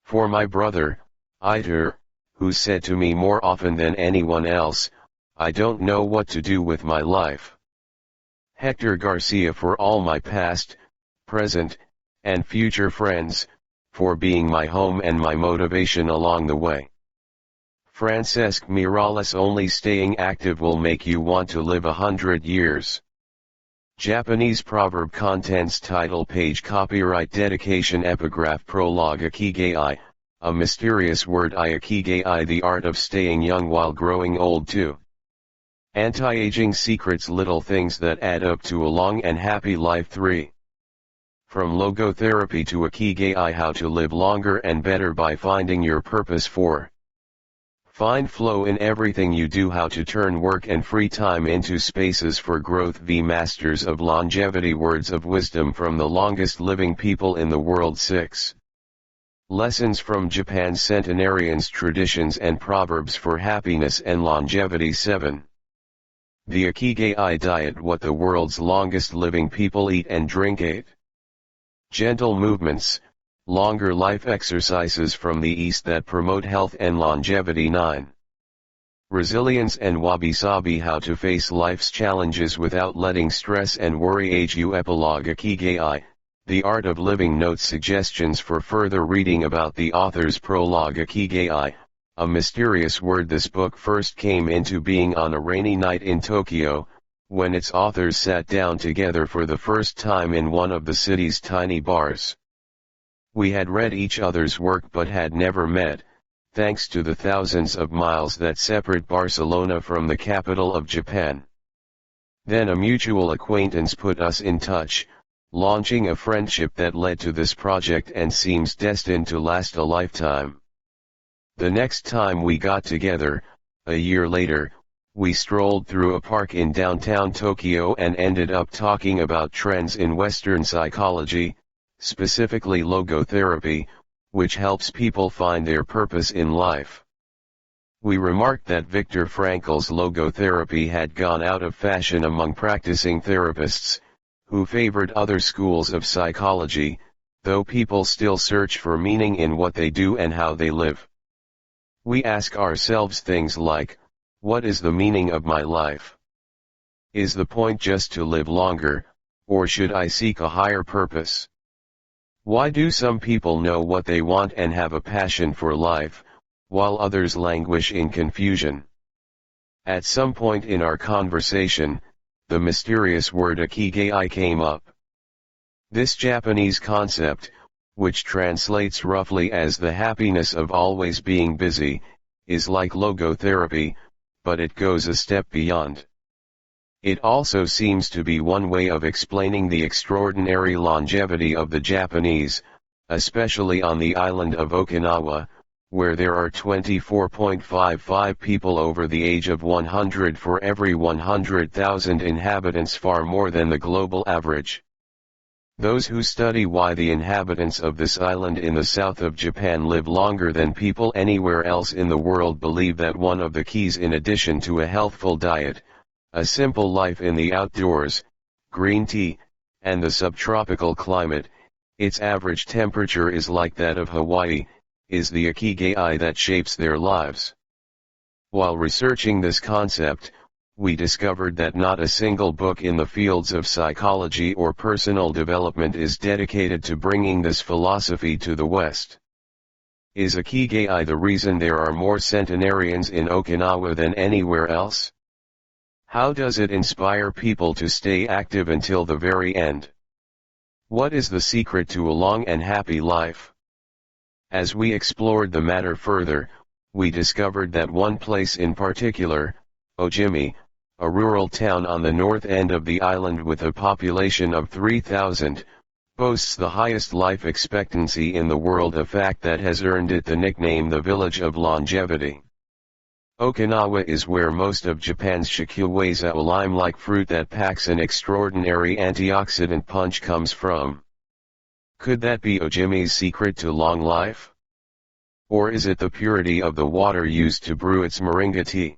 For my brother, Hector, who said to me more often than anyone else, I don't know what to do with my life. Hector Garcia, for all my past, present, and future friends, for being my home and my motivation along the way. Francesc Miralles, only staying active will make you want to live 100 years. Japanese proverb. Contents: title page, copyright, dedication, epigraph, prologue. Ikigai, a mysterious word. Ikigai, the art of staying young while growing old too. Antiaging Secrets, little things that add up to a long and happy life. 3. From logotherapy to Ikigai, how to live longer and better by finding your purpose. 4. Find flow in everything you do, how to turn work and free time into spaces for growth. V. Masters of longevity, words of wisdom from the longest living people in the world. 6. Lessons from Japan's centenarians, traditions and proverbs for happiness and longevity. 7. The Ikigai diet, what the world's longest living people eat and drink. 8. Gentle movements, longer life exercises from the East that promote health and longevity. 9. Resilience and wabi-sabi, how to face life's challenges without letting stress and worry age you. Epilogue. Ikigai, the art of living. Notes, suggestions for further reading about the author's prologue. Ikigai, a mysterious word. This book first came into being on a rainy night in Tokyo, when its authors sat down together for the first time in one of the city's tiny bars. We had read each other's work but had never met, thanks to the thousands of miles that separate Barcelona from the capital of Japan. Then a mutual acquaintance put us in touch, launching a friendship that led to this project and seems destined to last a lifetime. The next time we got together, a year later, we strolled through a park in downtown Tokyo and ended up talking about trends in Western psychology, specifically logotherapy, which helps people find their purpose in life. We remarked that Viktor Frankl's logotherapy had gone out of fashion among practicing therapists, who favored other schools of psychology, though people still search for meaning in what they do and how they live. We ask ourselves things like, what is the meaning of my life? Is the point just to live longer, or should I seek a higher purpose? Why do some people know what they want and have a passion for life, while others languish in confusion? At some point in our conversation, the mysterious word Ikigai came up. This Japanese concept, which translates roughly as the happiness of always being busy, is like logotherapy, but it goes a step beyond. It also seems to be one way of explaining the extraordinary longevity of the Japanese, especially on the island of Okinawa, where there are 24.55 people over the age of 100 for every 100,000 inhabitants, far more than the global average. Those who study why the inhabitants of this island in the south of Japan live longer than people anywhere else in the world believe that one of the keys, in addition to a healthful diet, a simple life in the outdoors, green tea, and the subtropical climate, its average temperature is like that of Hawaii, is the Ikigai that shapes their lives. While researching this concept, we discovered that not a single book in the fields of psychology or personal development is dedicated to bringing this philosophy to the West. Is Ikigai the reason there are more centenarians in Okinawa than anywhere else? How does it inspire people to stay active until the very end? What is the secret to a long and happy life? As we explored the matter further, we discovered that one place in particular, Ojimi, a rural town on the north end of the island with a population of 3,000, boasts the highest life expectancy in the world, a fact that has earned it the nickname the Village of Longevity. Okinawa is where most of Japan's shikueiza, a lime-like fruit that packs an extraordinary antioxidant punch, comes from. Could that be Ojimi's secret to long life? Or is it the purity of the water used to brew its moringa tea?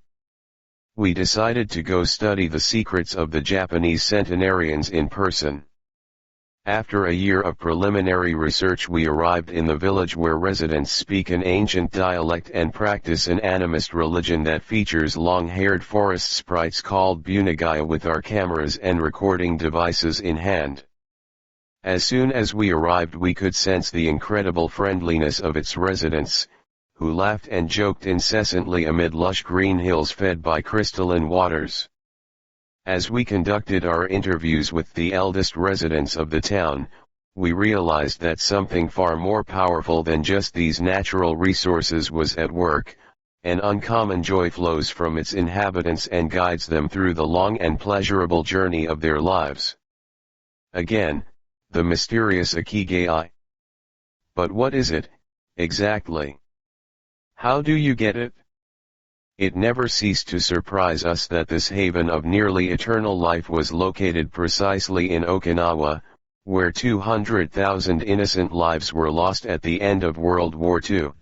We decided to go study the secrets of the Japanese centenarians in person. After a year of preliminary research we arrived in the village where residents speak an ancient dialect and practice an animist religion that features long-haired forest sprites called Ikigai with our cameras and recording devices in hand. As soon as we arrived we could sense the incredible friendliness of its residents, who laughed and joked incessantly amid lush green hills fed by crystalline waters. As we conducted our interviews with the eldest residents of the town, we realized that something far more powerful than just these natural resources was at work. An uncommon joy flows from its inhabitants and guides them through the long and pleasurable journey of their lives. Again, the mysterious Ikigai. But what is it, exactly? How do you get it? It never ceased to surprise us that this haven of nearly eternal life was located precisely in Okinawa, where 200,000 innocent lives were lost at the end of World War II.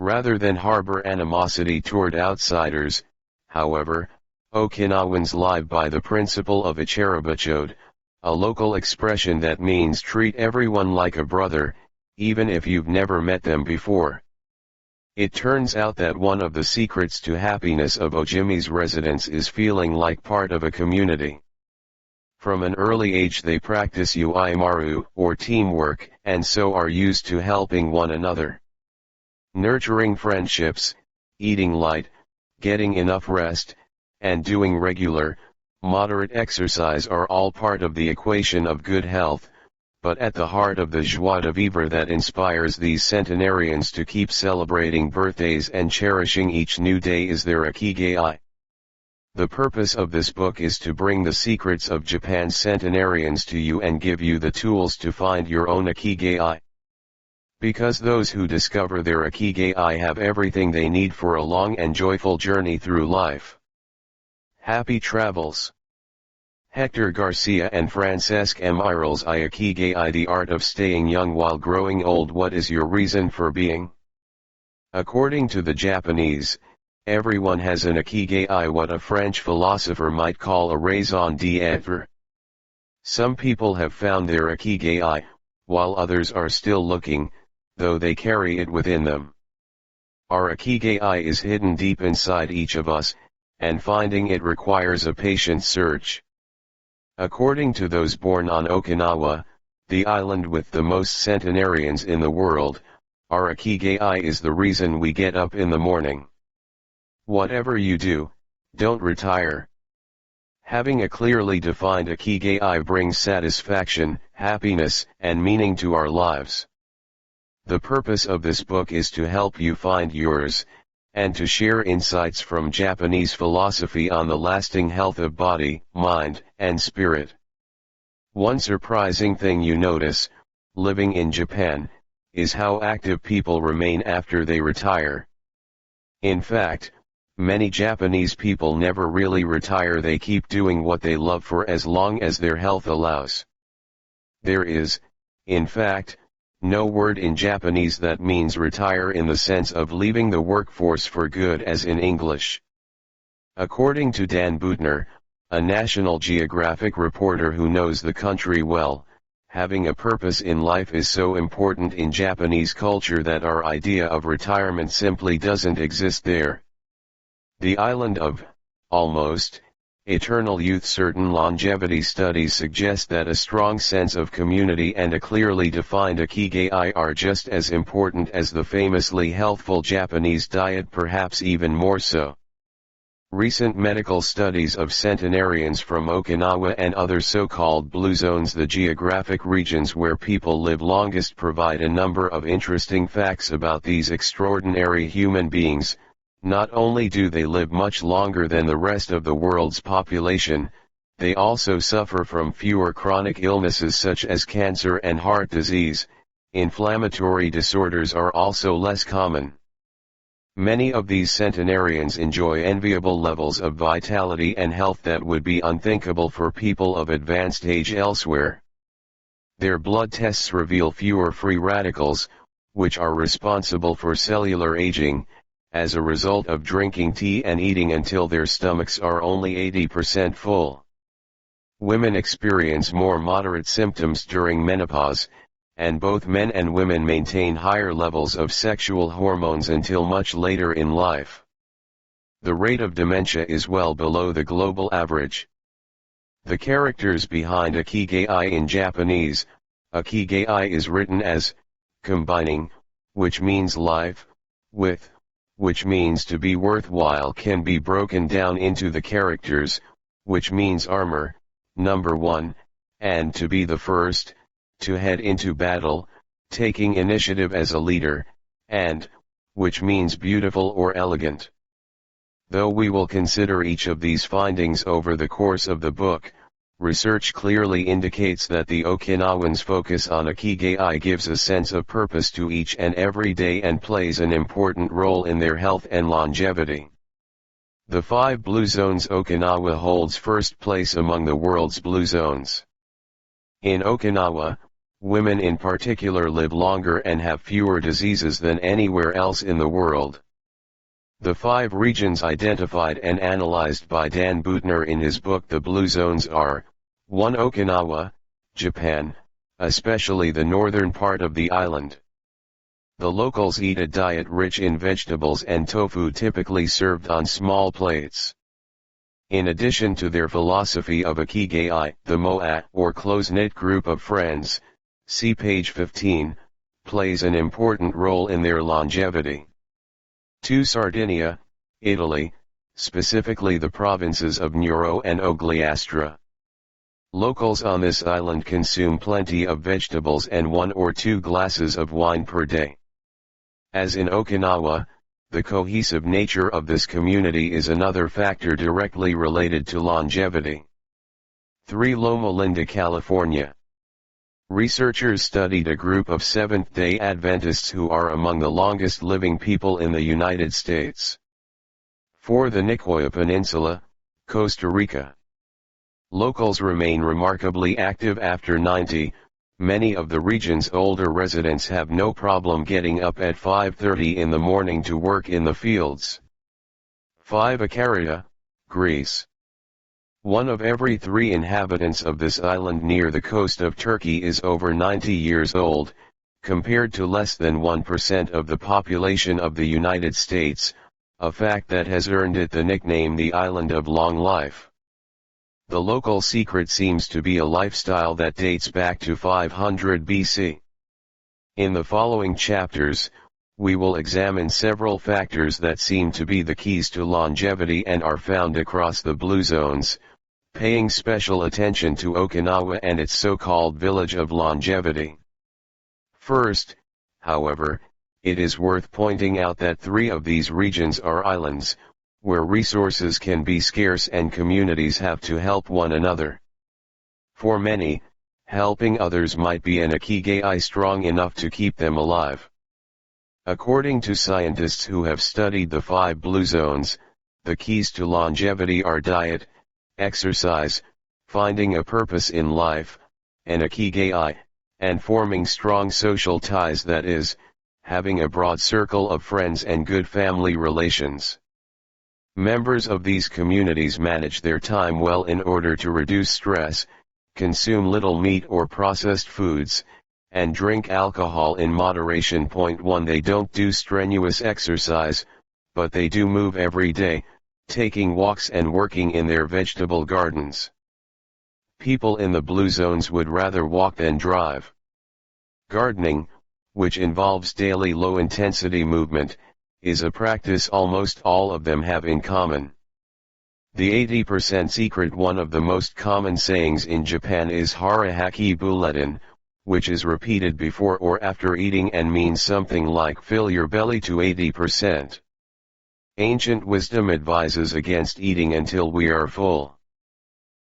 Rather than harbor animosity toward outsiders, however, Okinawans live by the principle of Ichirabachode, a local expression that means treat everyone like a brother, even if you've never met them before. It turns out that one of the secrets to happiness of Ojimi's residents is feeling like part of a community. From an early age they practice uimaru, or teamwork, and so are used to helping one another. Nurturing friendships, eating light, getting enough rest, and doing regular, moderate exercise are all part of the equation of good health. But at the heart of the joie de vivre that inspires these centenarians to keep celebrating birthdays and cherishing each new day is their Ikigai. The purpose of this book is to bring the secrets of Japan's centenarians to you and give you the tools to find your own Ikigai. Because those who discover their Ikigai have everything they need for a long and joyful journey through life. Happy travels! Hector Garcia and Francesc Emirals Ikigai. The art of staying young while growing old. What is your reason for being? According to the Japanese, everyone has an Ikigai, what a French philosopher might call a raison d'être. Some people have found their Ikigai, while others are still looking, though they carry it within them. Our Ikigai is hidden deep inside each of us, and finding it requires a patient search. According to those born on Okinawa, the island with the most centenarians in the world, our Ikigai is the reason we get up in the morning. Whatever you do, don't retire. Having a clearly defined Ikigai brings satisfaction, happiness, and meaning to our lives. The purpose of this book is to help you find yours, and to share insights from Japanese philosophy on the lasting health of body, mind, and spirit. One surprising thing you notice, living in Japan, is how active people remain after they retire. In fact, many Japanese people never really retire. They keep doing what they love for as long as their health allows. There is, in fact, no word in Japanese that means retire in the sense of leaving the workforce for good as in English. According to Dan Buettner, a National Geographic reporter who knows the country well, having a purpose in life is so important in Japanese culture that our idea of retirement simply doesn't exist there. The island of, almost, eternal youth. Certain longevity studies suggest that a strong sense of community and a clearly defined Ikigai are just as important as the famously healthful Japanese diet, perhaps even more so. Recent medical studies of centenarians from Okinawa and other so-called blue zones, the geographic regions where people live longest, provide a number of interesting facts about these extraordinary human beings. Not only do they live much longer than the rest of the world's population, they also suffer from fewer chronic illnesses such as cancer and heart disease. Inflammatory disorders are also less common. Many of these centenarians enjoy enviable levels of vitality and health that would be unthinkable for people of advanced age elsewhere. Their blood tests reveal fewer free radicals, which are responsible for cellular aging, as a result of drinking tea and eating until their stomachs are only 80% full. Women experience more moderate symptoms during menopause, and both men and women maintain higher levels of sexual hormones until much later in life. The rate of dementia is well below the global average. The characters behind Ikigai in Japanese, Ikigai is written as combining, which means life, with, which means to be worthwhile, can be broken down into the characters, which means armor, number 1, and to be the first, to head into battle, taking initiative as a leader, and, which means beautiful or elegant. Though we will consider each of these findings over the course of the book, research clearly indicates that the Okinawans' focus on Ikigai gives a sense of purpose to each and every day and plays an important role in their health and longevity. The 5 blue zones. Okinawa holds first place among the world's blue zones. In Okinawa, women in particular live longer and have fewer diseases than anywhere else in the world. The 5 regions identified and analyzed by Dan Buettner in his book The Blue Zones are: 1. Okinawa, Japan, especially the northern part of the island. The locals eat a diet rich in vegetables and tofu, typically served on small plates. In addition to their philosophy of Ikigai, the Moa, or close-knit group of friends, see page 15, plays an important role in their longevity. 2. Sardinia, Italy, specifically the provinces of Nuoro and Ogliastra. Locals on this island consume plenty of vegetables and 1 or 2 glasses of wine per day. As in Okinawa, the cohesive nature of this community is another factor directly related to longevity. 3. Loma Linda, California. Researchers studied a group of Seventh-day Adventists who are among the longest living people in the United States. 4. The Nicoya Peninsula, Costa Rica. Locals remain remarkably active after 90. Many of the region's older residents have no problem getting up at 5:30 in the morning to work in the fields. 5. Ikaria, Greece. 1 of every 3 inhabitants of this island near the coast of Turkey is over 90 years old, compared to less than 1% of the population of the United States, a fact that has earned it the nickname the Island of Long Life. The local secret seems to be a lifestyle that dates back to 500 BC. In the following chapters, we will examine several factors that seem to be the keys to longevity and are found across the blue zones, paying special attention to Okinawa and its so-called village of longevity. First, however, it is worth pointing out that 3 of these regions are islands, where resources can be scarce and communities have to help one another. For many, helping others might be an Ikigai strong enough to keep them alive. According to scientists who have studied the 5 blue zones, the keys to longevity are diet, exercise, finding a purpose in life, an Ikigai, and forming strong social ties, that is, having a broad circle of friends and good family relations. Members of these communities manage their time well in order to reduce stress, consume little meat or processed foods, and drink alcohol in moderation. Point 1. They don't do strenuous exercise, but they do move every day, taking walks and working in their vegetable gardens. People in the blue zones would rather walk than drive. Gardening, which involves daily low-intensity movement, is a practice almost all of them have in common. The 80% secret. One of the most common sayings in Japan is hara haki buletin, which is repeated before or after eating and means something like fill your belly to 80%. Ancient wisdom advises against eating until we are full.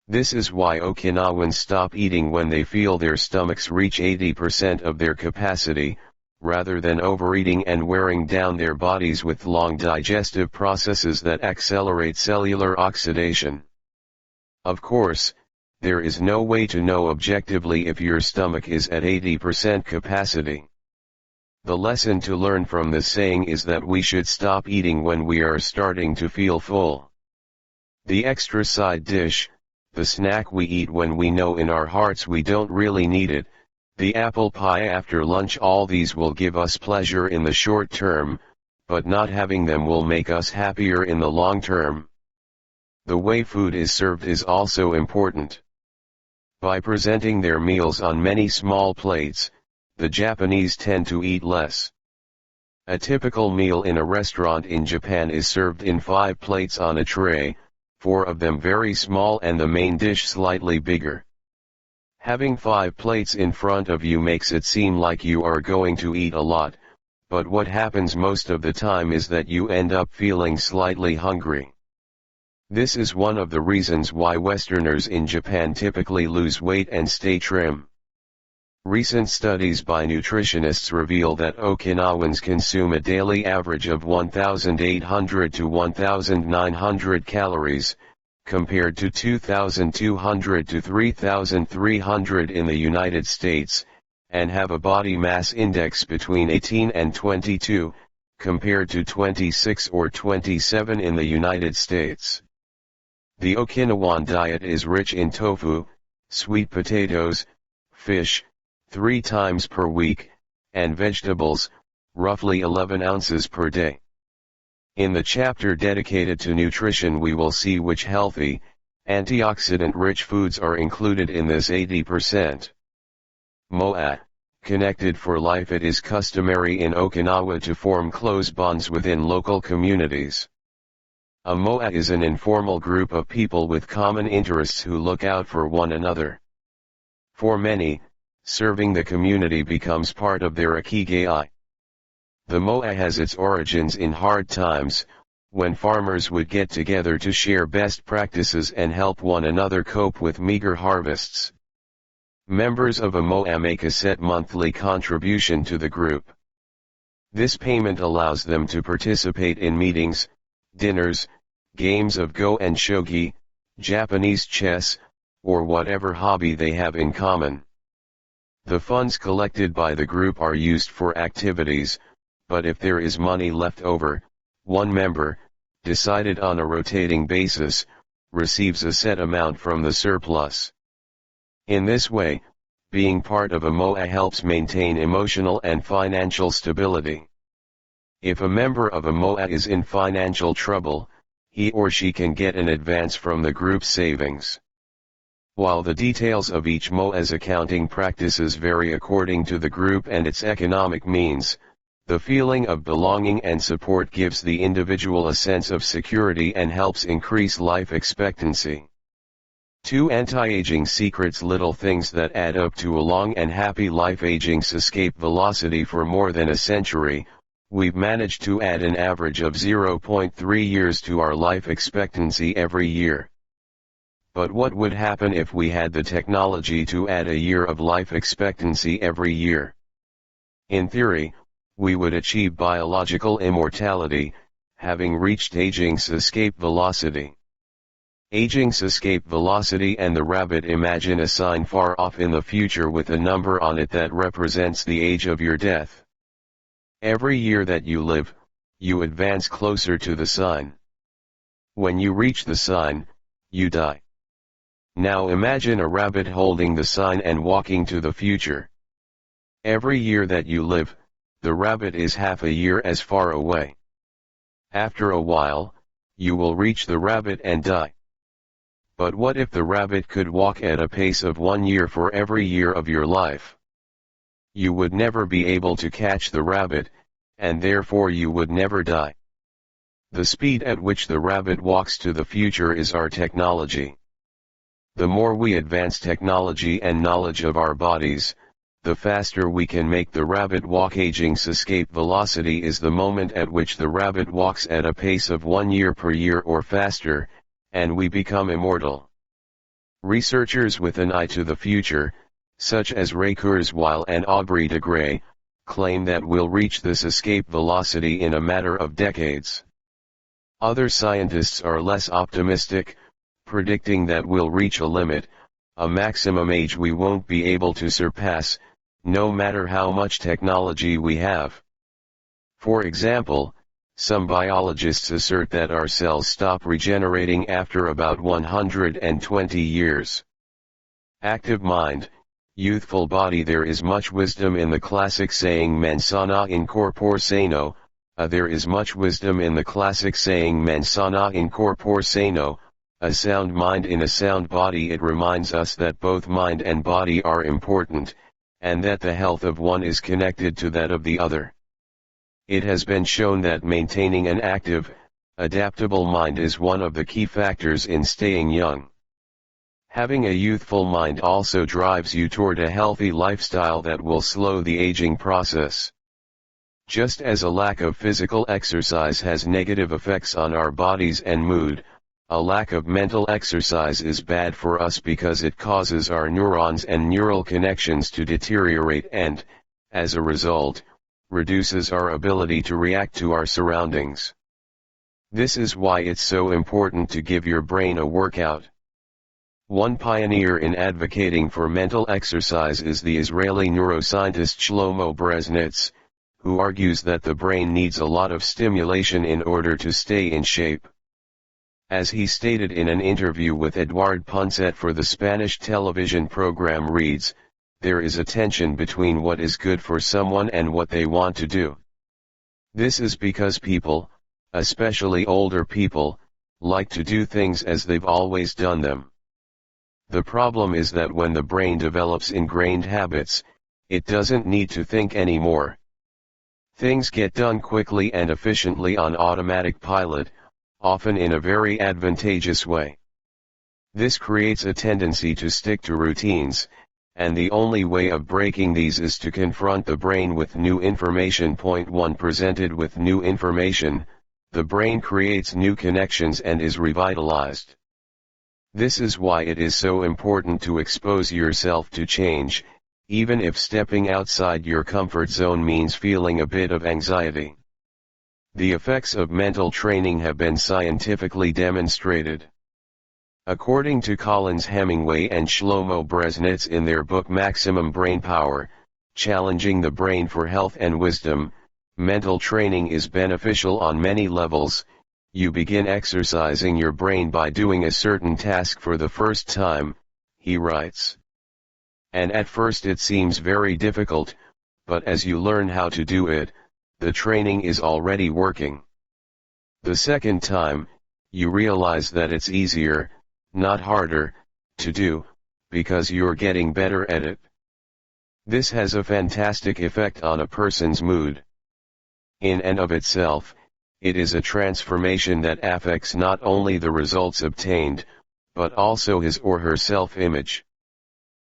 This is why Okinawans stop eating when they feel their stomachs reach 80% of their capacity, rather than overeating and wearing down their bodies with long digestive processes that accelerate cellular oxidation. Of course, there is no way to know objectively if your stomach is at 80% capacity. The lesson to learn from this saying is that we should stop eating when we are starting to feel full. The extra side dish, the snack we eat when we know in our hearts we don't really need it, the apple pie after lunch, all these will give us pleasure in the short term, but not having them will make us happier in the long term. The way food is served is also important. By presenting their meals on many small plates, the Japanese tend to eat less. A typical meal in a restaurant in Japan is served in 5 plates on a tray, 4 of them very small and the main dish slightly bigger. Having 5 plates in front of you makes it seem like you are going to eat a lot, but what happens most of the time is that you end up feeling slightly hungry. This is one of the reasons why Westerners in Japan typically lose weight and stay trim. Recent studies by nutritionists reveal that Okinawans consume a daily average of 1,800 to 1,900 calories, compared to 2,200 to 3,300 in the United States, and have a body mass index between 18 and 22, compared to 26 or 27 in the United States. The Okinawan diet is rich in tofu, sweet potatoes, fish, 3 times per week, and vegetables, roughly 11 ounces per day. In the chapter dedicated to nutrition we will see which healthy, antioxidant-rich foods are included in this 80%. Moa, connected for life. It is customary in Okinawa to form close bonds within local communities. A moa is an informal group of people with common interests who look out for one another. For many, serving the community becomes part of their Ikigai. The moa has its origins in hard times, when farmers would get together to share best practices and help one another cope with meager harvests. Members of a moa make a set monthly contribution to the group. This payment allows them to participate in meetings, dinners, games of go and shogi, Japanese chess, or whatever hobby they have in common. The funds collected by the group are used for activities, but if there is money left over, one member, decided on a rotating basis, receives a set amount from the surplus. In this way, being part of a moa helps maintain emotional and financial stability. If a member of a moa is in financial trouble, he or she can get an advance from the group's savings. While the details of each moa's accounting practices vary according to the group and its economic means, the feeling of belonging and support gives the individual a sense of security and helps increase life expectancy. 2 Antiaging Secrets. Little things that add up to a long and happy life. Aging escape velocity. For more than a century, we've managed to add an average of 0.3 years to our life expectancy every year. But what would happen if we had the technology to add a year of life expectancy every year? In theory, we would achieve biological immortality, having reached aging escape velocity. Aging escape velocity and the rabbit. Imagine a sign far off in the future with a number on it that represents the age of your death. Every year that you live, you advance closer to the sign. When you reach the sign, you die. Now imagine a rabbit holding the sign and walking to the future. Every year that you live, the rabbit is half a year as far away. After a while, you will reach the rabbit and die. But what if the rabbit could walk at a pace of 1 year for every year of your life? You would never be able to catch the rabbit, and therefore you would never die. The speed at which the rabbit walks to the future is our technology. The more we advance technology and knowledge of our bodies, the faster we can make the rabbit walk. Aging escape velocity is the moment at which the rabbit walks at a pace of 1 year per year or faster, and we become immortal. Researchers with an eye to the future, such as Ray Kurzweil and Aubrey de Grey, claim that we'll reach this escape velocity in a matter of decades. Other scientists are less optimistic, predicting that we'll reach a limit, a maximum age we won't be able to surpass, no matter how much technology we have. For example, Some biologists assert that our cells stop regenerating after about 120 years. Active mind, youthful body. There is much wisdom in the classic saying mens sana in corpore sano. There is much wisdom in the classic saying mens sana in corpore sano, a sound mind in a sound body. It reminds us that both mind and body are important, and that the health of one is connected to that of the other. It has been shown that maintaining an active, adaptable mind is one of the key factors in staying young. Having a youthful mind also drives you toward a healthy lifestyle that will slow the aging process. Just as a lack of physical exercise has negative effects on our bodies and mood, a lack of mental exercise is bad for us because it causes our neurons and neural connections to deteriorate and, as a result, reduces our ability to react to our surroundings. This is why it's so important to give your brain a workout. One pioneer in advocating for mental exercise is the Israeli neuroscientist Shlomo Brezhnitz, who argues that the brain needs a lot of stimulation in order to stay in shape. As he stated in an interview with Eduard Punset for the Spanish television program Reads, there is a tension between what is good for someone and what they want to do. This is because people, especially older people, like to do things as they've always done them. The problem is that when the brain develops ingrained habits, it doesn't need to think anymore. Things get done quickly and efficiently on automatic pilot, often in a very advantageous way. This creates a tendency to stick to routines, and the only way of breaking these is to confront the brain with new information. Point 1. Presented with new information, the brain creates new connections and is revitalized. This is why it is so important to expose yourself to change, even if stepping outside your comfort zone means feeling a bit of anxiety. The effects of mental training have been scientifically demonstrated. According to Collins Hemingway and Shlomo Brezhnitz in their book Maximum Brain Power, Challenging the Brain for Health and Wisdom, mental training is beneficial on many levels. You begin exercising your brain by doing a certain task for the first time, he writes. And at first it seems very difficult, but as you learn how to do it, the training is already working. The second time, you realize that it's easier, not harder, to do, because you're getting better at it. This has a fantastic effect on a person's mood. In and of itself, it is a transformation that affects not only the results obtained, but also his or her self-image.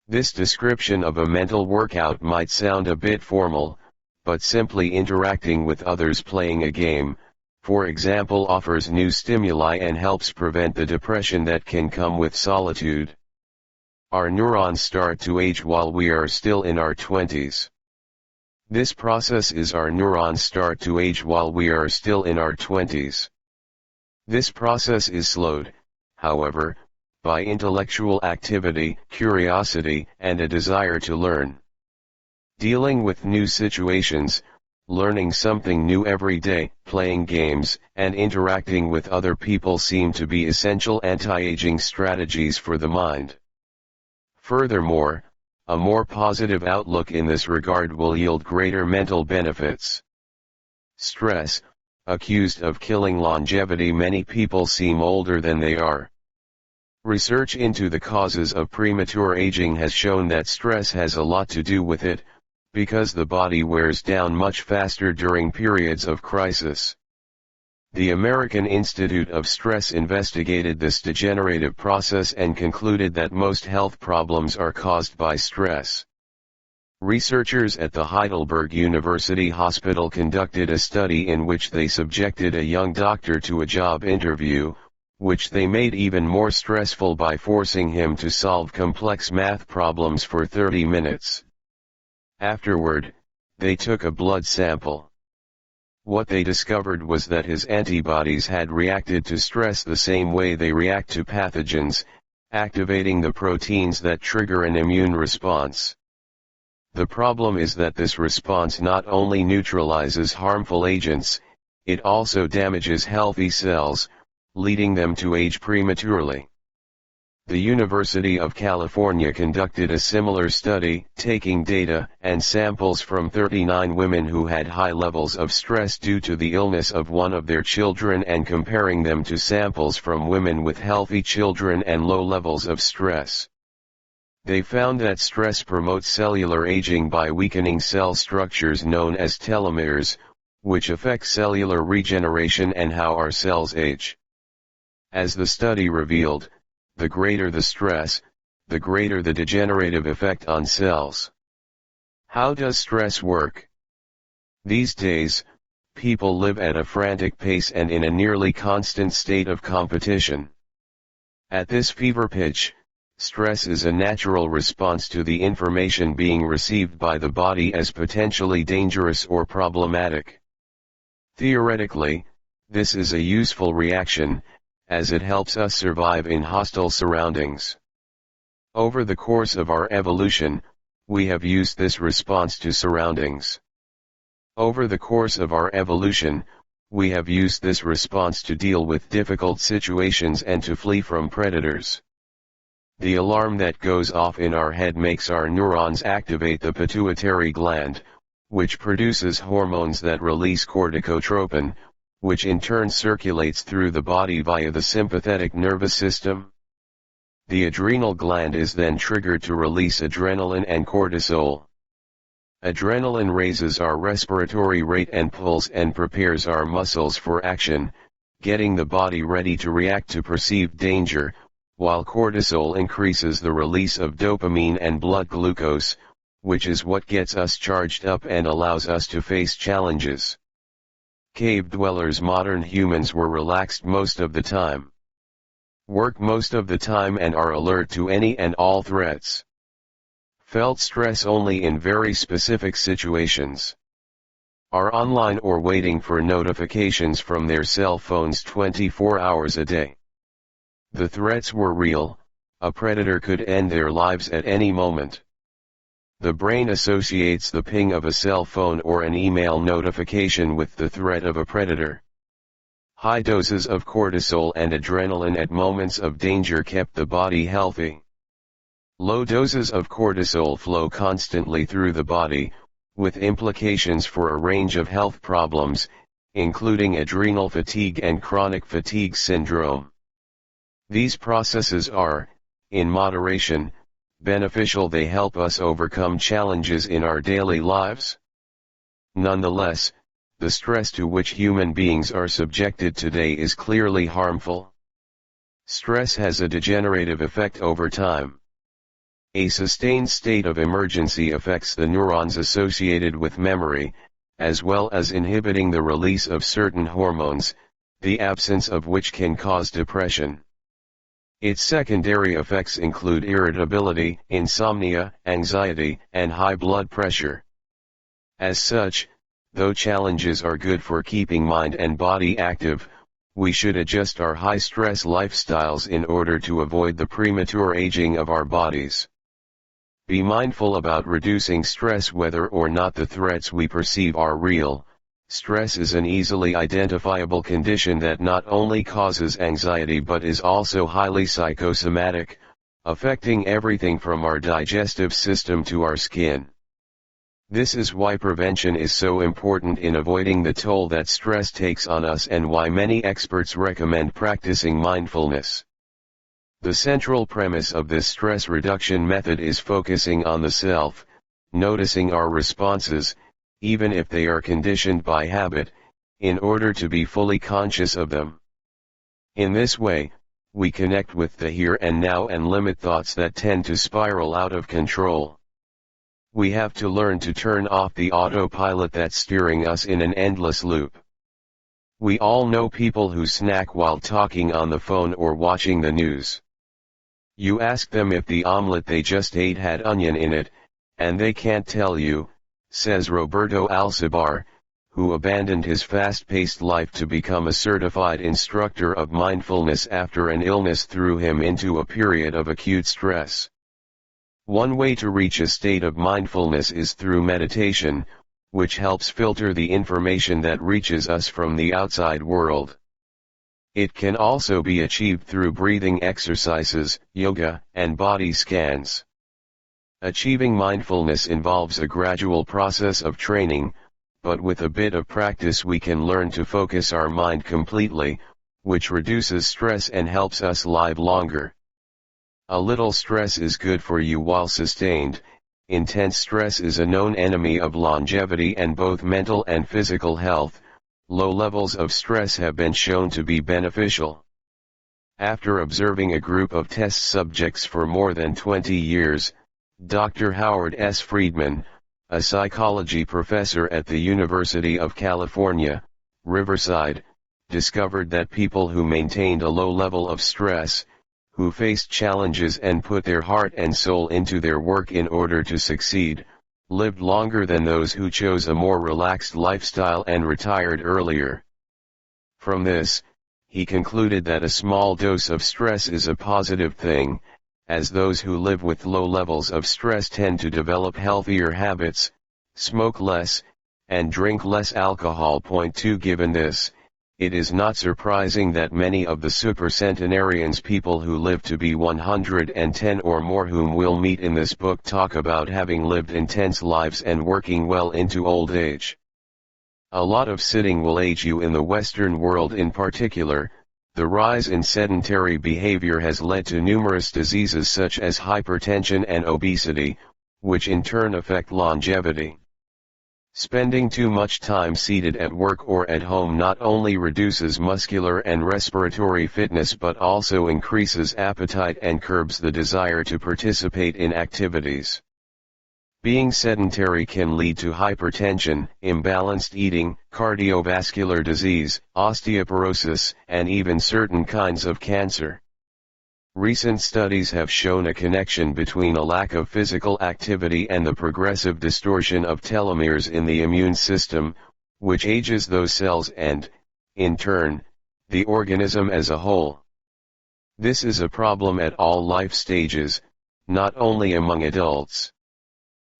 This description of a mental workout might sound a bit formal, but simply interacting with others, playing a game, for example, offers new stimuli and helps prevent the depression that can come with solitude. Our neurons start to age while we are still in our 20s. This process is our neurons start to age while we are still in our 20s. This process is slowed, however, by intellectual activity, curiosity, and a desire to learn. Dealing with new situations, learning something new every day, playing games, and interacting with other people seem to be essential anti-aging strategies for the mind. Furthermore, a more positive outlook in this regard will yield greater mental benefits. Stress, accused of killing longevity. Many people seem older than they are. Research into the causes of premature aging has shown that stress has a lot to do with it, because the body wears down much faster during periods of crisis. The American Institute of Stress investigated this degenerative process and concluded that most health problems are caused by stress. Researchers at the Heidelberg University Hospital conducted a study in which they subjected a young doctor to a job interview, which they made even more stressful by forcing him to solve complex math problems for 30 minutes. Afterward, they took a blood sample. What they discovered was that his antibodies had reacted to stress the same way they react to pathogens, activating the proteins that trigger an immune response. The problem is that this response not only neutralizes harmful agents, it also damages healthy cells, leading them to age prematurely. The University of California conducted a similar study, taking data and samples from 39 women who had high levels of stress due to the illness of one of their children and comparing them to samples from women with healthy children and low levels of stress. They found that stress promotes cellular aging by weakening cell structures known as telomeres, which affect cellular regeneration and how our cells age. As the study revealed, the greater the stress, the greater the degenerative effect on cells. How does stress work? These days, people live at a frantic pace and in a nearly constant state of competition. At this fever pitch, stress is a natural response to the information being received by the body as potentially dangerous or problematic. Theoretically, this is a useful reaction, as it helps us survive in hostile surroundings. Over the course of our evolution, we have used this response to surroundings. Over the course of our evolution, we have used this response to deal with difficult situations and to flee from predators. The alarm that goes off in our head makes our neurons activate the pituitary gland, which produces hormones that release corticotropin, which in turn circulates through the body via the sympathetic nervous system. The adrenal gland is then triggered to release adrenaline and cortisol. Adrenaline raises our respiratory rate and pulse and prepares our muscles for action, getting the body ready to react to perceived danger, while cortisol increases the release of dopamine and blood glucose, which is what gets us charged up and allows us to face challenges. Cave dwellers, modern humans, were relaxed most of the time, work most of the time, and are alert to any and all threats. Felt stress only in very specific situations. Are online or waiting for notifications from their cell phones 24 hours a day. The threats were real, a predator could end their lives at any moment. The brain associates the ping of a cell phone or an email notification with the threat of a predator. High doses of cortisol and adrenaline at moments of danger kept the body healthy. Low doses of cortisol flow constantly through the body, with implications for a range of health problems, including adrenal fatigue and chronic fatigue syndrome. These processes are, in moderation, beneficial. They help us overcome challenges in our daily lives. Nonetheless, the stress to which human beings are subjected today is clearly harmful. Stress has a degenerative effect over time. A sustained state of emergency affects the neurons associated with memory, as well as inhibiting the release of certain hormones, the absence of which can cause depression. Its secondary effects include irritability, insomnia, anxiety, and high blood pressure. As such, though challenges are good for keeping mind and body active, we should adjust our high-stress lifestyles in order to avoid the premature aging of our bodies. Be mindful about reducing stress whether or not the threats we perceive are real. Stress is an easily identifiable condition that not only causes anxiety but is also highly psychosomatic, affecting everything from our digestive system to our skin. This is why prevention is so important in avoiding the toll that stress takes on us and why many experts recommend practicing mindfulness. The central premise of this stress reduction method is focusing on the self, noticing our responses, even if they are conditioned by habit, in order to be fully conscious of them. In this way, we connect with the here and now and limit thoughts that tend to spiral out of control. We have to learn to turn off the autopilot that's steering us in an endless loop. We all know people who snack while talking on the phone or watching the news. You ask them if the omelet they just ate had onion in it, and they can't tell you, says Roberto Alcibar, who abandoned his fast-paced life to become a certified instructor of mindfulness after an illness threw him into a period of acute stress. One way to reach a state of mindfulness is through meditation, which helps filter the information that reaches us from the outside world. It can also be achieved through breathing exercises, yoga, and body scans. Achieving mindfulness involves a gradual process of training, but with a bit of practice we can learn to focus our mind completely, which reduces stress and helps us live longer. A little stress is good for you while sustained. Intense stress is a known enemy of longevity and both mental and physical health. Low levels of stress have been shown to be beneficial. After observing a group of test subjects for more than 20 years, Dr. Howard S. Friedman, a psychology professor at the University of California, Riverside, discovered that people who maintained a low level of stress, who faced challenges and put their heart and soul into their work in order to succeed, lived longer than those who chose a more relaxed lifestyle and retired earlier. From this, he concluded that a small dose of stress is a positive thing, as those who live with low levels of stress tend to develop healthier habits, smoke less, and drink less alcohol. Point 2. Given this, it is not surprising that many of the Centenarians, people who live to be 110 or more, whom we'll meet in this book, talk about having lived intense lives and working well into old age. A lot of sitting will age you in the Western world in particular. The rise in sedentary behavior has led to numerous diseases such as hypertension and obesity, which in turn affect longevity. Spending too much time seated at work or at home not only reduces muscular and respiratory fitness but also increases appetite and curbs the desire to participate in activities. Being sedentary can lead to hypertension, imbalanced eating, cardiovascular disease, osteoporosis, and even certain kinds of cancer. Recent studies have shown a connection between a lack of physical activity and the progressive distortion of telomeres in the immune system, which ages those cells and, in turn, the organism as a whole. This is a problem at all life stages, not only among adults.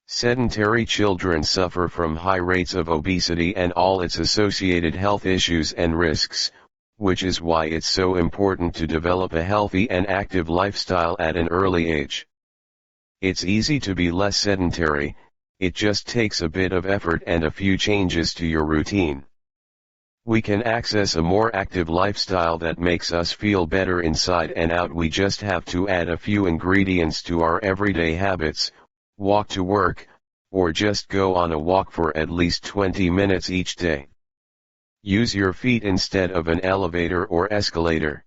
Sedentary children suffer from high rates of obesity and all its associated health issues and risks, which is why it's so important to develop a healthy and active lifestyle at an early age. It's easy to be less sedentary, it just takes a bit of effort and a few changes to your routine. We can access a more active lifestyle that makes us feel better inside and out. We just have to add a few ingredients to our everyday habits, walk to work, or just go on a walk for at least 20 minutes each day. Use your feet instead of an elevator or escalator.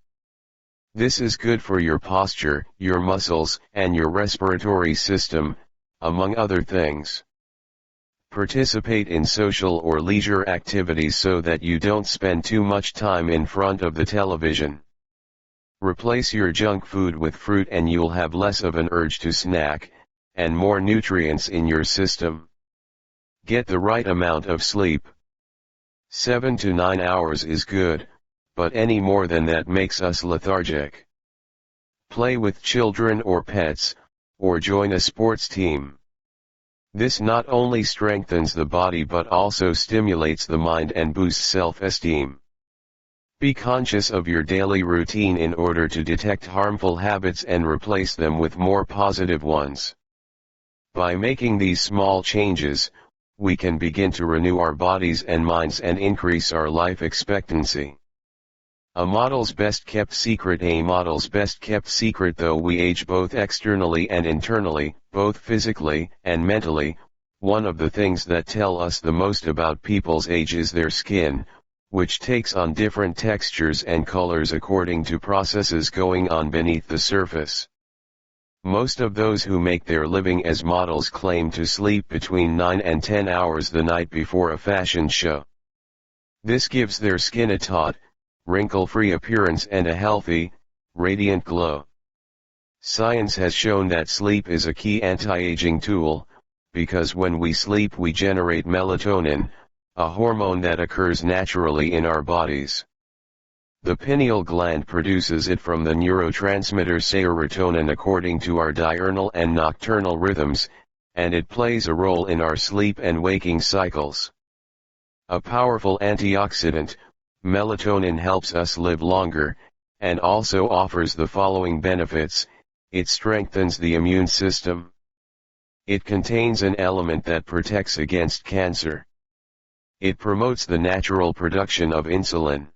This is good for your posture, your muscles, and your respiratory system, among other things. Participate in social or leisure activities so that you don't spend too much time in front of the television. Replace your junk food with fruit and you'll have less of an urge to snack, and more nutrients in your system. Get the right amount of sleep. 7 to 9 hours is good, but any more than that makes us lethargic. Play with children or pets, or join a sports team. This not only strengthens the body but also stimulates the mind and boosts self-esteem. Be conscious of your daily routine in order to detect harmful habits and replace them with more positive ones. By making these small changes, we can begin to renew our bodies and minds and increase our life expectancy. A model's best kept secret. A model's best kept secret. Though we age both externally and internally, both physically and mentally, one of the things that tell us the most about people's age is their skin, which takes on different textures and colors according to processes going on beneath the surface. Most of those who make their living as models claim to sleep between 9 and 10 hours the night before a fashion show. This gives their skin a taut, wrinkle-free appearance and a healthy, radiant glow. Science has shown that sleep is a key anti-aging tool, because when we sleep we generate melatonin, a hormone that occurs naturally in our bodies. The pineal gland produces it from the neurotransmitter serotonin according to our diurnal and nocturnal rhythms, and it plays a role in our sleep and waking cycles. A powerful antioxidant, melatonin helps us live longer, and also offers the following benefits: it strengthens the immune system. It contains an element that protects against cancer. It promotes the natural production of insulin.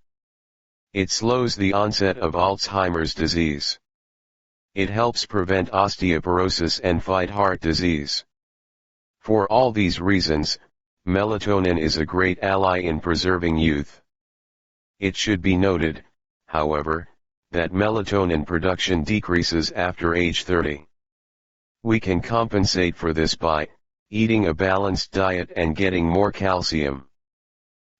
It slows the onset of Alzheimer's disease. It helps prevent osteoporosis and fight heart disease. For all these reasons, melatonin is a great ally in preserving youth. It should be noted, however, that melatonin production decreases after age 30. We can compensate for this by eating a balanced diet and getting more calcium,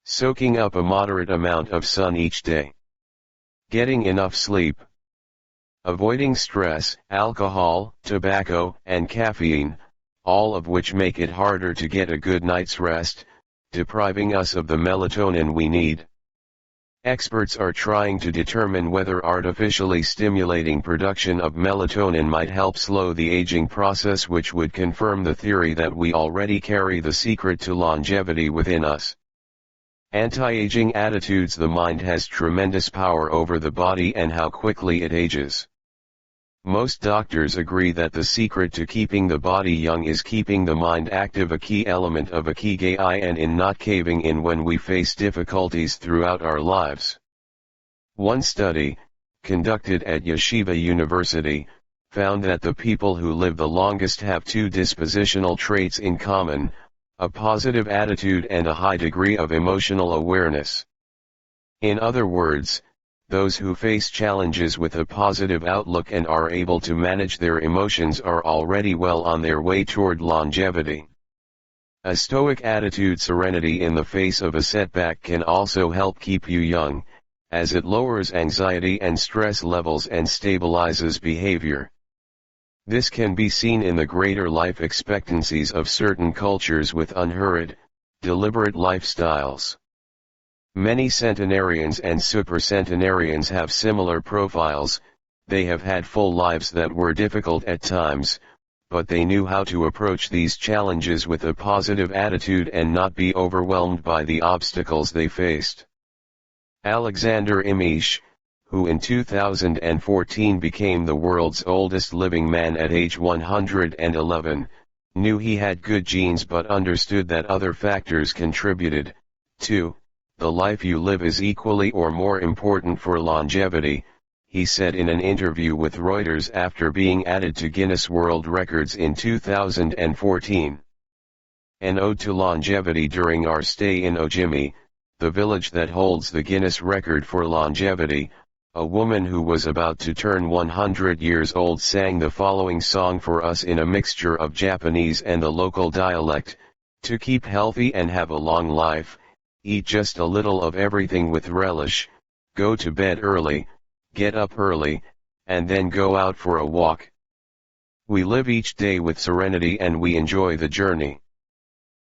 soaking up a moderate amount of sun each day, getting enough sleep, avoiding stress, alcohol, tobacco, and caffeine, all of which make it harder to get a good night's rest, depriving us of the melatonin we need. Experts are trying to determine whether artificially stimulating production of melatonin might help slow the aging process, which would confirm the theory that we already carry the secret to longevity within us. Anti-aging attitudes: the mind has tremendous power over the body and how quickly it ages. Most doctors agree that the secret to keeping the body young is keeping the mind active, a key element of Ikigai, and in not caving in when we face difficulties throughout our lives. One study, conducted at Yeshiva University, found that the people who live the longest have two dispositional traits in common: a positive attitude and a high degree of emotional awareness. In other words, those who face challenges with a positive outlook and are able to manage their emotions are already well on their way toward longevity. A stoic attitude, serenity in the face of a setback, can also help keep you young, as it lowers anxiety and stress levels and stabilizes behavior. This can be seen in the greater life expectancies of certain cultures with unhurried, deliberate lifestyles. Many centenarians and supercentenarians have similar profiles. They have had full lives that were difficult at times, but they knew how to approach these challenges with a positive attitude and not be overwhelmed by the obstacles they faced. Alexander Imish, who in 2014 became the world's oldest living man at age 111, knew he had good genes but understood that other factors contributed. 2. The life you live is equally or more important for longevity, he said in an interview with Reuters after being added to Guinness World Records in 2014. An ode to longevity. During our stay in Ojimi, the village that holds the Guinness record for longevity, a woman who was about to turn 100 years old sang the following song for us in a mixture of Japanese and the local dialect: to keep healthy and have a long life, eat just a little of everything with relish, go to bed early, get up early, and then go out for a walk. We live each day with serenity and we enjoy the journey.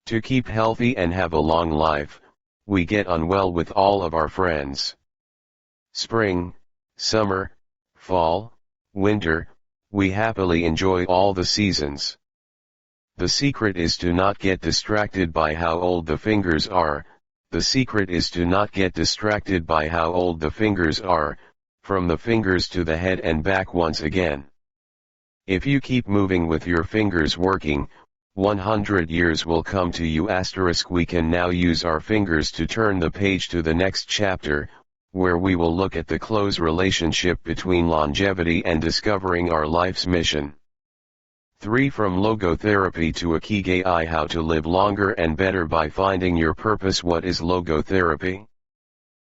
To keep healthy and have a long life, we get on well with all of our friends. Spring, summer, fall, winter, we happily enjoy all the seasons. The secret is to not get distracted by how old the fingers are. The secret is to not get distracted by how old the fingers are, from the fingers to the head and back once again. If you keep moving with your fingers working, 100 years will come to you. We can now use our fingers to turn the page to the next chapter, where we will look at the close relationship between longevity and discovering our life's mission. 3. From logotherapy to Ikigai: how to live longer and better by finding your purpose. What is logotherapy?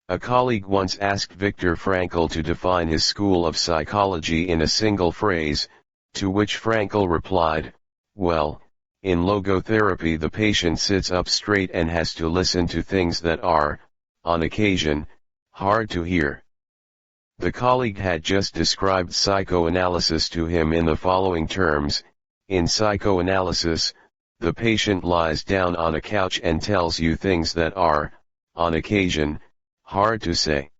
A colleague once asked Viktor Frankl to define his school of psychology in a single phrase, to which Frankl replied, "Well, in logotherapy the patient sits up straight and has to listen to things that are, on occasion, hard to hear." The colleague had just described psychoanalysis to him in the following terms: in psychoanalysis, the patient lies down on a couch and tells you things that are, on occasion, hard to say.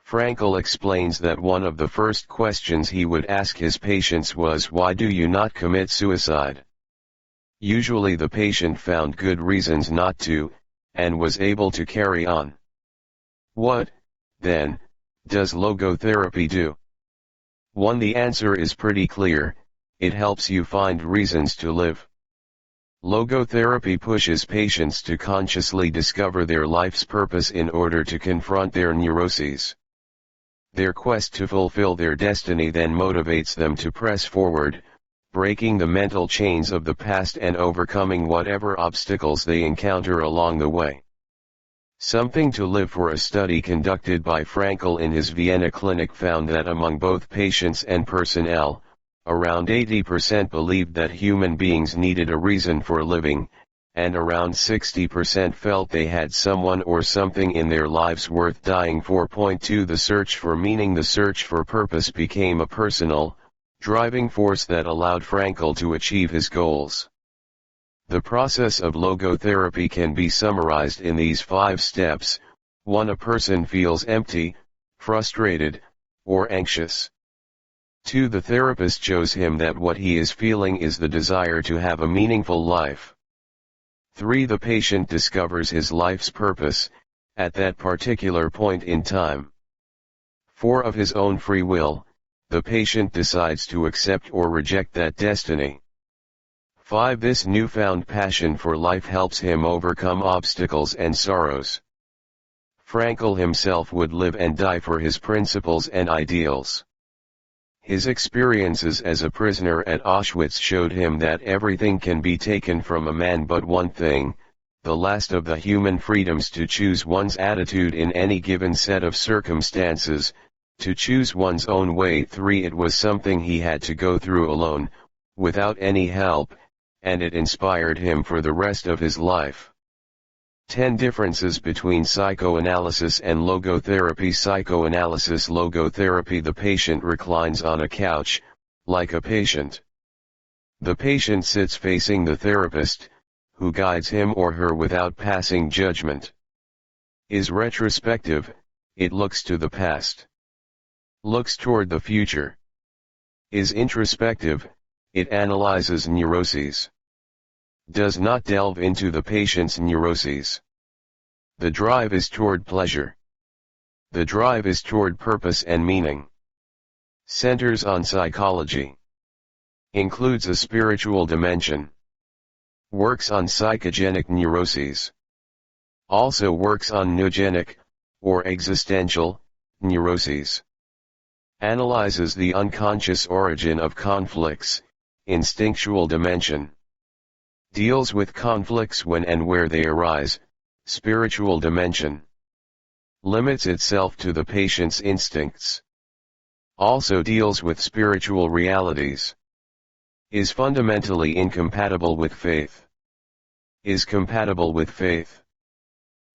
Frankl explains that one of the first questions he would ask his patients was, "Why do you not commit suicide?" Usually the patient found good reasons not to, and was able to carry on. What, then, does logotherapy do? 1. The answer is pretty clear: it helps you find reasons to live. Logotherapy pushes patients to consciously discover their life's purpose in order to confront their neuroses. Their quest to fulfill their destiny then motivates them to press forward, breaking the mental chains of the past and overcoming whatever obstacles they encounter along the way. Something to Live For, a study conducted by Frankl in his Vienna clinic found that among both patients and personnel, around 80% believed that human beings needed a reason for living, and around 60% felt they had someone or something in their lives worth dying for. 2. The search for meaning. The search for purpose became a personal, driving force that allowed Frankl to achieve his goals. The process of logotherapy can be summarized in these 5 steps. 1. A person feels empty, frustrated, or anxious. 2. The therapist shows him that what he is feeling is the desire to have a meaningful life. 3. The patient discovers his life's purpose, at that particular point in time. 4. Of his own free will, the patient decides to accept or reject that destiny. 5. This newfound passion for life helps him overcome obstacles and sorrows. Frankl himself would live and die for his principles and ideals. His experiences as a prisoner at Auschwitz showed him that everything can be taken from a man but one thing, the last of the human freedoms to choose one's attitude in any given set of circumstances, to choose one's own way. 3. It was something he had to go through alone, without any help, and it inspired him for the rest of his life. 10 Differences between psychoanalysis and logotherapy. Psychoanalysis. Logotherapy. The patient reclines on a couch, like a patient. The patient sits facing the therapist, who guides him or her without passing judgment. Is retrospective, it looks to the past. Looks toward the future. Is introspective, it analyzes neuroses. Does not delve into the patient's neuroses. The drive is toward pleasure. The drive is toward purpose and meaning. Centers on psychology. Includes a spiritual dimension. Works on psychogenic neuroses. Also works on noogenic, or existential, neuroses. Analyzes the unconscious origin of conflicts, instinctual dimension. Deals with conflicts when and where they arise, spiritual dimension. Limits itself to the patient's instincts. Also deals with spiritual realities. Is fundamentally incompatible with faith. Is compatible with faith.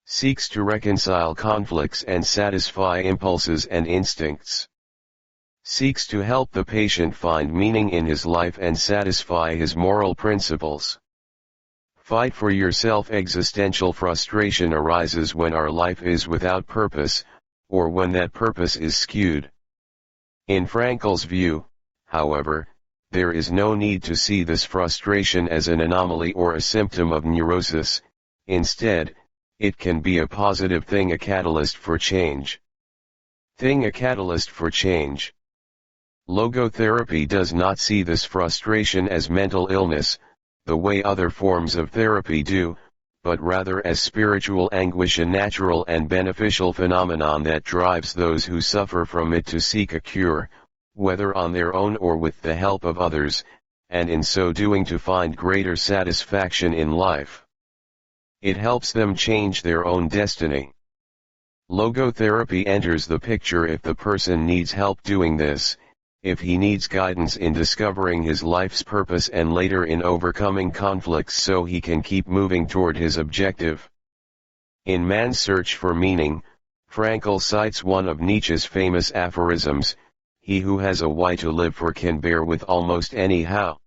Seeks to reconcile conflicts and satisfy impulses and instincts. Seeks to help the patient find meaning in his life and satisfy his moral principles. Fight for yourself. Existential frustration arises when our life is without purpose, or when that purpose is skewed. In Frankl's view, however, there is no need to see this frustration as an anomaly or a symptom of neurosis. Instead, it can be a positive thing, a catalyst for change. A catalyst for change. Logotherapy does not see this frustration as mental illness, the way other forms of therapy do, but rather as spiritual anguish, a natural and beneficial phenomenon that drives those who suffer from it to seek a cure, whether on their own or with the help of others, and in so doing to find greater satisfaction in life. It helps them change their own destiny. Logotherapy enters the picture if the person needs help doing this, if he needs guidance in discovering his life's purpose and later in overcoming conflicts so he can keep moving toward his objective. In Man's Search for Meaning, Frankl cites one of Nietzsche's famous aphorisms: "He who has a why to live for can bear with almost any how."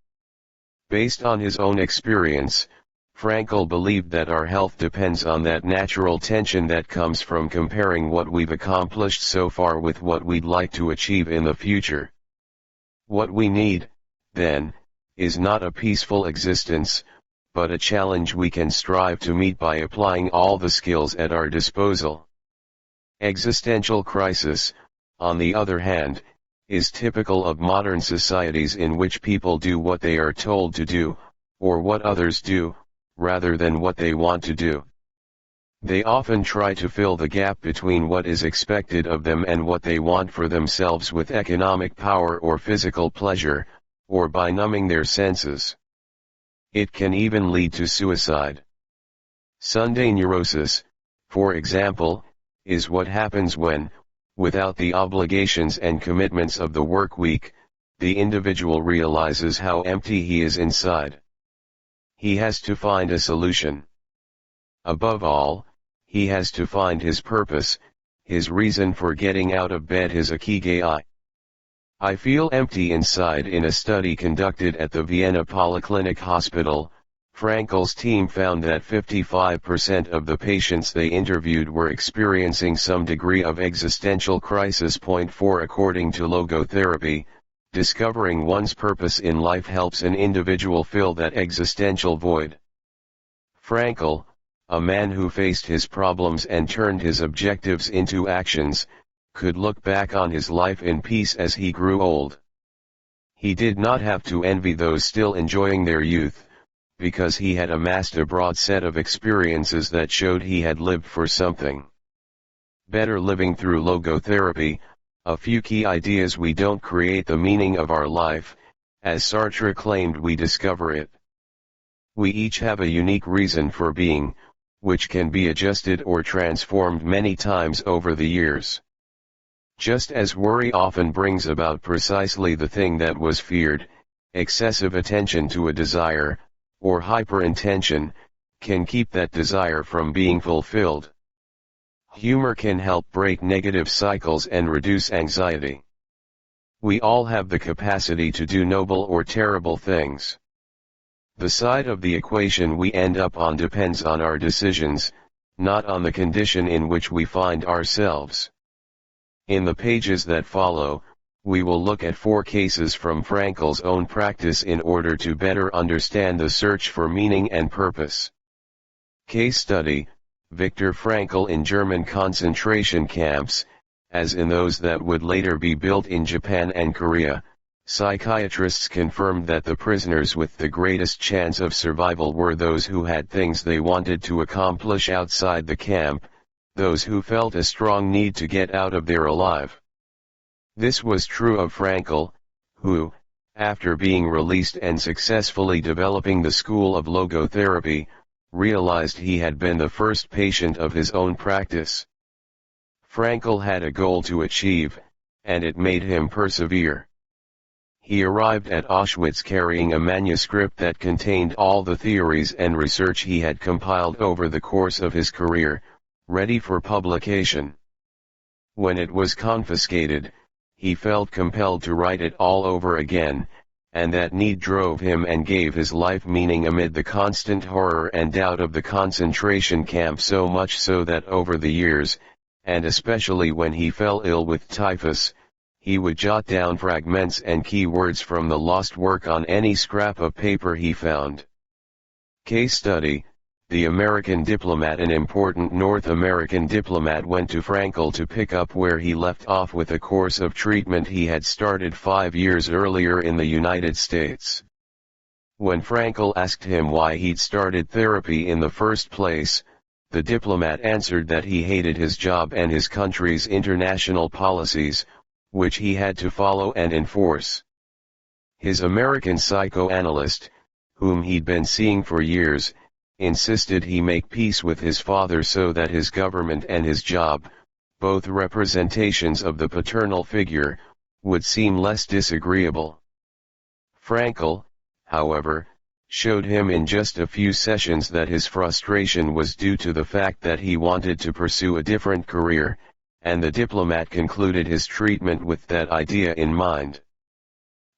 Based on his own experience, Frankl believed that our health depends on that natural tension that comes from comparing what we've accomplished so far with what we'd like to achieve in the future. What we need, then, is not a peaceful existence, but a challenge we can strive to meet by applying all the skills at our disposal. Existential crisis, on the other hand, is typical of modern societies in which people do what they are told to do, or what others do, rather than what they want to do. They often try to fill the gap between what is expected of them and what they want for themselves with economic power or physical pleasure, or by numbing their senses. It can even lead to suicide. Sunday neurosis, for example, is what happens when, without the obligations and commitments of the work week, the individual realizes how empty he is inside. He has to find a solution. Above all, he has to find his purpose, his reason for getting out of bed, his Ikigai. I feel empty inside. In a study conducted at the Vienna Polyclinic Hospital, Frankel's team found that 55% of the patients they interviewed were experiencing some degree of existential crisis. Point 4 According to logotherapy, discovering one's purpose in life helps an individual fill that existential void. Frankel, a man who faced his problems and turned his objectives into actions, could look back on his life in peace as he grew old. He did not have to envy those still enjoying their youth, because he had amassed a broad set of experiences that showed he had lived for something better. Living through logotherapy, a few key ideas: we don't create the meaning of our life, as Sartre claimed, we discover it. We each have a unique reason for being, which can be adjusted or transformed many times over the years. Just as worry often brings about precisely the thing that was feared, excessive attention to a desire, or hyperintention, can keep that desire from being fulfilled. Humor can help break negative cycles and reduce anxiety. We all have the capacity to do noble or terrible things. The side of the equation we end up on depends on our decisions, not on the condition in which we find ourselves. In the pages that follow, we will look at 4 cases from Frankel's own practice in order to better understand the search for meaning and purpose. Case study: Viktor Frankl in German concentration camps. As in those that would later be built in Japan and Korea, psychiatrists confirmed that the prisoners with the greatest chance of survival were those who had things they wanted to accomplish outside the camp, those who felt a strong need to get out of there alive. This was true of Frankl, who, after being released and successfully developing the school of logotherapy, realized he had been the first patient of his own practice. Frankl had a goal to achieve, and it made him persevere. He arrived at Auschwitz carrying a manuscript that contained all the theories and research he had compiled over the course of his career, ready for publication. When it was confiscated, he felt compelled to write it all over again, and that need drove him and gave his life meaning amid the constant horror and doubt of the concentration camp, so much so that over the years, and especially when he fell ill with typhus, he would jot down fragments and key words from the lost work on any scrap of paper he found. Case study: the American diplomat. An important North American diplomat went to Frankl to pick up where he left off with a course of treatment he had started 5 years earlier in the United States. When Frankl asked him why he'd started therapy in the first place, the diplomat answered that he hated his job and his country's international policies, which he had to follow and enforce. His American psychoanalyst, whom he'd been seeing for years, insisted he make peace with his father so that his government and his job, both representations of the paternal figure, would seem less disagreeable. Frankl, however, showed him in just a few sessions that his frustration was due to the fact that he wanted to pursue a different career, and the diplomat concluded his treatment with that idea in mind.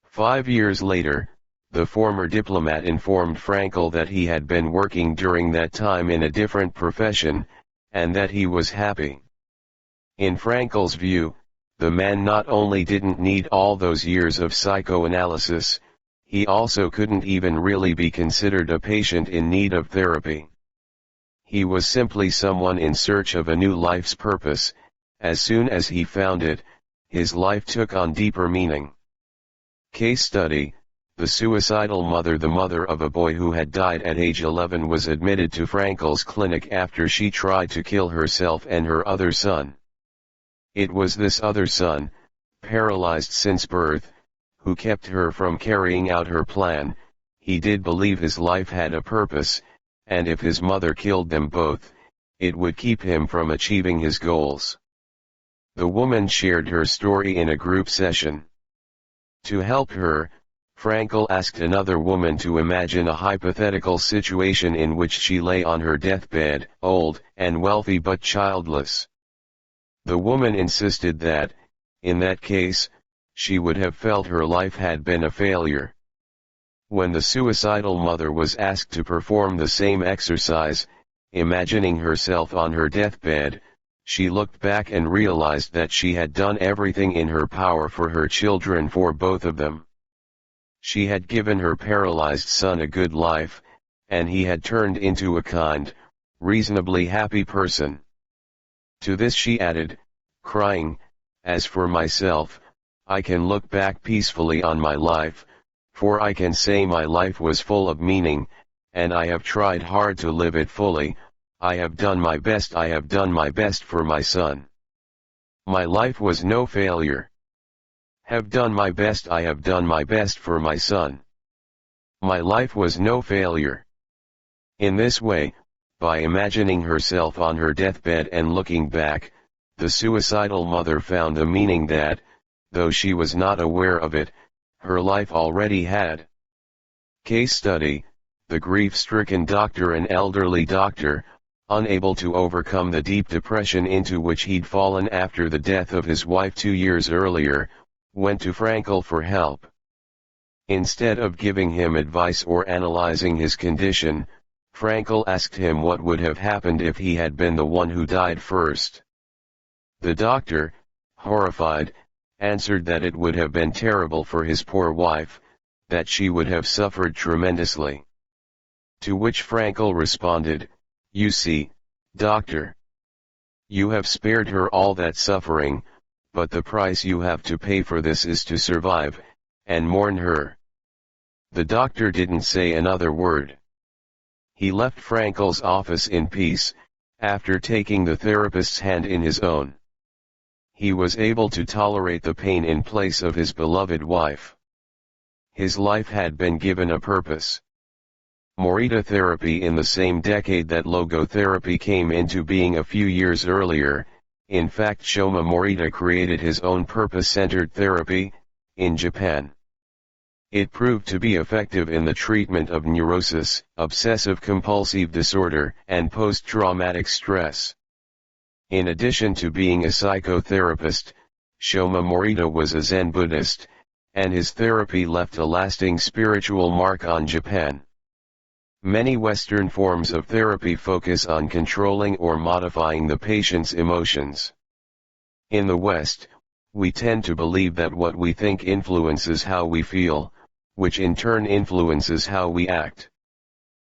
5 years later, the former diplomat informed Frankl that he had been working during that time in a different profession, and that he was happy. In Frankl's view, the man not only didn't need all those years of psychoanalysis, He also couldn't even really be considered a patient in need of therapy. He was simply someone in search of a new life's purpose. As soon as he found it, his life took on deeper meaning. Case study: the suicidal mother. The mother of a boy who had died at age 11 was admitted to Frankel's clinic after she tried to kill herself and her other son. It was this other son, paralyzed since birth, who kept her from carrying out her plan. He did believe his life had a purpose, and if his mother killed them both, it would keep him from achieving his goals. The woman shared her story in a group session. To help her, Frankel asked another woman to imagine a hypothetical situation in which she lay on her deathbed, old and wealthy but childless. The woman insisted that, in that case, she would have felt her life had been a failure. When the suicidal mother was asked to perform the same exercise, imagining herself on her deathbed, she looked back and realized that she had done everything in her power for her children, for both of them. She had given her paralyzed son a good life, and he had turned into a kind, reasonably happy person. To this she added, crying, "As for myself, I can look back peacefully on my life, for I can say my life was full of meaning, and I have tried hard to live it fully. I have done my best. I have done my best for my son. My life was no failure. Have done my best. I have done my best for my son. My life was no failure." In this way, by imagining herself on her deathbed and looking back, the suicidal mother found the meaning that, though she was not aware of it, her life already had. Case study: the grief-stricken doctor. An elderly doctor, unable to overcome the deep depression into which he'd fallen after the death of his wife 2 years earlier, went to Frankel for help. Instead of giving him advice or analyzing his condition, Frankel asked him what would have happened if he had been the one who died first. The doctor, horrified, answered that it would have been terrible for his poor wife, that she would have suffered tremendously. To which Frankel responded, "You see, doctor, you have spared her all that suffering, but the price you have to pay for this is to survive, and mourn her." The doctor didn't say another word. He left Frankel's office in peace, after taking the therapist's hand in his own. He was able to tolerate the pain in place of his beloved wife. His life had been given a purpose. Morita therapy. In the same decade that logotherapy came into being a few years earlier, in fact Shoma Morita created his own purpose-centered therapy, in Japan. It proved to be effective in the treatment of neurosis, obsessive-compulsive disorder, and post-traumatic stress. In addition to being a psychotherapist, Shoma Morita was a Zen Buddhist, and his therapy left a lasting spiritual mark on Japan. Many Western forms of therapy focus on controlling or modifying the patient's emotions. In the West, we tend to believe that what we think influences how we feel, which in turn influences how we act.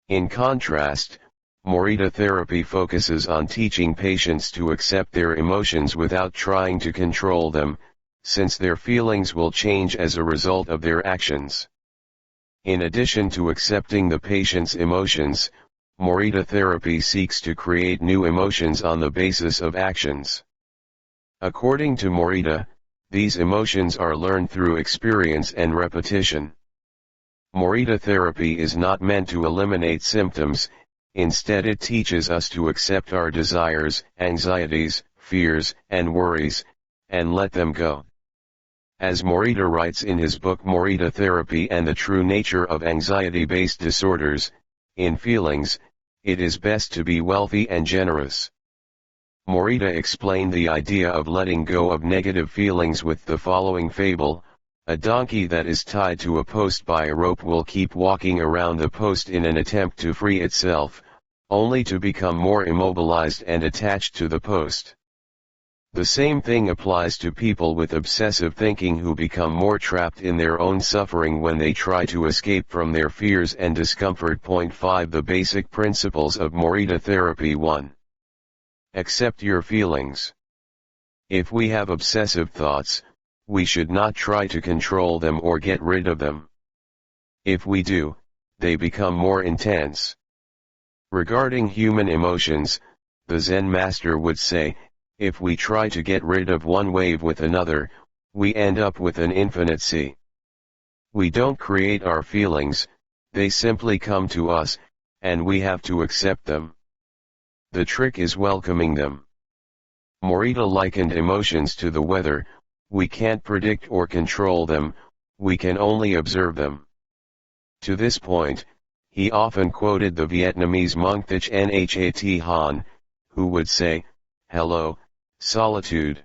In contrast, Morita therapy focuses on teaching patients to accept their emotions without trying to control them, since their feelings will change as a result of their actions. In addition to accepting the patient's emotions, Morita therapy seeks to create new emotions on the basis of actions. According to Morita, these emotions are learned through experience and repetition. Morita therapy is not meant to eliminate symptoms. Instead, it teaches us to accept our desires, anxieties, fears, and worries, and let them go. As Morita writes in his book Morita Therapy and the True Nature of Anxiety-Based Disorders, in Feelings, it is best to be wealthy and generous. Morita explained the idea of letting go of negative feelings with the following fable: a donkey that is tied to a post by a rope will keep walking around the post in an attempt to free itself, only to become more immobilized and attached to the post. The same thing applies to people with obsessive thinking who become more trapped in their own suffering when they try to escape from their fears and discomfort. Point 5 The basic principles of Morita therapy. 1. Accept your feelings. If we have obsessive thoughts, we should not try to control them or get rid of them. If we do, they become more intense. Regarding human emotions, the Zen master would say, if we try to get rid of one wave with another, we end up with an infinite sea. We don't create our feelings, they simply come to us, and we have to accept them. The trick is welcoming them. Morita likened emotions to the weather. We can't predict or control them, we can only observe them. To this point, he often quoted the Vietnamese monk Thich Nhat Hanh, who would say, "Hello, solitude.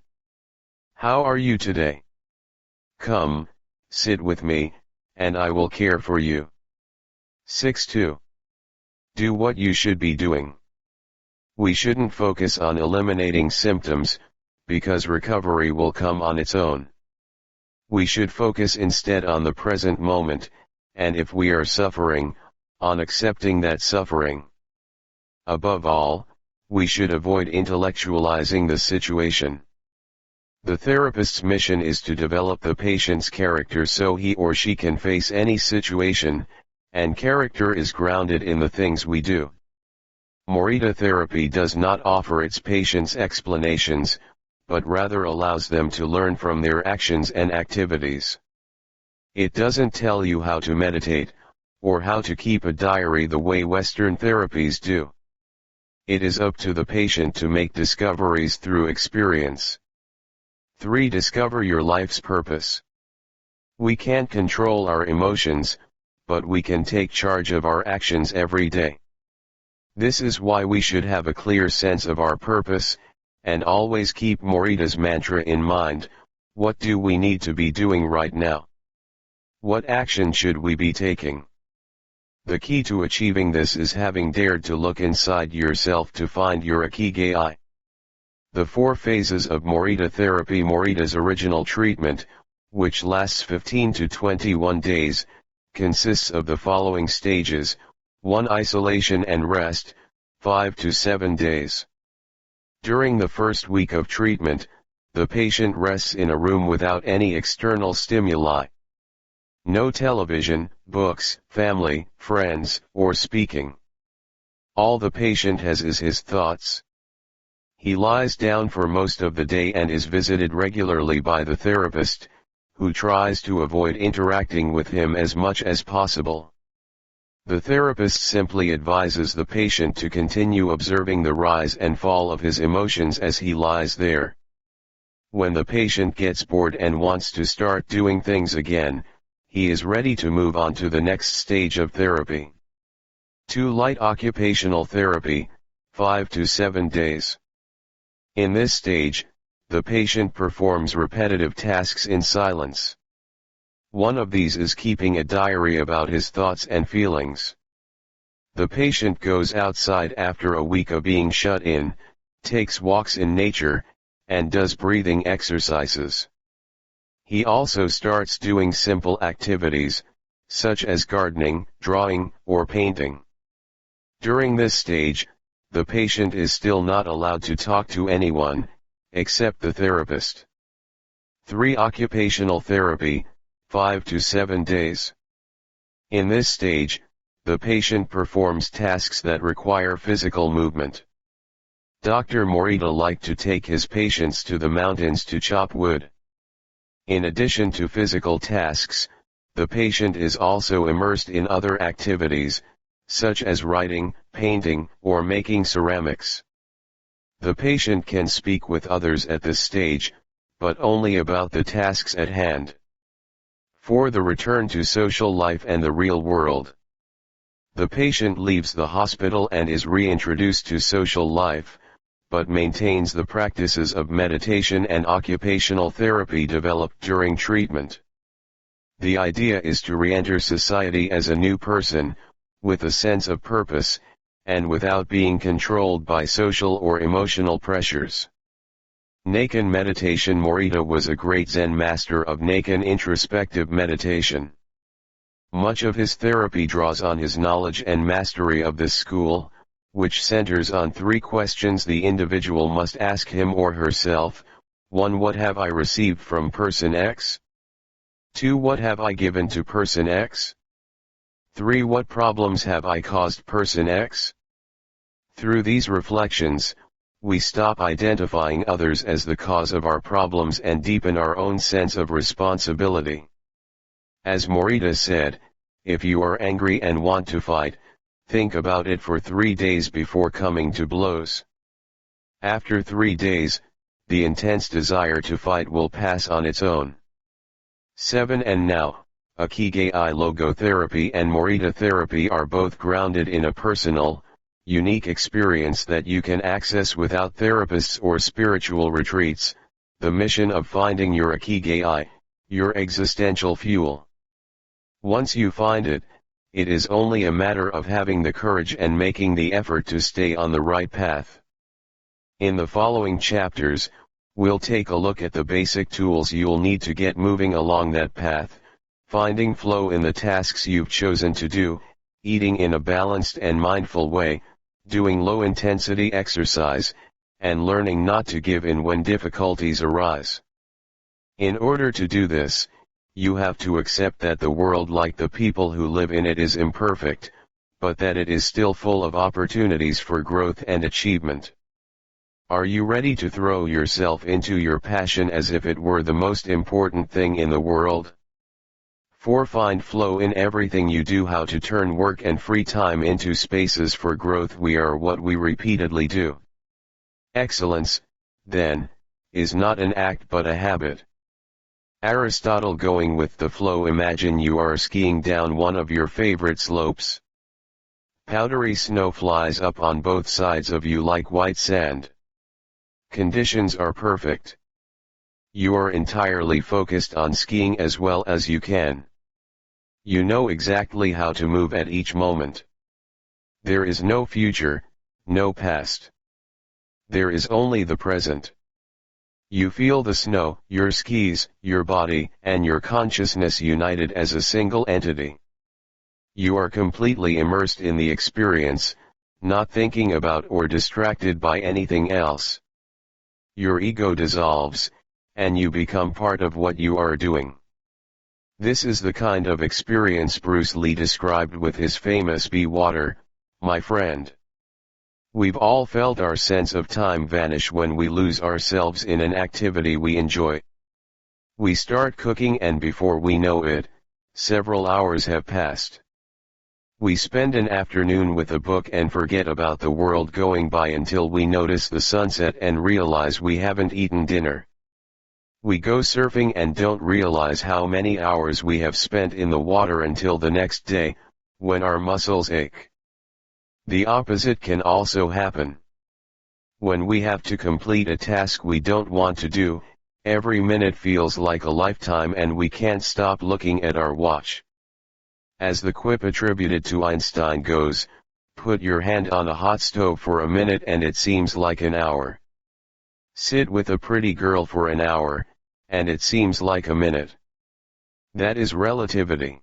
How are you today? Come, sit with me, and I will care for you." 6.2. Do what you should be doing. We shouldn't focus on eliminating symptoms, because recovery will come on its own. We should focus instead on the present moment, and if we are suffering, on accepting that suffering. Above all, we should avoid intellectualizing the situation. The therapist's mission is to develop the patient's character so he or she can face any situation, and character is grounded in the things we do. Morita therapy does not offer its patients explanations, but rather allows them to learn from their actions and activities. It doesn't tell you how to meditate, or how to keep a diary the way Western therapies do. It is up to the patient to make discoveries through experience. 3. Discover your life's purpose. We can't control our emotions, but we can take charge of our actions every day. This is why we should have a clear sense of our purpose, and always keep Morita's mantra in mind: what do we need to be doing right now? What action should we be taking? The key to achieving this is having dared to look inside yourself to find your Ikigai. The 4 phases of Morita therapy. Morita's original treatment, which lasts 15 to 21 days, consists of the following stages: 1. Isolation and rest, 5 to 7 days. During the first week of treatment, the patient rests in a room without any external stimuli. No television, books, family, friends, or speaking. All the patient has is his thoughts. He lies down for most of the day and is visited regularly by the therapist, who tries to avoid interacting with him as much as possible. The therapist simply advises the patient to continue observing the rise and fall of his emotions as he lies there. When the patient gets bored and wants to start doing things again, he is ready to move on to the next stage of therapy. 2. Light occupational therapy, 5 to 7 days. In this stage, the patient performs repetitive tasks in silence. One of these is keeping a diary about his thoughts and feelings. The patient goes outside after a week of being shut in, takes walks in nature, and does breathing exercises. He also starts doing simple activities, such as gardening, drawing, or painting. During this stage, the patient is still not allowed to talk to anyone, except the therapist. 3. Occupational therapy, 5 to 7 days. In this stage, the patient performs tasks that require physical movement. Dr. Morita liked to take his patients to the mountains to chop wood. In addition to physical tasks, the patient is also immersed in other activities, such as writing, painting, or making ceramics. The patient can speak with others at this stage, but only about the tasks at hand. 4. The return to social life and the real world. The patient leaves the hospital and is reintroduced to social life, but maintains the practices of meditation and occupational therapy developed during treatment. The idea is to re-enter society as a new person, with a sense of purpose, and without being controlled by social or emotional pressures. Nakan meditation. Morita was a great Zen master of Nakan introspective meditation. Much of his therapy draws on his knowledge and mastery of this school, which centers on three questions the individual must ask him or herself. 1. What have I received from person X? 2. What have I given to person X? 3. What problems have I caused person X? Through these reflections, we stop identifying others as the cause of our problems and deepen our own sense of responsibility. As Morita said, if you are angry and want to fight, think about it for 3 days before coming to blows. After 3 days, the intense desire to fight will pass on its own. 7. And now, Ikigai logotherapy and Morita therapy are both grounded in a personal, unique experience that you can access without therapists or spiritual retreats, the mission of finding your Ikigai, your existential fuel. Once you find it, it is only a matter of having the courage and making the effort to stay on the right path. In the following chapters, we'll take a look at the basic tools you'll need to get moving along that path, finding flow in the tasks you've chosen to do, eating in a balanced and mindful way, doing low-intensity exercise, and learning not to give in when difficulties arise. In order to do this, you have to accept that the world, like the people who live in it, is imperfect, but that it is still full of opportunities for growth and achievement. Are you ready to throw yourself into your passion as if it were the most important thing in the world? 4. Find flow in everything you do. How to turn work and free time into spaces for growth. We are what we repeatedly do. Excellence, then, is not an act but a habit. Aristotle. Going with the flow. Imagine you are skiing down one of your favorite slopes. Powdery snow flies up on both sides of you like white sand. Conditions are perfect. You are entirely focused on skiing as well as you can. You know exactly how to move at each moment. There is no future, no past. There is only the present. You feel the snow, your skis, your body, and your consciousness united as a single entity. You are completely immersed in the experience, not thinking about or distracted by anything else. Your ego dissolves, and you become part of what you are doing. This is the kind of experience Bruce Lee described with his famous "Be water, my friend." We've all felt our sense of time vanish when we lose ourselves in an activity we enjoy. We start cooking and before we know it, several hours have passed. We spend an afternoon with a book and forget about the world going by until we notice the sunset and realize we haven't eaten dinner. We go surfing and don't realize how many hours we have spent in the water until the next day, when our muscles ache. The opposite can also happen. When we have to complete a task we don't want to do, every minute feels like a lifetime and we can't stop looking at our watch. As the quip attributed to Einstein goes, put your hand on a hot stove for a minute and it seems like an hour. Sit with a pretty girl for an hour, and it seems like a minute. That is relativity.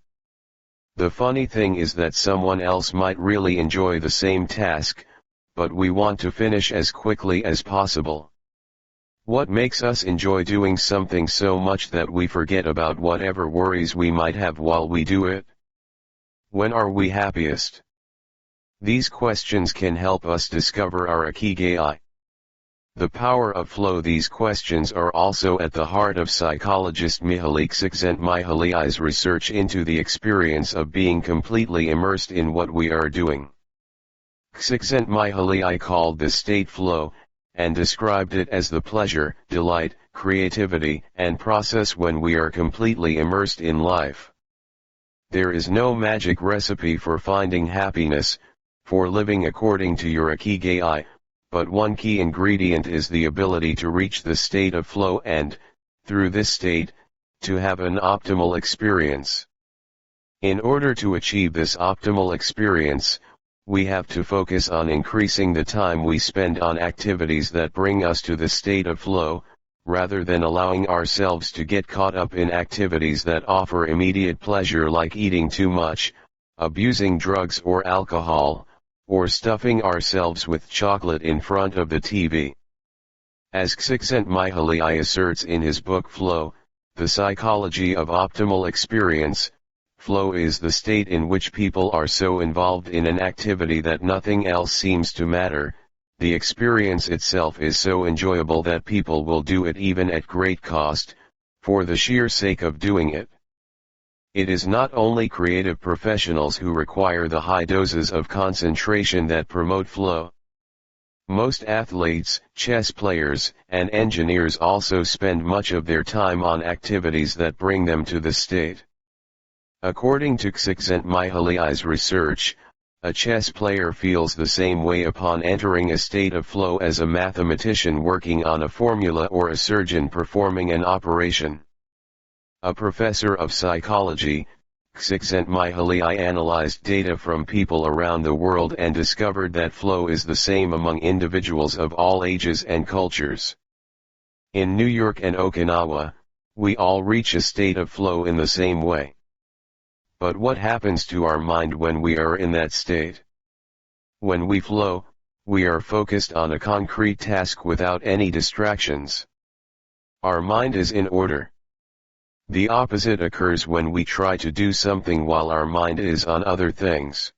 The funny thing is that someone else might really enjoy the same task, but we want to finish as quickly as possible. What makes us enjoy doing something so much that we forget about whatever worries we might have while we do it? When are we happiest? These questions can help us discover our Ikigai. The power of flow. These questions are also at the heart of psychologist Mihaly Csikszentmihalyi's research into the experience of being completely immersed in what we are doing. Csikszentmihalyi called this state flow, and described it as the pleasure, delight, creativity, and process when we are completely immersed in life. There is no magic recipe for finding happiness, for living according to your Ikigai, but one key ingredient is the ability to reach the state of flow and, through this state, to have an optimal experience. In order to achieve this optimal experience, we have to focus on increasing the time we spend on activities that bring us to the state of flow, rather than allowing ourselves to get caught up in activities that offer immediate pleasure like eating too much, abusing drugs or alcohol, or stuffing ourselves with chocolate in front of the TV. As Csikszentmihalyi asserts in his book Flow, The Psychology of Optimal Experience, flow is the state in which people are so involved in an activity that nothing else seems to matter. The experience itself is so enjoyable that people will do it even at great cost, for the sheer sake of doing it. It is not only creative professionals who require the high doses of concentration that promote flow. Most athletes, chess players, and engineers also spend much of their time on activities that bring them to the state. According to Csikszentmihalyi's research, a chess player feels the same way upon entering a state of flow as a mathematician working on a formula or a surgeon performing an operation. A professor of psychology, Csikszentmihalyi analyzed data from people around the world and discovered that flow is the same among individuals of all ages and cultures. In New York and Okinawa, we all reach a state of flow in the same way. But what happens to our mind when we are in that state? When we flow, we are focused on a concrete task without any distractions. Our mind is in order. The opposite occurs when we try to do something while our mind is on other things.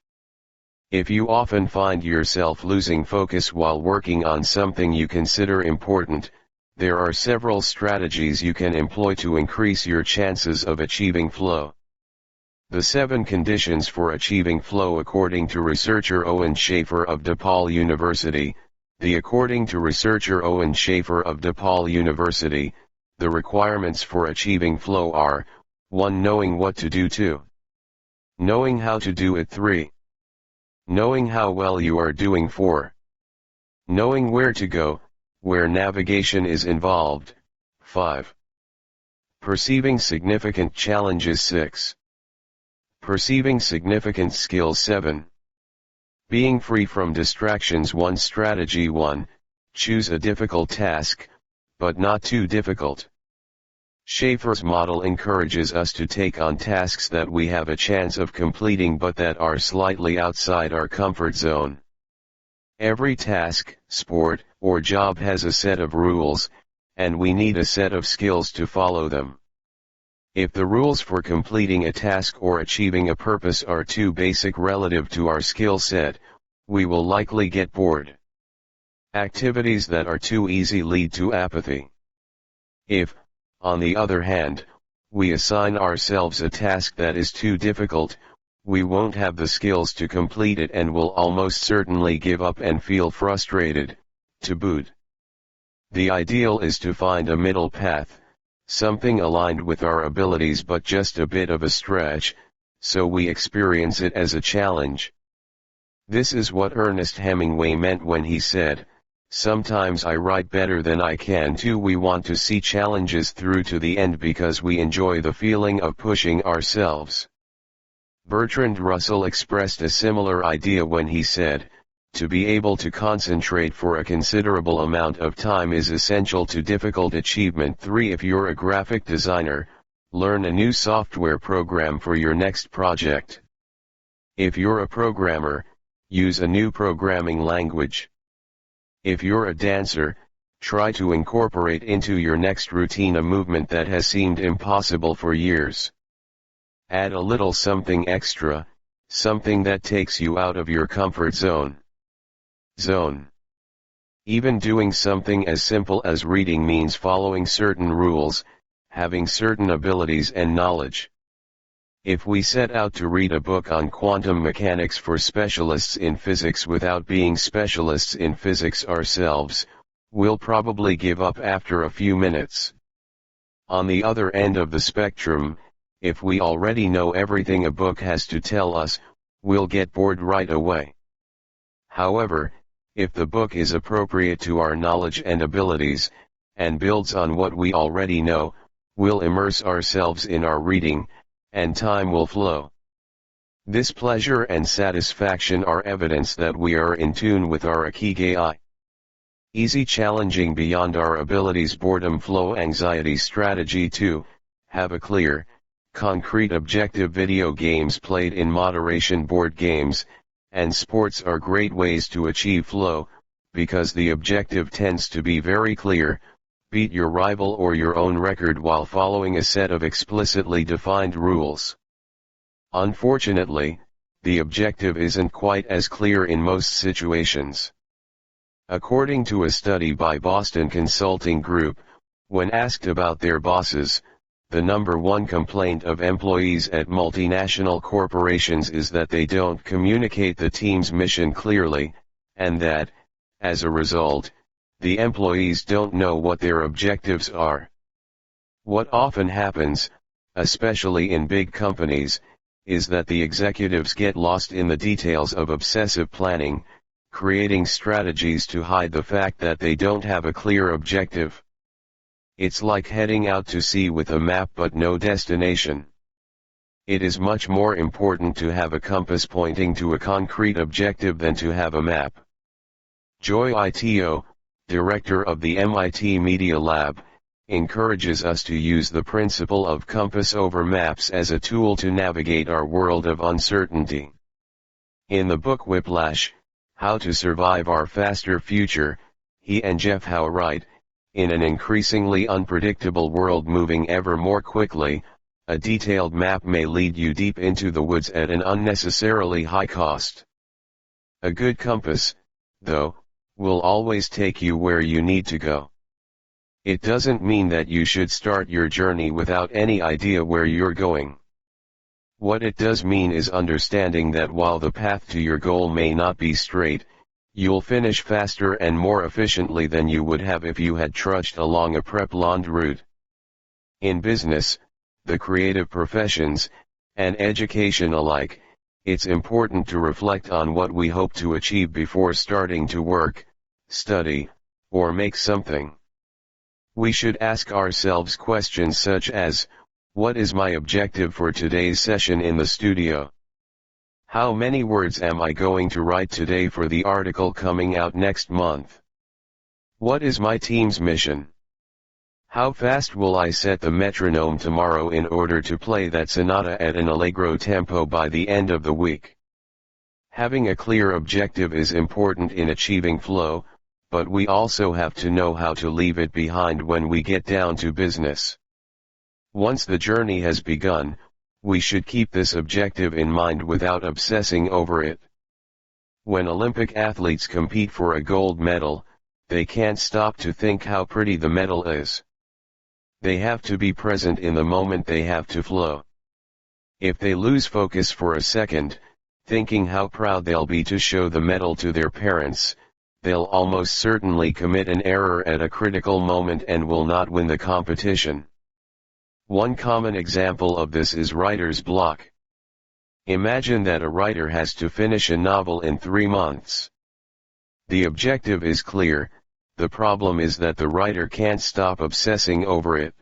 If you often find yourself losing focus while working on something you consider important, there are several strategies you can employ to increase your chances of achieving flow. The 7 conditions for achieving flow according to researcher Owen Schaefer of DePaul University. According to researcher Owen Schaefer of DePaul University, the requirements for achieving flow are: 1. Knowing what to do. 2. Knowing how to do it. 3. Knowing how well you are doing. 4. Knowing where to go, where navigation is involved. 5. Perceiving significant challenges. 6. Perceiving significant skills. 7. Being free from distractions. 1. Strategy 1. Choose a difficult task, but not too difficult. Schaefer's model encourages us to take on tasks that we have a chance of completing but that are slightly outside our comfort zone. Every task, sport, or job has a set of rules, and we need a set of skills to follow them. If the rules for completing a task or achieving a purpose are too basic relative to our skill set, we will likely get bored. Activities that are too easy lead to apathy. If, on the other hand, we assign ourselves a task that is too difficult, we won't have the skills to complete it and will almost certainly give up and feel frustrated, to boot. The ideal is to find a middle path, something aligned with our abilities but just a bit of a stretch, so we experience it as a challenge. This is what Ernest Hemingway meant when he said, "Sometimes I write better than I can too." We want to see challenges through to the end because we enjoy the feeling of pushing ourselves. Bertrand Russell expressed a similar idea when he said, "To be able to concentrate for a considerable amount of time is essential to difficult achievement." 3. If you're a graphic designer, learn a new software program for your next project. If you're a programmer, use a new programming language. If you're a dancer, try to incorporate into your next routine a movement that has seemed impossible for years. Add a little something extra, something that takes you out of your comfort zone. Even doing something as simple as reading means following certain rules, having certain abilities and knowledge. If we set out to read a book on quantum mechanics for specialists in physics without being specialists in physics ourselves, we'll probably give up after a few minutes. On the other end of the spectrum, if we already know everything a book has to tell us, we'll get bored right away. However, if the book is appropriate to our knowledge and abilities, and builds on what we already know, we'll immerse ourselves in our reading, and time will flow. This pleasure and satisfaction are evidence that we are in tune with our Ikigai. Easy challenging beyond our abilities. Boredom flow anxiety strategy 2, have a clear, concrete objective. Video games played in moderation. Board games and sports are great ways to achieve flow, because the objective tends to be very clear: beat your rival or your own record while following a set of explicitly defined rules. Unfortunately, the objective isn't quite as clear in most situations. According to a study by Boston Consulting Group, when asked about their bosses, the number one complaint of employees at multinational corporations is that they don't communicate the team's mission clearly, and that, as a result, the employees don't know what their objectives are. What often happens, especially in big companies, is that the executives get lost in the details of obsessive planning, creating strategies to hide the fact that they don't have a clear objective. It's like heading out to sea with a map but no destination. It is much more important to have a compass pointing to a concrete objective than to have a map. Joy Ito, director of the MIT Media Lab, encourages us to use the principle of compass over maps as a tool to navigate our world of uncertainty. In the book Whiplash, How to Survive Our Faster Future, he and Jeff Howe write, in an increasingly unpredictable world moving ever more quickly, a detailed map may lead you deep into the woods at an unnecessarily high cost. A good compass, though, will always take you where you need to go. It doesn't mean that you should start your journey without any idea where you're going. What it does mean is understanding that while the path to your goal may not be straight, you'll finish faster and more efficiently than you would have if you had trudged along a prep-land route. In business, the creative professions, and education alike, it's important to reflect on what we hope to achieve before starting to work, study, or make something. We should ask ourselves questions such as, what is my objective for today's session in the studio? How many words am I going to write today for the article coming out next month? What is my team's mission? How fast will I set the metronome tomorrow in order to play that sonata at an allegro tempo by the end of the week? Having a clear objective is important in achieving flow, but we also have to know how to leave it behind when we get down to business. Once the journey has begun, we should keep this objective in mind without obsessing over it. When Olympic athletes compete for a gold medal, they can't stop to think how pretty the medal is. They have to be present in the moment. They have to flow. If they lose focus for a second, thinking how proud they'll be to show the medal to their parents, they'll almost certainly commit an error at a critical moment and will not win the competition. One common example of this is writer's block. Imagine that a writer has to finish a novel in 3 months. The objective is clear, the problem is that the writer can't stop obsessing over it.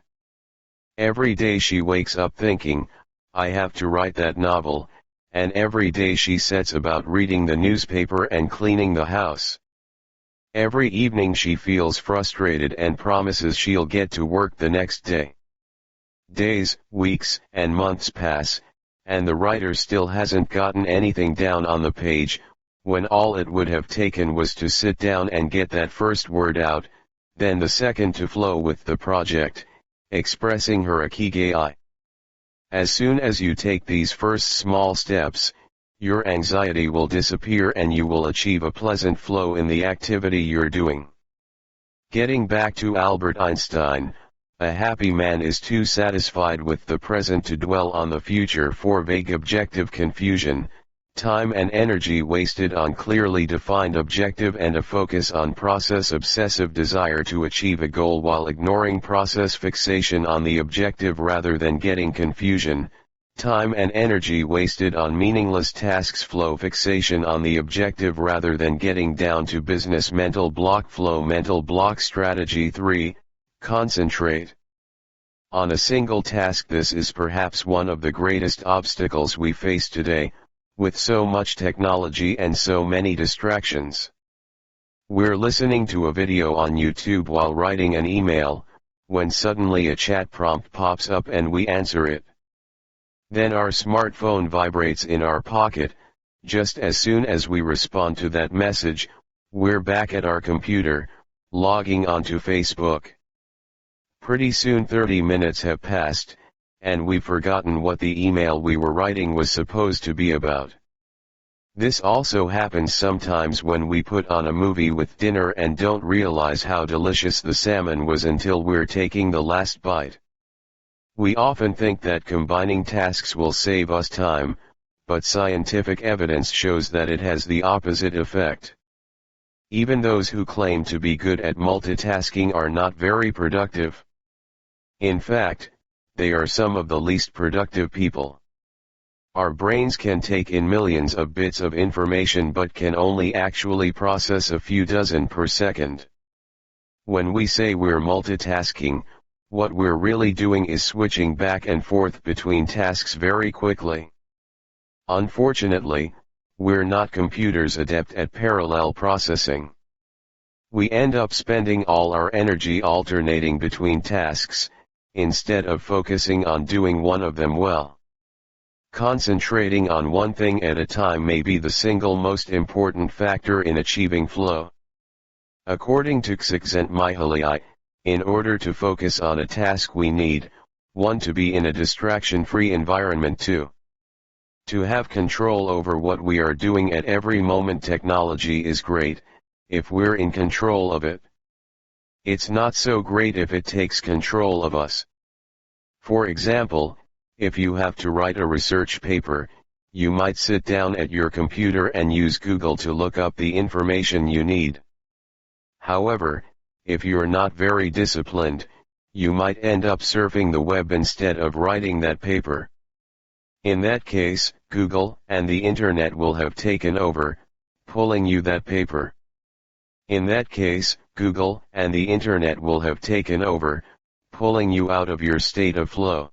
Every day she wakes up thinking, I have to write that novel, and every day she sets about reading the newspaper and cleaning the house. Every evening she feels frustrated and promises she'll get to work the next day. Days, weeks, and months pass, and the writer still hasn't gotten anything down on the page, when all it would have taken was to sit down and get that first word out, then the second to flow with the project, expressing her Ikigai. As soon as you take these first small steps, your anxiety will disappear and you will achieve a pleasant flow in the activity you're doing. Getting back to Albert Einstein, a happy man is too satisfied with the present to dwell on the future for vague objective confusion, time and energy wasted on clearly defined objective and a focus on process obsessive desire to achieve a goal while ignoring process fixation on the objective rather than getting confusion, time and energy wasted on meaningless tasks flow fixation on the objective rather than getting down to business mental block flow mental block strategy 3. Concentrate on a single task. This is perhaps one of the greatest obstacles we face today, with so much technology and so many distractions. We're listening to a video on YouTube while writing an email, when suddenly a chat prompt pops up and we answer it. Then our smartphone vibrates in our pocket. Just as soon as we respond to that message, we're back at our computer, logging onto Facebook. Pretty soon 30 minutes have passed, and we've forgotten what the email we were writing was supposed to be about. This also happens sometimes when we put on a movie with dinner and don't realize how delicious the salmon was until we're taking the last bite. We often think that combining tasks will save us time, but scientific evidence shows that it has the opposite effect. Even those who claim to be good at multitasking are not very productive. In fact, they are some of the least productive people. Our brains can take in millions of bits of information but can only actually process a few dozen per second. When we say we're multitasking, what we're really doing is switching back and forth between tasks very quickly. Unfortunately, we're not computers adept at parallel processing. We end up spending all our energy alternating between tasks, instead of focusing on doing one of them well. Concentrating on one thing at a time may be the single most important factor in achieving flow. According to Csikszentmihalyi, in order to focus on a task we need, 1. To be in a distraction-free environment. 2. To have control over what we are doing at every moment. Technology is great, if we're in control of it. It's not so great if it takes control of us. For example, if you have to write a research paper, you might sit down at your computer and use Google to look up the information you need. However, if you're not very disciplined, you might end up surfing the web instead of writing that paper. In that case, Google and the internet will have taken over, pulling you that paper. In that case, Google and the internet will have taken over, pulling you out of your state of flow.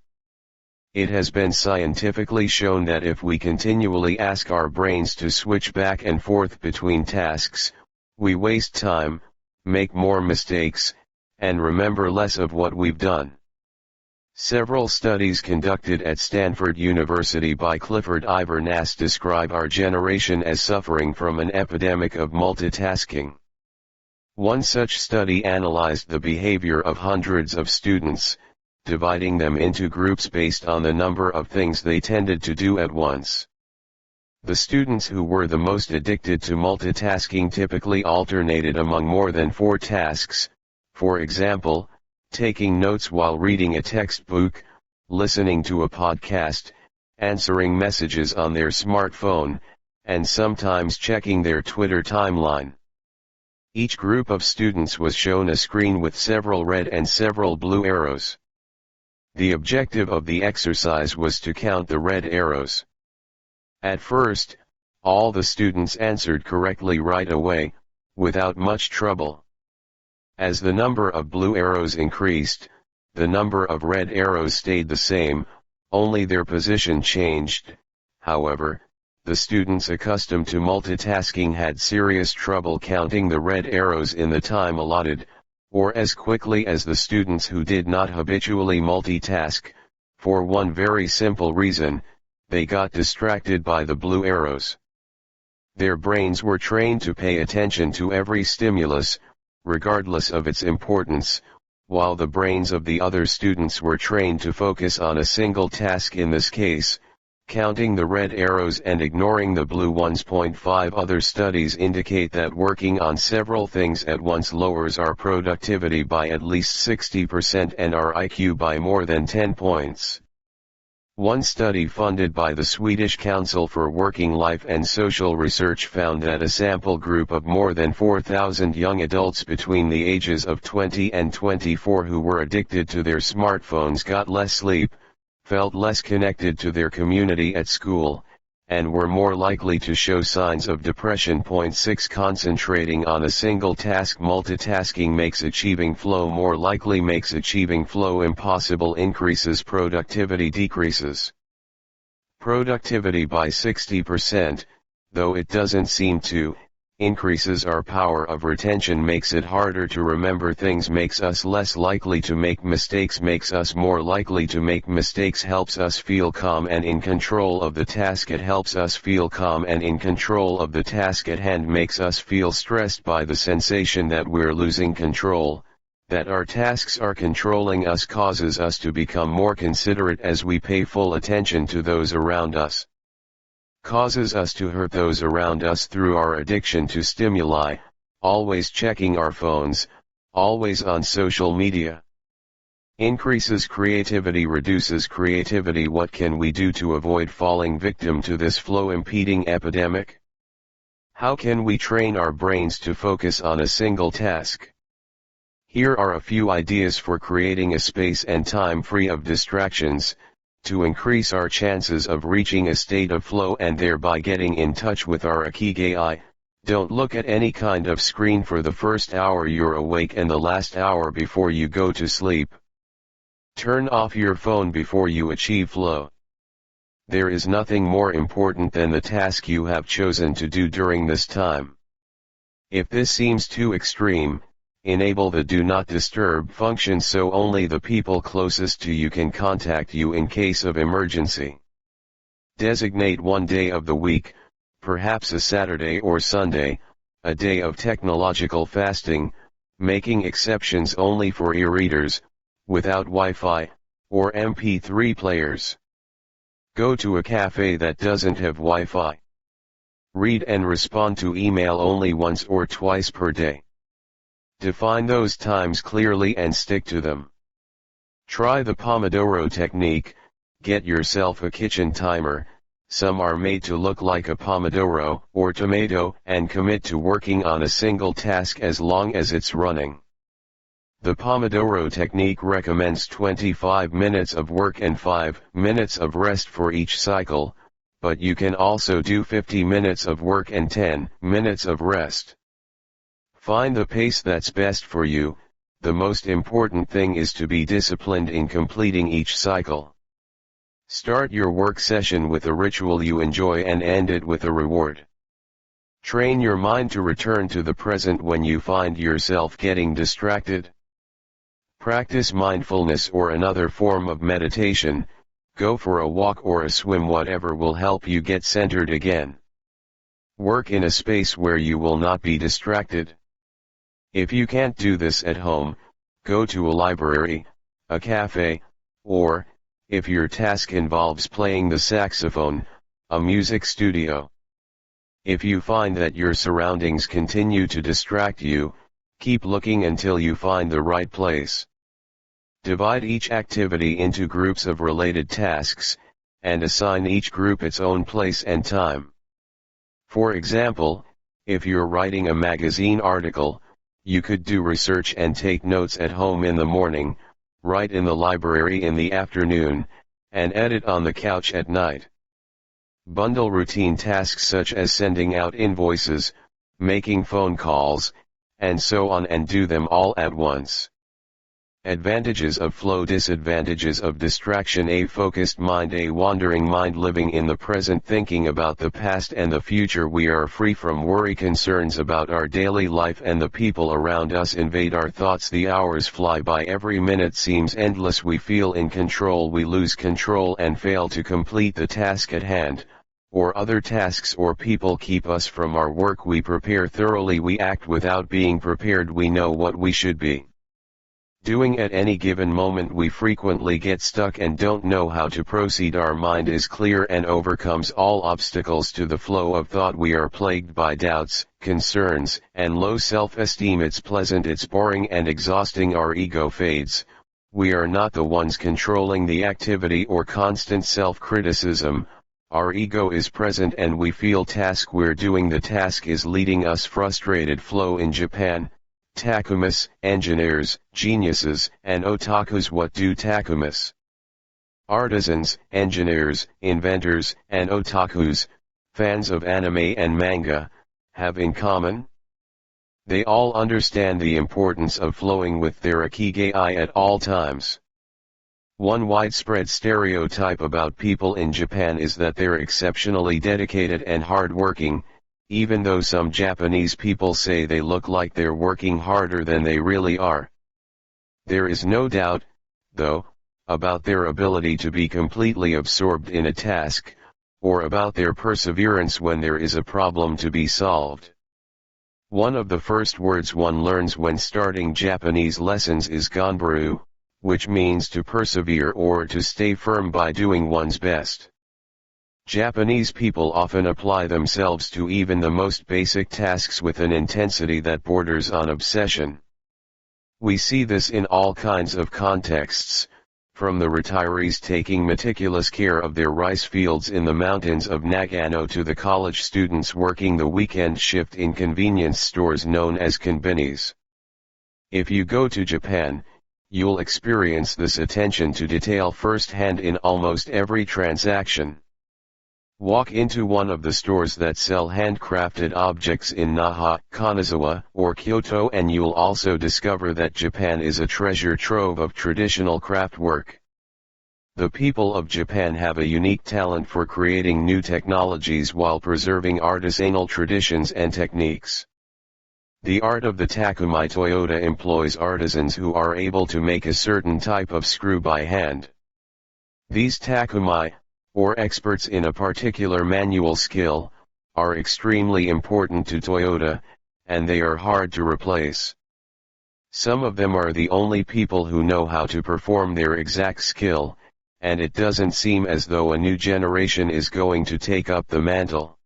It has been scientifically shown that if we continually ask our brains to switch back and forth between tasks, we waste time, make more mistakes, and remember less of what we've done. Several studies conducted at Stanford University by Clifford Ivor Nass describe our generation as suffering from an epidemic of multitasking. One such study analyzed the behavior of hundreds of students, dividing them into groups based on the number of things they tended to do at once. The students who were the most addicted to multitasking typically alternated among more than 4 tasks, for example, taking notes while reading a textbook, listening to a podcast, answering messages on their smartphone, and sometimes checking their Twitter timeline. Each group of students was shown a screen with several red and several blue arrows. The objective of the exercise was to count the red arrows. At first, all the students answered correctly right away, without much trouble. As the number of blue arrows increased, the number of red arrows stayed the same, only their position changed. However, the students accustomed to multitasking had serious trouble counting the red arrows in the time allotted, or as quickly as the students who did not habitually multitask, for one very simple reason: they got distracted by the blue arrows. Their brains were trained to pay attention to every stimulus, regardless of its importance, while the brains of the other students were trained to focus on a single task, in this case, counting the red arrows and ignoring the blue ones. 5 Other studies indicate that working on several things at once lowers our productivity by at least 60% and our IQ by more than 10 points. One study funded by the Swedish Council for Working Life and Social Research found that a sample group of more than 4,000 young adults between the ages of 20 and 24 who were addicted to their smartphones got less sleep, felt less connected to their community at school, and were more likely to show signs of depression. 6 Concentrating on a single task. Multitasking makes achieving flow more likely, makes achieving flow impossible, increases productivity, decreases productivity by 60%, though it doesn't seem to, increases our power of retention, makes it harder to remember things, makes us less likely to make mistakes, makes us more likely to make mistakes, helps us feel calm and in control of the task. It helps us feel calm and in control of the task at hand, makes us feel stressed by the sensation that we're losing control, that our tasks are controlling us, causes us to become more considerate as we pay full attention to those around us, causes us to hurt those around us through our addiction to stimuli, always checking our phones, always on social media. Increases creativity, reduces creativity. What can we do to avoid falling victim to this flow-impeding epidemic? How can we train our brains to focus on a single task? Here are a few ideas for creating a space and time free of distractions, to increase our chances of reaching a state of flow and thereby getting in touch with our Ikigai. Don't look at any kind of screen for the first hour you're awake and the last hour before you go to sleep. Turn off your phone before you achieve flow. There is nothing more important than the task you have chosen to do during this time. If this seems too extreme, enable the Do Not Disturb function so only the people closest to you can contact you in case of emergency. Designate one day of the week, perhaps a Saturday or Sunday, a day of technological fasting, making exceptions only for e-readers, without Wi-Fi, or MP3 players. Go to a cafe that doesn't have Wi-Fi. Read and respond to email only once or twice per day. Define those times clearly and stick to them. Try the Pomodoro technique. Get yourself a kitchen timer, some are made to look like a pomodoro or tomato, and commit to working on a single task as long as it's running. The Pomodoro technique recommends 25 minutes of work and 5 minutes of rest for each cycle, but you can also do 50 minutes of work and 10 minutes of rest. Find the pace that's best for you. The most important thing is to be disciplined in completing each cycle. Start your work session with a ritual you enjoy and end it with a reward. Train your mind to return to the present when you find yourself getting distracted. Practice mindfulness or another form of meditation. Go for a walk or a swim, whatever will help you get centered again. Work in a space where you will not be distracted. If you can't do this at home, go to a library, a cafe, or, if your task involves playing the saxophone, a music studio. If you find that your surroundings continue to distract you, keep looking until you find the right place. Divide each activity into groups of related tasks, and assign each group its own place and time. For example, if you're writing a magazine article, you could do research and take notes at home in the morning, write in the library in the afternoon, and edit on the couch at night. Bundle routine tasks such as sending out invoices, making phone calls, and so on, and do them all at once. Advantages of flow, disadvantages of distraction: a focused mind, a wandering mind, living in the present, thinking about the past and the future. We are free from worry, concerns about our daily life and the people around us invade our thoughts. The hours fly by, every minute seems endless. We feel in control, we lose control and fail to complete the task at hand, or other tasks or people keep us from our work. We prepare thoroughly, we act without being prepared. We know what we should be doing at any given moment. We frequently get stuck and don't know how to proceed. Our mind is clear and overcomes all obstacles to the flow of thought. We are plagued by doubts, concerns, and low self-esteem. It's pleasant, it's boring and exhausting. Our ego fades. We are not the ones controlling the activity or constant self-criticism. Our ego is present and we feel task we're doing. The task is leading us frustrated. Flow in Japan. Takumas, engineers, geniuses, and otakus. What do takumas, artisans, engineers, inventors, and otakus, fans of anime and manga, have in common? They all understand the importance of flowing with their Ikigai at all times. One widespread stereotype about people in Japan is that they're exceptionally dedicated and hardworking, even though some Japanese people say they look like they're working harder than they really are. There is no doubt, though, about their ability to be completely absorbed in a task, or about their perseverance when there is a problem to be solved. One of the first words one learns when starting Japanese lessons is ganbaru, which means to persevere or to stay firm by doing one's best. Japanese people often apply themselves to even the most basic tasks with an intensity that borders on obsession. We see this in all kinds of contexts, from the retirees taking meticulous care of their rice fields in the mountains of Nagano to the college students working the weekend shift in convenience stores known as konbinis. If you go to Japan, you'll experience this attention to detail firsthand in almost every transaction. Walk into one of the stores that sell handcrafted objects in Naha, Kanazawa, or Kyoto and you'll also discover that Japan is a treasure trove of traditional craftwork. The people of Japan have a unique talent for creating new technologies while preserving artisanal traditions and techniques. The art of the Takumai Toyota employs artisans who are able to make a certain type of screw by hand. These Takumai, or experts in a particular manual skill, are extremely important to Toyota, and they are hard to replace. Some of them are the only people who know how to perform their exact skill, and it doesn't seem as though a new generation is going to take up the mantle.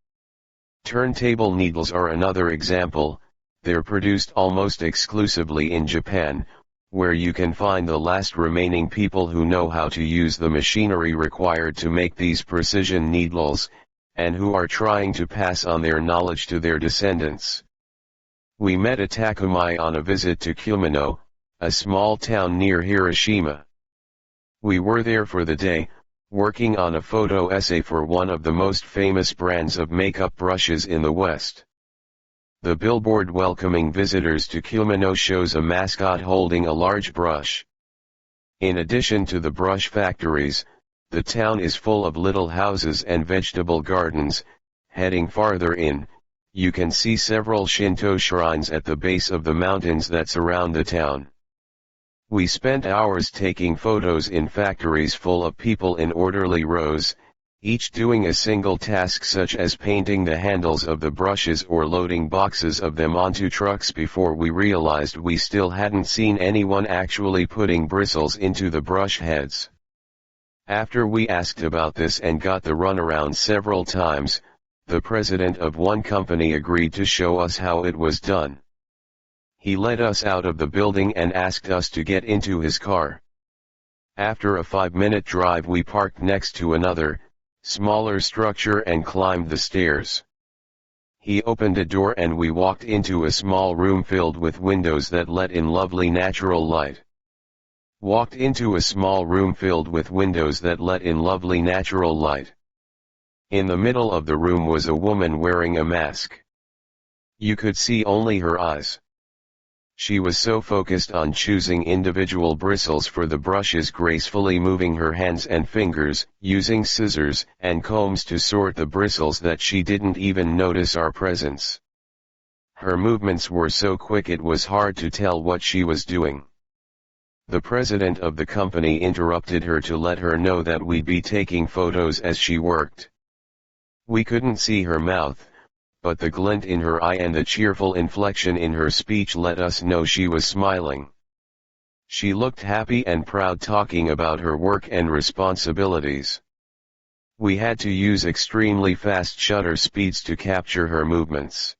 Turntable needles are another example. They're produced almost exclusively in Japan, where you can find the last remaining people who know how to use the machinery required to make these precision needles, and who are trying to pass on their knowledge to their descendants. We met a Takumai on a visit to Kumino, a small town near Hiroshima. We were there for the day, working on a photo essay for one of the most famous brands of makeup brushes in the West. The billboard welcoming visitors to Kumino shows a mascot holding a large brush. In addition to the brush factories, the town is full of little houses and vegetable gardens. Heading farther in, you can see several Shinto shrines at the base of the mountains that surround the town. We spent hours taking photos in factories full of people in orderly rows, each doing a single task such as painting the handles of the brushes or loading boxes of them onto trucks before we realized we still hadn't seen anyone actually putting bristles into the brush heads. After we asked about this and got the runaround several times, the president of one company agreed to show us how it was done. He led us out of the building and asked us to get into his car. After a 5-minute drive we parked next to another, smaller structure and climbed the stairs. He opened a door and we walked into a small room filled with windows that let in lovely natural light. Walked into a small room filled with windows that let in lovely natural light. In the middle of the room was a woman wearing a mask. You could see only her eyes. She was so focused on choosing individual bristles for the brushes, gracefully moving her hands and fingers, using scissors and combs to sort the bristles, that she didn't even notice our presence. Her movements were so quick it was hard to tell what she was doing. The president of the company interrupted her to let her know that we'd be taking photos as she worked. We couldn't see her mouth, but the glint in her eye and the cheerful inflection in her speech let us know she was smiling. She looked happy and proud, talking about her work and responsibilities. We had to use extremely fast shutter speeds to capture her movements.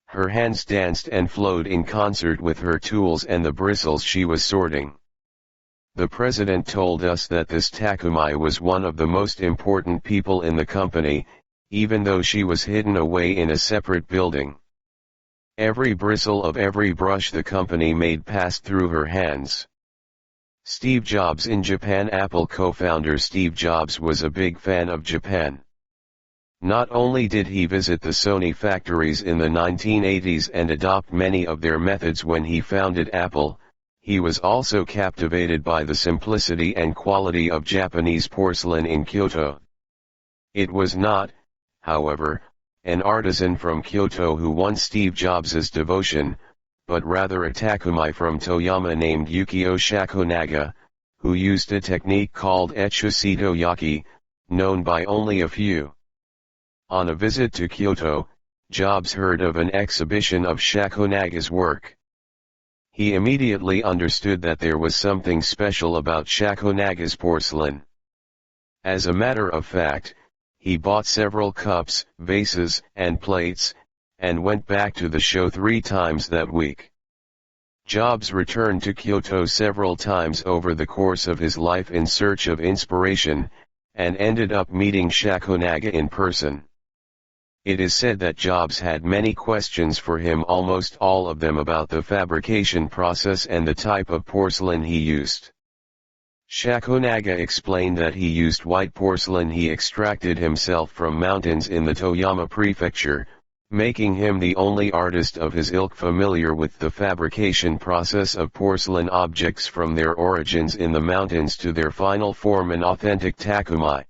Her hands danced and flowed in concert with her tools and the bristles she was sorting. The president told us that this Takumai was one of the most important people in the company, even though she was hidden away in a separate building. Every bristle of every brush the company made passed through her hands. Steve Jobs in Japan. Apple co-founder Steve Jobs was a big fan of Japan. Not only did he visit the Sony factories in the 1980s and adopt many of their methods when he founded Apple, He was also captivated by the simplicity and quality of Japanese porcelain in Kyoto. It was not, however, an artisan from Kyoto who won Steve Jobs' devotion, but rather a takumi from Toyama named Yukio Shakonaga, who used a technique called Etsushito Yaki, known by only a few. On a visit to Kyoto, Jobs heard of an exhibition of Shakonaga's work. He immediately understood that there was something special about Shakonaga's porcelain. As a matter of fact, he bought several cups, vases, and plates, and went back to the show 3 times that week. Jobs returned to Kyoto several times over the course of his life in search of inspiration, and ended up meeting Shakonaga in person. It is said that Jobs had many questions for him, almost all of them about the fabrication process and the type of porcelain he used. Shakonaga explained that he used white porcelain he extracted himself from mountains in the Toyama prefecture, making him the only artist of his ilk familiar with the fabrication process of porcelain objects from their origins in the mountains to their final form an authentic takumi.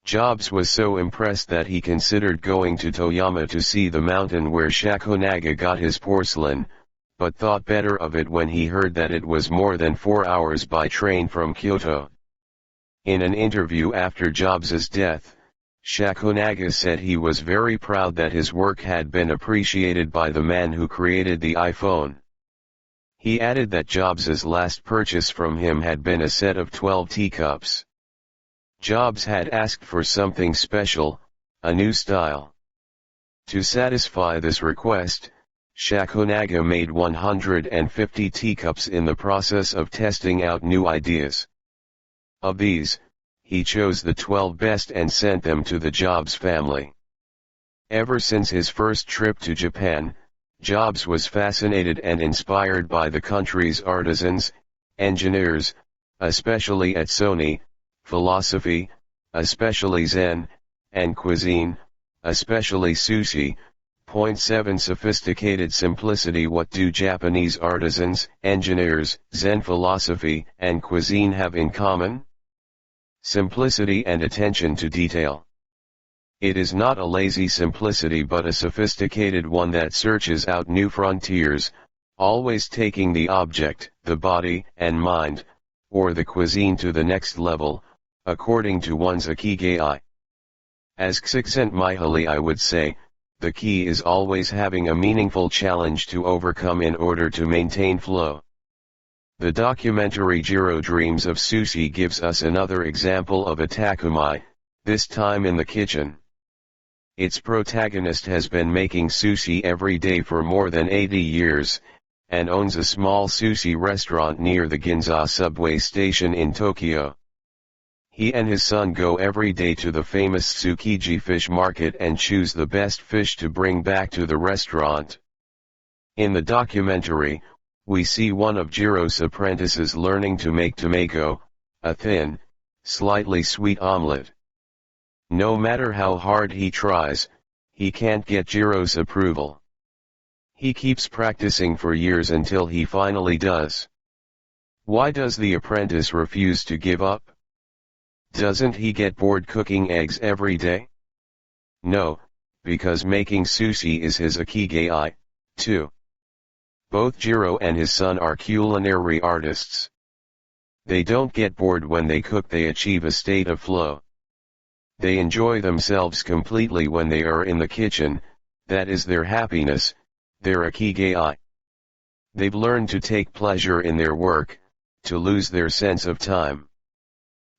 Jobs was so impressed that he considered going to Toyama to see the mountain where Shakonaga got his porcelain, but thought better of it when he heard that it was more than 4 hours by train from Kyoto. In an interview after Jobs' death, Shakonaga said he was very proud that his work had been appreciated by the man who created the iPhone. He added that Jobs' last purchase from him had been a set of 12 teacups. Jobs had asked for something special, a new style. To satisfy this request, Shakonaga made 150 teacups in the process of testing out new ideas. Of these, he chose the 12 best and sent them to the Jobs family. Ever since his first trip to Japan, Jobs was fascinated and inspired by the country's artisans, engineers, especially at Sony, philosophy, especially Zen, and cuisine, especially sushi. Point 7 Sophisticated simplicity. What do Japanese artisans, engineers, Zen philosophy, and cuisine have in common? Simplicity and attention to detail. It is not a lazy simplicity but a sophisticated one that searches out new frontiers, always taking the object, the body and mind, or the cuisine to the next level, according to one's Ikigai. As Csikszentmihalyi I would say, the key is always having a meaningful challenge to overcome in order to maintain flow. The documentary Jiro Dreams of Sushi gives us another example of a takumi, this time in the kitchen. Its protagonist has been making sushi every day for more than 80 years, and owns a small sushi restaurant near the Ginza subway station in Tokyo. He and his son go every day to the famous Tsukiji fish market and choose the best fish to bring back to the restaurant. In the documentary, we see one of Jiro's apprentices learning to make tamago, a thin, slightly sweet omelette. No matter how hard he tries, he can't get Jiro's approval. He keeps practicing for years until he finally does. Why does the apprentice refuse to give up? Doesn't he get bored cooking eggs every day? No, because making sushi is his Ikigai, too. Both Jiro and his son are culinary artists. They don't get bored when they cook, they achieve a state of flow. They enjoy themselves completely when they are in the kitchen, that is their happiness, their Ikigai. They've learned to take pleasure in their work, to lose their sense of time.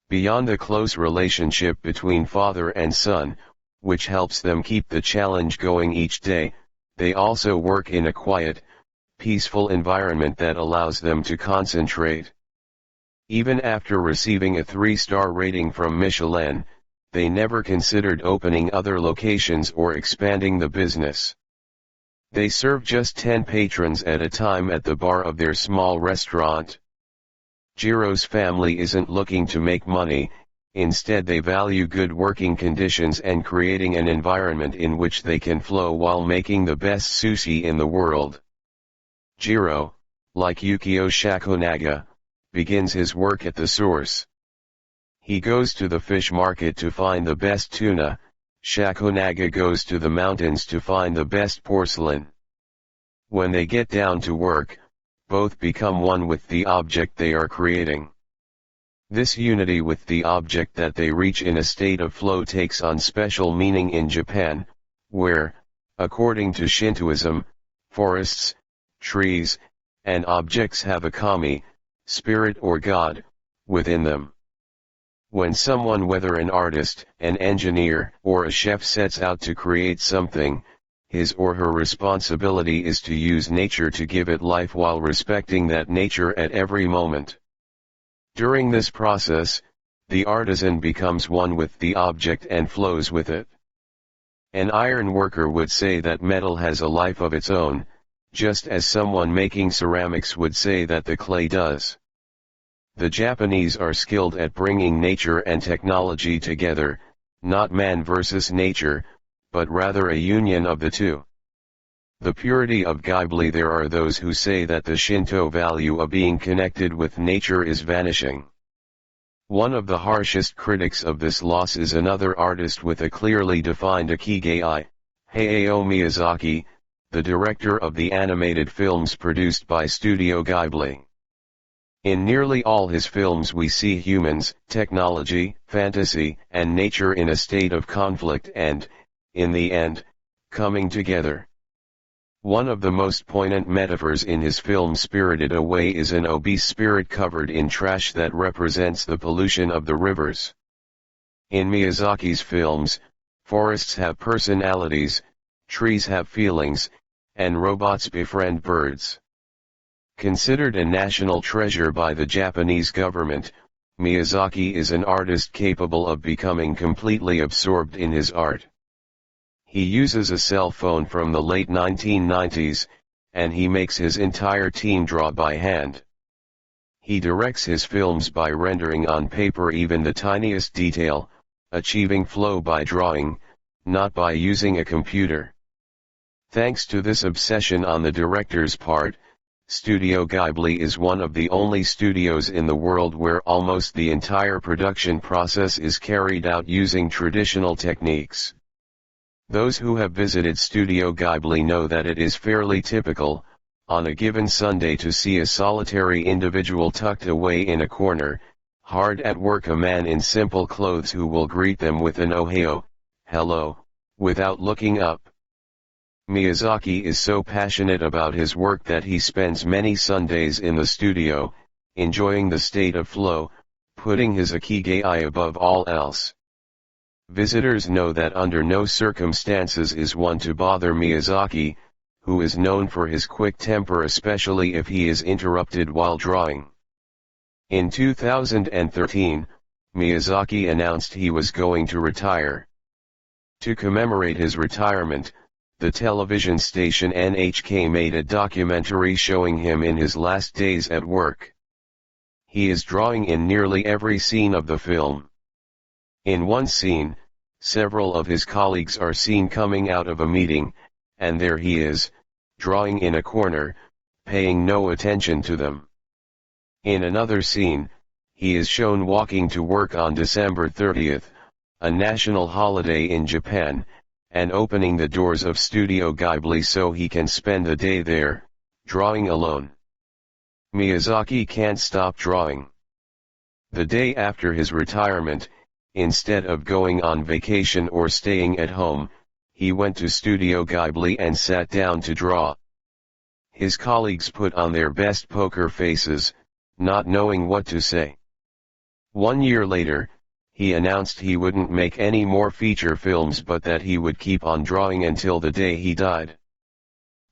Beyond the close relationship between father and son, which helps them keep the challenge going each day, they also work in a quiet, peaceful environment that allows them to concentrate. Even after receiving a 3-star rating from Michelin, they never considered opening other locations or expanding the business. They serve just 10 patrons at a time at the bar of their small restaurant. Jiro's family isn't looking to make money, instead they value good working conditions and creating an environment in which they can flow while making the best sushi in the world. Jiro, like Yukio Shakunaga, begins his work at the source. He goes to the fish market to find the best tuna, Shakunaga goes to the mountains to find the best porcelain. When they get down to work, both become one with the object they are creating. This unity with the object that they reach in a state of flow takes on special meaning in Japan, where, according to Shintoism, forests, trees, and objects have a kami, spirit or god, within them. When someone, whether an artist, an engineer, or a chef, sets out to create something, his or her responsibility is to use nature to give it life while respecting that nature at every moment. During this process, the artisan becomes one with the object and flows with it. An iron worker would say that metal has a life of its own, just as someone making ceramics would say that the clay does. The Japanese are skilled at bringing nature and technology together, not man versus nature, but rather a union of the two. The purity of Ghibli. There are those who say that the Shinto value of being connected with nature is vanishing. One of the harshest critics of this loss is another artist with a clearly defined Ikigai, Hayao Miyazaki, the director of the animated films produced by Studio Ghibli. In nearly all his films we see humans, technology, fantasy, and nature in a state of conflict and, in the end, coming together. One of the most poignant metaphors in his film Spirited Away is an obese spirit covered in trash that represents the pollution of the rivers. In Miyazaki's films, forests have personalities, trees have feelings, and robots befriend birds. Considered a national treasure by the Japanese government, Miyazaki is an artist capable of becoming completely absorbed in his art. He uses a cell phone from the late 1990s, and he makes his entire team draw by hand. He directs his films by rendering on paper even the tiniest detail, achieving flow by drawing, not by using a computer. Thanks to this obsession on the director's part, Studio Ghibli is one of the only studios in the world where almost the entire production process is carried out using traditional techniques. Those who have visited Studio Ghibli know that it is fairly typical, on a given Sunday, to see a solitary individual tucked away in a corner, hard at work, a man in simple clothes who will greet them with an "Ohio," hello, without looking up. Miyazaki is so passionate about his work that he spends many Sundays in the studio, enjoying the state of flow, putting his Ikigai above all else. Visitors know that under no circumstances is one to bother Miyazaki, who is known for his quick temper, especially if he is interrupted while drawing. In 2013, Miyazaki announced he was going to retire. To commemorate his retirement, the television station NHK made a documentary showing him in his last days at work. He is drawing in nearly every scene of the film. In one scene, several of his colleagues are seen coming out of a meeting, and there he is, drawing in a corner, paying no attention to them. In another scene, he is shown walking to work on December 30th, a national holiday in Japan, and opening the doors of Studio Ghibli so he can spend the day there, drawing alone. Miyazaki can't stop drawing. The day after his retirement, instead of going on vacation or staying at home, he went to Studio Ghibli and sat down to draw. His colleagues put on their best poker faces, not knowing what to say. 1 year later, he announced he wouldn't make any more feature films but that he would keep on drawing until the day he died.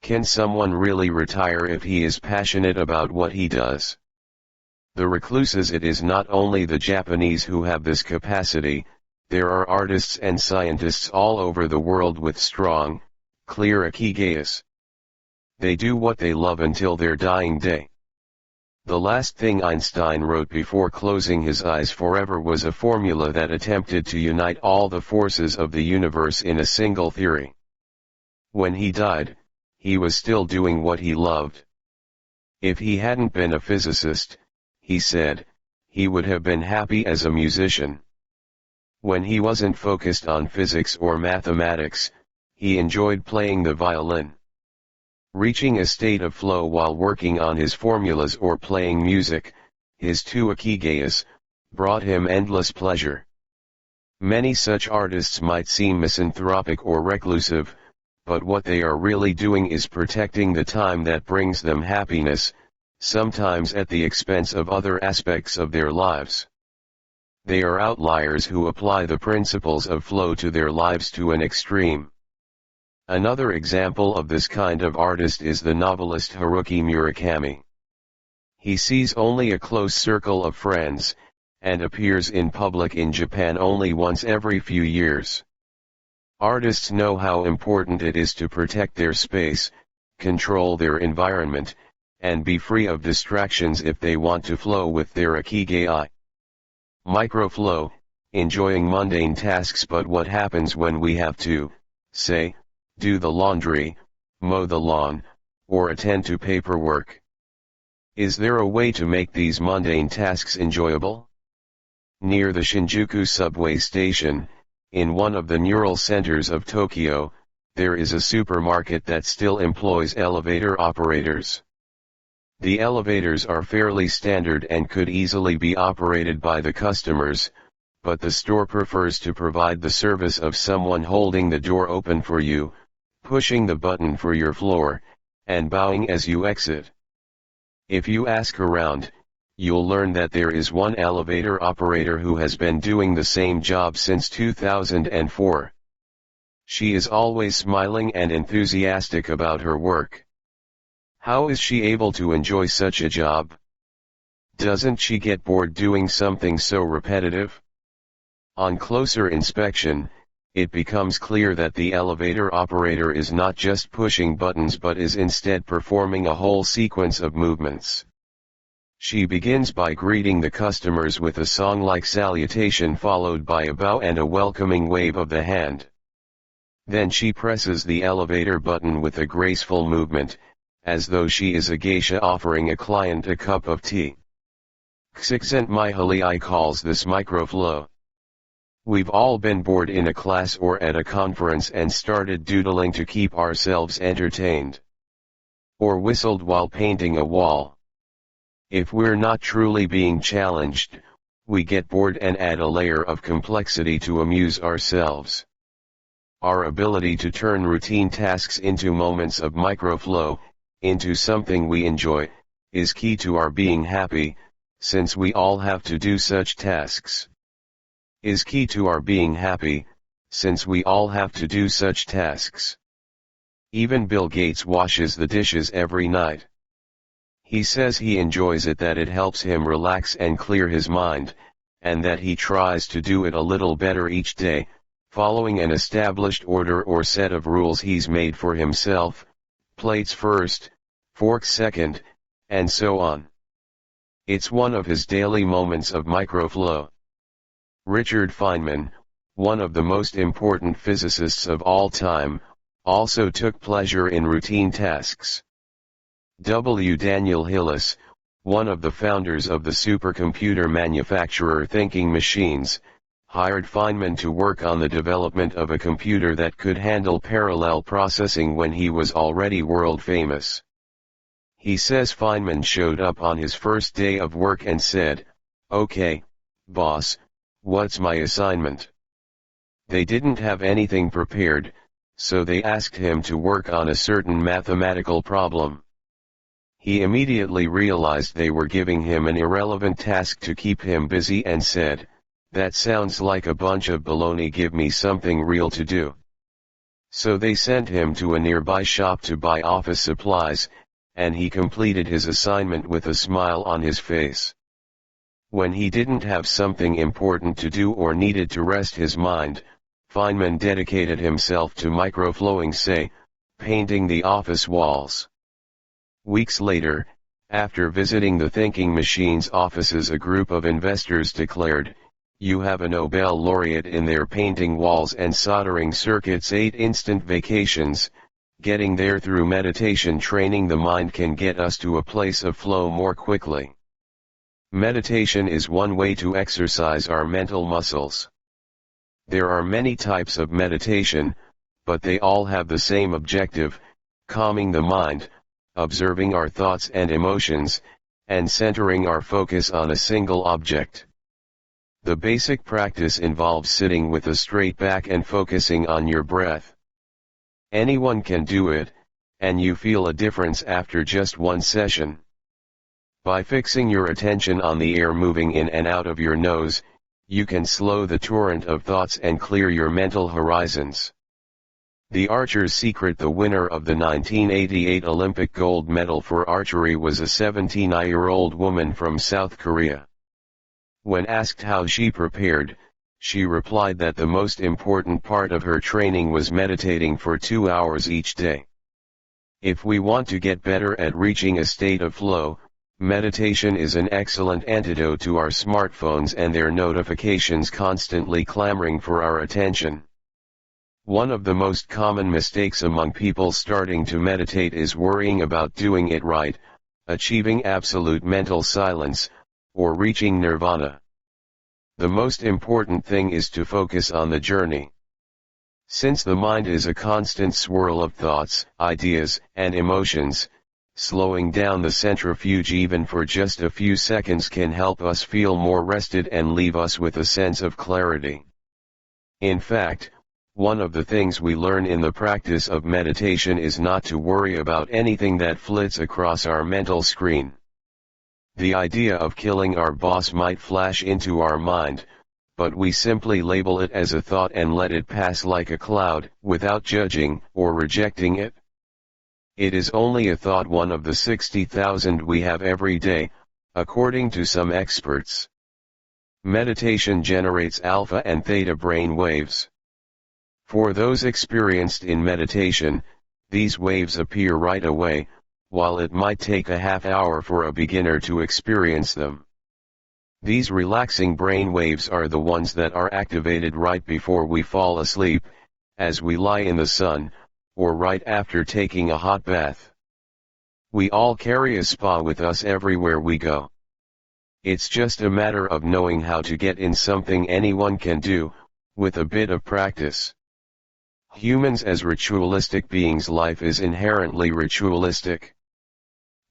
Can someone really retire if he is passionate about what he does? The recluses. It is not only the Japanese who have this capacity, there are artists and scientists all over the world with strong, clear ikigais. They do what they love until their dying day. The last thing Einstein wrote before closing his eyes forever was a formula that attempted to unite all the forces of the universe in a single theory. When he died, he was still doing what he loved. If he hadn't been a physicist, he said, he would have been happy as a musician. When he wasn't focused on physics or mathematics, he enjoyed playing the violin. Reaching a state of flow while working on his formulas or playing music, his two Ikigais, brought him endless pleasure. Many such artists might seem misanthropic or reclusive, but what they are really doing is protecting the time that brings them happiness, sometimes at the expense of other aspects of their lives. They are outliers who apply the principles of flow to their lives to an extreme. Another example of this kind of artist is the novelist Haruki Murakami. He sees only a close circle of friends, and appears in public in Japan only once every few years. Artists know how important it is to protect their space, control their environment, and be free of distractions if they want to flow with their Ikigai. Microflow, enjoying mundane tasks. But what happens when we have to, say, do the laundry, mow the lawn, or attend to paperwork? Is there a way to make these mundane tasks enjoyable? Near the Shinjuku subway station, in one of the neural centers of Tokyo, there is a supermarket that still employs elevator operators. The elevators are fairly standard and could easily be operated by the customers, but the store prefers to provide the service of someone holding the door open for you, pushing the button for your floor, and bowing as you exit. If you ask around, you'll learn that there is one elevator operator who has been doing the same job since 2004. She is always smiling and enthusiastic about her work. How is she able to enjoy such a job? Doesn't she get bored doing something so repetitive? On closer inspection, it becomes clear that the elevator operator is not just pushing buttons but is instead performing a whole sequence of movements. She begins by greeting the customers with a song-like salutation followed by a bow and a welcoming wave of the hand. Then she presses the elevator button with a graceful movement, as though she is a geisha offering a client a cup of tea. Csikszentmihalyi calls this microflow. We've all been bored in a class or at a conference and started doodling to keep ourselves entertained. Or whistled while painting a wall. If we're not truly being challenged, we get bored and add a layer of complexity to amuse ourselves. Our ability to turn routine tasks into moments of microflow, into something we enjoy, is key to our being happy, since we all have to do such tasks. Is key to our being happy, since we all have to do such tasks. Even Bill Gates washes the dishes every night. He says he enjoys it, that it helps him relax and clear his mind, and that he tries to do it a little better each day, following an established order or set of rules he's made for himself, plates first, forks second, and so on. It's one of his daily moments of microflow. Richard Feynman, one of the most important physicists of all time, also took pleasure in routine tasks. W. Daniel Hillis, one of the founders of the supercomputer manufacturer Thinking Machines, hired Feynman to work on the development of a computer that could handle parallel processing when he was already world famous. He says Feynman showed up on his first day of work and said, "Okay, boss, what's my assignment?" They didn't have anything prepared, so they asked him to work on a certain mathematical problem. He immediately realized they were giving him an irrelevant task to keep him busy and said, "That sounds like a bunch of baloney, give me something real to do." So they sent him to a nearby shop to buy office supplies, and he completed his assignment with a smile on his face. When he didn't have something important to do or needed to rest his mind, Feynman dedicated himself to microflowing, say, painting the office walls. Weeks later, after visiting the Thinking Machines offices, a group of investors declared, "You have a Nobel laureate in there painting walls and soldering circuits, 8 instant vacations, Getting there through meditation training the mind can get us to a place of flow more quickly. Meditation is one way to exercise our mental muscles. There are many types of meditation, but they all have the same objective: calming the mind, observing our thoughts and emotions, and centering our focus on a single object. The basic practice involves sitting with a straight back and focusing on your breath. Anyone can do it, and you feel a difference after just one session. By fixing your attention on the air moving in and out of your nose, you can slow the torrent of thoughts and clear your mental horizons. The Archer's Secret. The winner of the 1988 Olympic gold medal for archery was a 79-year-old woman from South Korea. When asked how she prepared, she replied that the most important part of her training was meditating for 2 hours each day. If we want to get better at reaching a state of flow, meditation is an excellent antidote to our smartphones and their notifications constantly clamoring for our attention. One of the most common mistakes among people starting to meditate is worrying about doing it right, achieving absolute mental silence, or reaching nirvana. The most important thing is to focus on the journey. Since the mind is a constant swirl of thoughts, ideas, and emotions, slowing down the centrifuge even for just a few seconds can help us feel more rested and leave us with a sense of clarity. In fact, one of the things we learn in the practice of meditation is not to worry about anything that flits across our mental screen. The idea of killing our boss might flash into our mind, but we simply label it as a thought and let it pass like a cloud, without judging or rejecting it. It is only a thought, one of the 60,000 we have every day, according to some experts. Meditation generates alpha and theta brain waves. For those experienced in meditation, these waves appear right away, while it might take a half hour for a beginner to experience them. These relaxing brain waves are the ones that are activated right before we fall asleep, as we lie in the sun, or right after taking a hot bath. We all carry a spa with us everywhere we go. It's just a matter of knowing how to get in, something anyone can do, with a bit of practice. Humans as ritualistic beings, life is inherently ritualistic.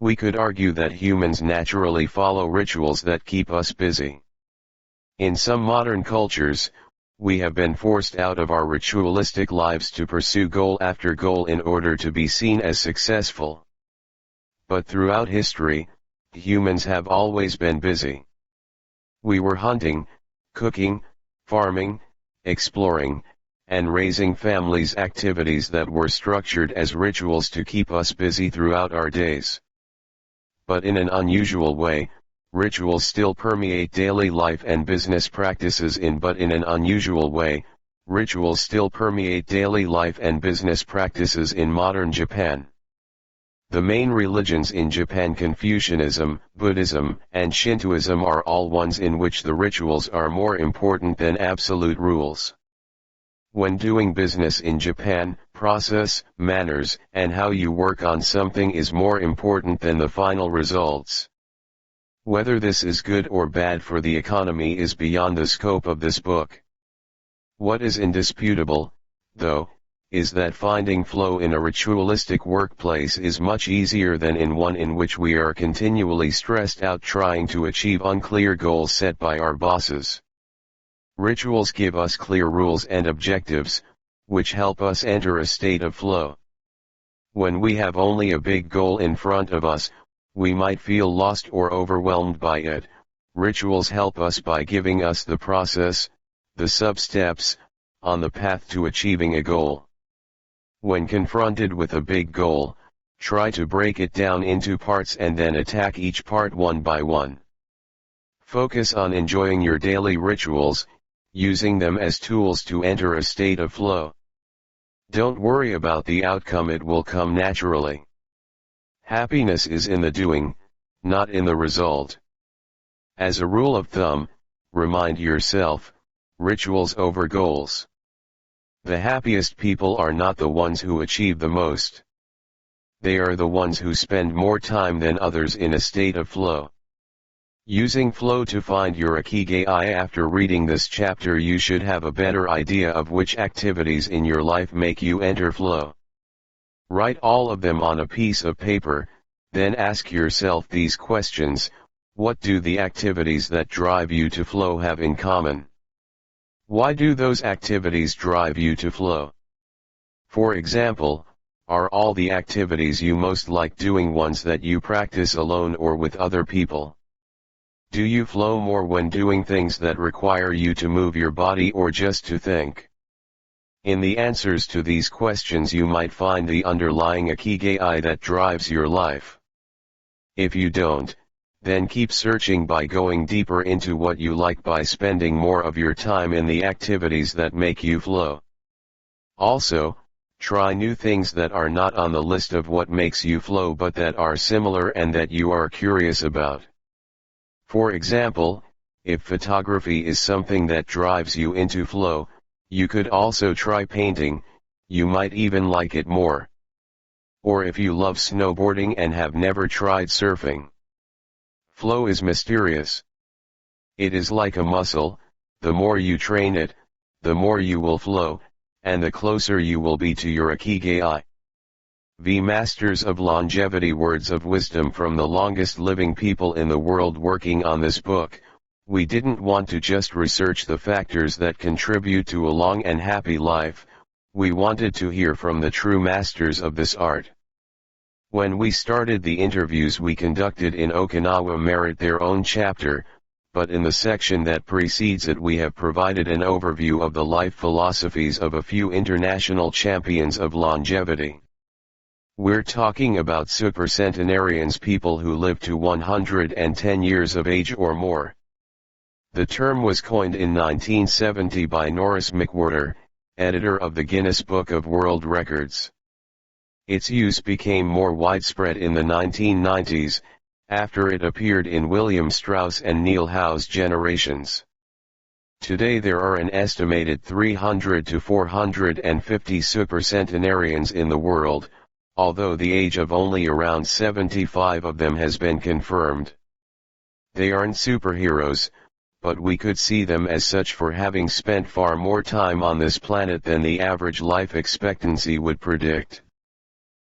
We could argue that humans naturally follow rituals that keep us busy. In some modern cultures, we have been forced out of our ritualistic lives to pursue goal after goal in order to be seen as successful. But throughout history, humans have always been busy. We were hunting, cooking, farming, exploring, and raising families, activities that were structured as rituals to keep us busy throughout our days. But in an unusual way, rituals still permeate daily life and business practices in an unusual way, rituals still permeate daily life and business practices in modern Japan. The main religions in Japan, Confucianism, Buddhism, and Shintoism, are all ones in which the rituals are more important than absolute rules. When doing business in Japan, process, manners, and how you work on something is more important than the final results. Whether this is good or bad for the economy is beyond the scope of this book. What is indisputable, though, is that finding flow in a ritualistic workplace is much easier than in one in which we are continually stressed out trying to achieve unclear goals set by our bosses. Rituals give us clear rules and objectives, which help us enter a state of flow. When we have only a big goal in front of us, we might feel lost or overwhelmed by it. Rituals help us by giving us the process, the sub-steps, on the path to achieving a goal. When confronted with a big goal, try to break it down into parts and then attack each part one by one. Focus on enjoying your daily rituals, using them as tools to enter a state of flow. Don't worry about the outcome, it will come naturally. Happiness is in the doing, not in the result. As a rule of thumb, remind yourself, rituals over goals. The happiest people are not the ones who achieve the most. They are the ones who spend more time than others in a state of flow. Using flow to find your Ikigai. After reading this chapter, you should have a better idea of which activities in your life make you enter flow. Write all of them on a piece of paper, then ask yourself these questions: what do the activities that drive you to flow have in common? Why do those activities drive you to flow? For example, are all the activities you most like doing ones that you practice alone or with other people? Do you flow more when doing things that require you to move your body or just to think? In the answers to these questions you might find the underlying Ikigai that drives your life. If you don't, then keep searching by going deeper into what you like by spending more of your time in the activities that make you flow. Also, try new things that are not on the list of what makes you flow but that are similar and that you are curious about. For example, if photography is something that drives you into flow, you could also try painting. You might even like it more. Or if you love snowboarding and have never tried surfing. Flow is mysterious. It is like a muscle: the more you train it, the more you will flow, and the closer you will be to your Ikigai. The Masters of Longevity. Words of wisdom from the longest living people in the world working on this book. We didn't want to just research the factors that contribute to a long and happy life, we wanted to hear from the true masters of this art. When we started, the interviews we conducted in Okinawa merit their own chapter, but in the section that precedes it we have provided an overview of the life philosophies of a few international champions of longevity. We're talking about super centenarians, people who live to 110 years of age or more. The term was coined in 1970 by Norris McWhorter, editor of the Guinness Book of World Records. Its use became more widespread in the 1990s, after it appeared in William Strauss and Neil Howe's Generations. Today there are an estimated 300 to 450 supercentenarians in the world, although the age of only around 75 of them has been confirmed. They aren't superheroes, but we could see them as such for having spent far more time on this planet than the average life expectancy would predict.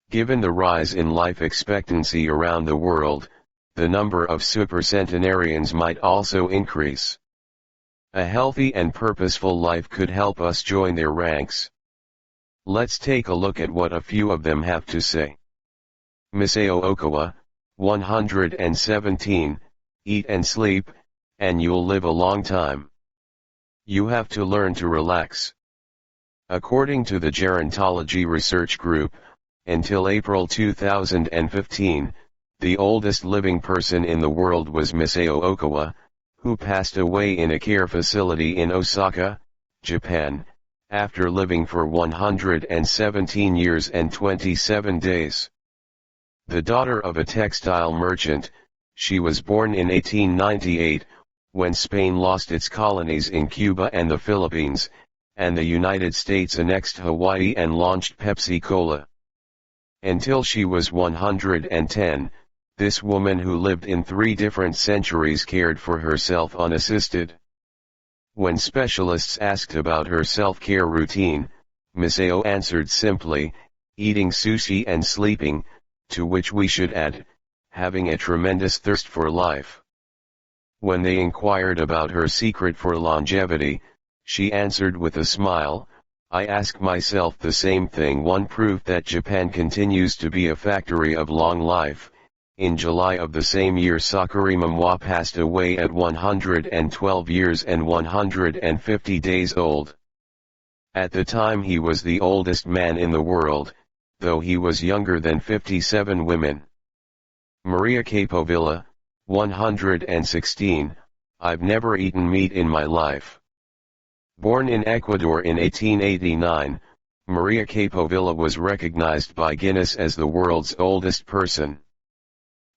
Given the rise in life expectancy around the world, the number of supercentenarians might also increase. A healthy and purposeful life could help us join their ranks. Let's take a look at what a few of them have to say. Misao Okawa, 117, eat and sleep, and you'll live a long time. You have to learn to relax. According to the Gerontology Research Group, until April 2015, the oldest living person in the world was Misao Okawa, who passed away in a care facility in Osaka, Japan, after living for 117 years and 27 days. The daughter of a textile merchant, she was born in 1898, when Spain lost its colonies in Cuba and the Philippines, and the United States annexed Hawaii and launched Pepsi-Cola. Until she was 110, this woman who lived in 3 different centuries cared for herself unassisted. When specialists asked about her self-care routine, Misao answered simply, eating sushi and sleeping, to which we should add, having a tremendous thirst for life. When they inquired about her secret for longevity, she answered with a smile, I ask myself the same thing. One proof that Japan continues to be a factory of long life. In July of the same year, Sakura Momoi passed away at 112 years and 150 days old. At the time he was the oldest man in the world, though he was younger than 57 women. Maria Capovilla, 116, I've never eaten meat in my life. Born in Ecuador in 1889, Maria Capovilla was recognized by Guinness as the world's oldest person.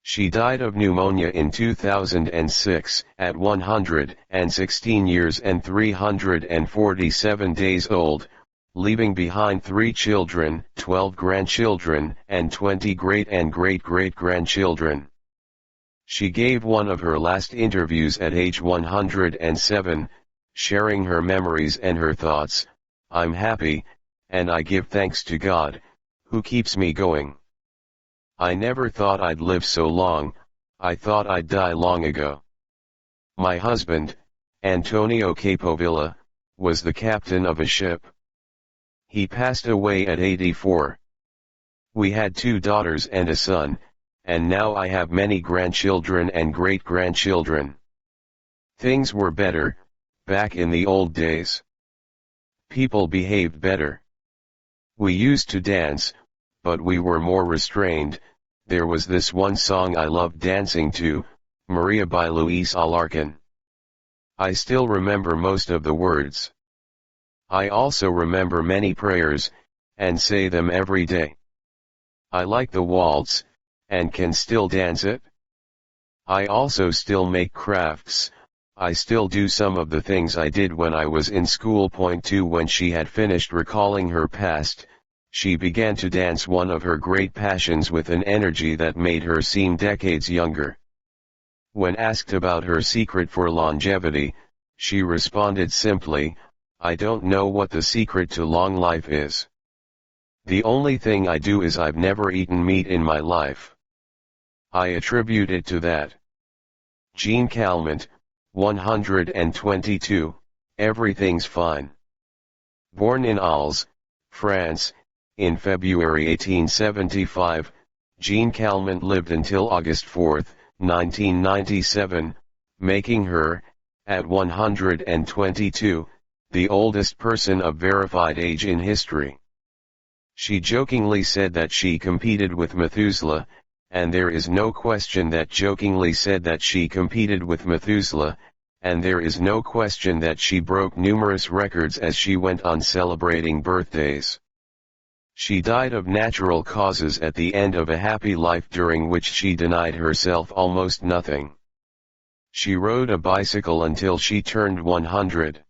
She died of pneumonia in 2006, at 116 years and 347 days old, leaving behind 3 children, 12 grandchildren, and 20 great and great-great-grandchildren. She gave one of her last interviews at age 107, sharing her memories and her thoughts. "I'm happy, and I give thanks to God, who keeps me going. I never thought I'd live so long, I thought I'd die long ago." My husband, Antonio Capovilla, was the captain of a ship. He passed away at 84. We had 2 daughters and a son, and now I have many grandchildren and great-grandchildren. Things were better, back in the old days. People behaved better. We used to dance, but we were more restrained. There was this one song I loved dancing to, Maria by Luis Alarcon. I still remember most of the words. I also remember many prayers, and say them every day. I like the waltz, and can still dance it. I also still make crafts. I still do some of the things I did when I was in school. Point 2. When she had finished recalling her past, she began to dance, one of her great passions, with an energy that made her seem decades younger. When asked about her secret for longevity, she responded simply, "I don't know what the secret to long life is. The only thing I do is I've never eaten meat in my life. I attribute it to that." Jean Calment, 122, Everything's Fine. Born in Arles, France, in February 1875, Jean Calment lived until August 4, 1997, making her, at 122, the oldest person of verified age in history. She jokingly said that she competed with Methuselah, and there is no question that jokingly said that she competed with Methuselah, and there is no question that she broke numerous records as she went on celebrating birthdays. She died of natural causes at the end of a happy life during which she denied herself almost nothing. She rode a bicycle until she turned 100.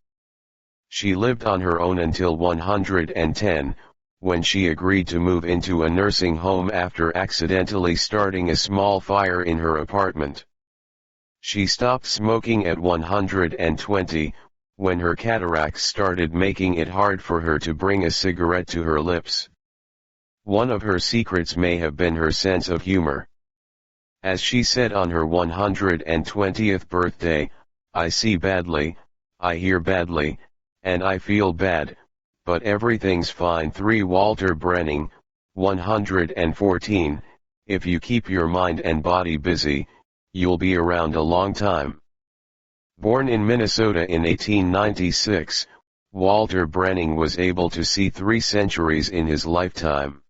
She lived on her own until 110, when she agreed to move into a nursing home after accidentally starting a small fire in her apartment. She stopped smoking at 120, when her cataracts started making it hard for her to bring a cigarette to her lips. One of her secrets may have been her sense of humor. As she said on her 120th birthday, "I see badly, I hear badly, and I feel bad, but everything's fine." 3. Walter Brenning, 114, If you keep your mind and body busy, you'll be around a long time. Born in Minnesota in 1896, Walter Brenning was able to see 3 centuries in his lifetime.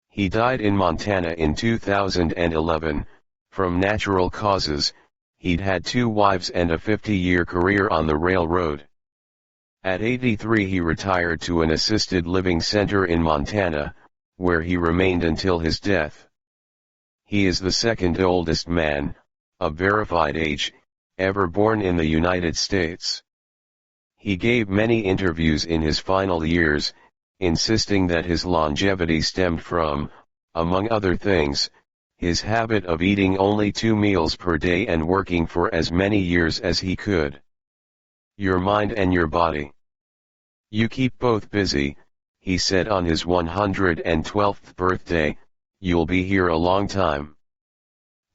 He died in Montana in 2011, from natural causes. He'd had 2 wives and a 50-year career on the railroad. At 83 he retired to an assisted living center in Montana, where he remained until his death. He is the second oldest man, of verified age, ever born in the United States. He gave many interviews in his final years, insisting that his longevity stemmed from, among other things, his habit of eating only 2 meals per day and working for as many years as he could. Your mind and your body. You keep both busy, he said on his 112th birthday, you'll be here a long time.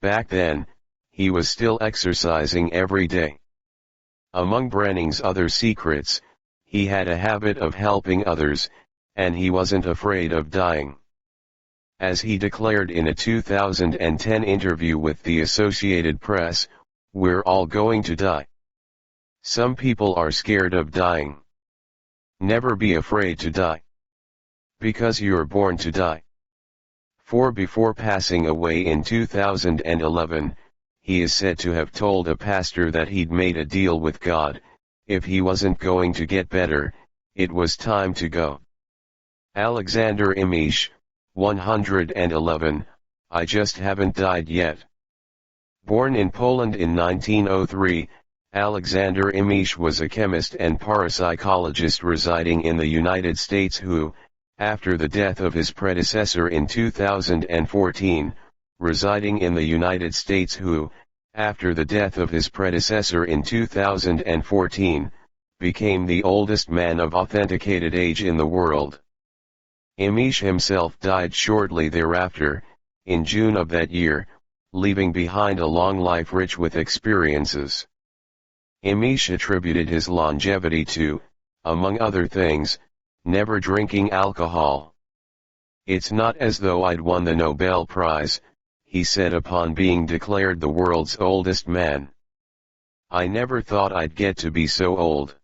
Back then, he was still exercising every day. Among Brenning's other secrets, he had a habit of helping others, and he wasn't afraid of dying. As he declared in a 2010 interview with the Associated Press, "We're all going to die. Some people are scared of dying. Never be afraid to die. Because you're born to die." For before passing away in 2011, he is said to have told a pastor that he'd made a deal with God: if he wasn't going to get better, it was time to go. Alexander Imish, 111, I just haven't died yet. Born in Poland in 1903, Alexander Imish was a chemist and parapsychologist residing in the United States who, after the death of his predecessor in 2014, residing in the United States who, after the death of his predecessor in 2014, became the oldest man of authenticated age in the world. Imish himself died shortly thereafter, in June of that year, leaving behind a long life rich with experiences. Imish attributed his longevity to, among other things, never drinking alcohol. "It's not as though I'd won the Nobel Prize," he said upon being declared the world's oldest man. "I never thought I'd get to be so old."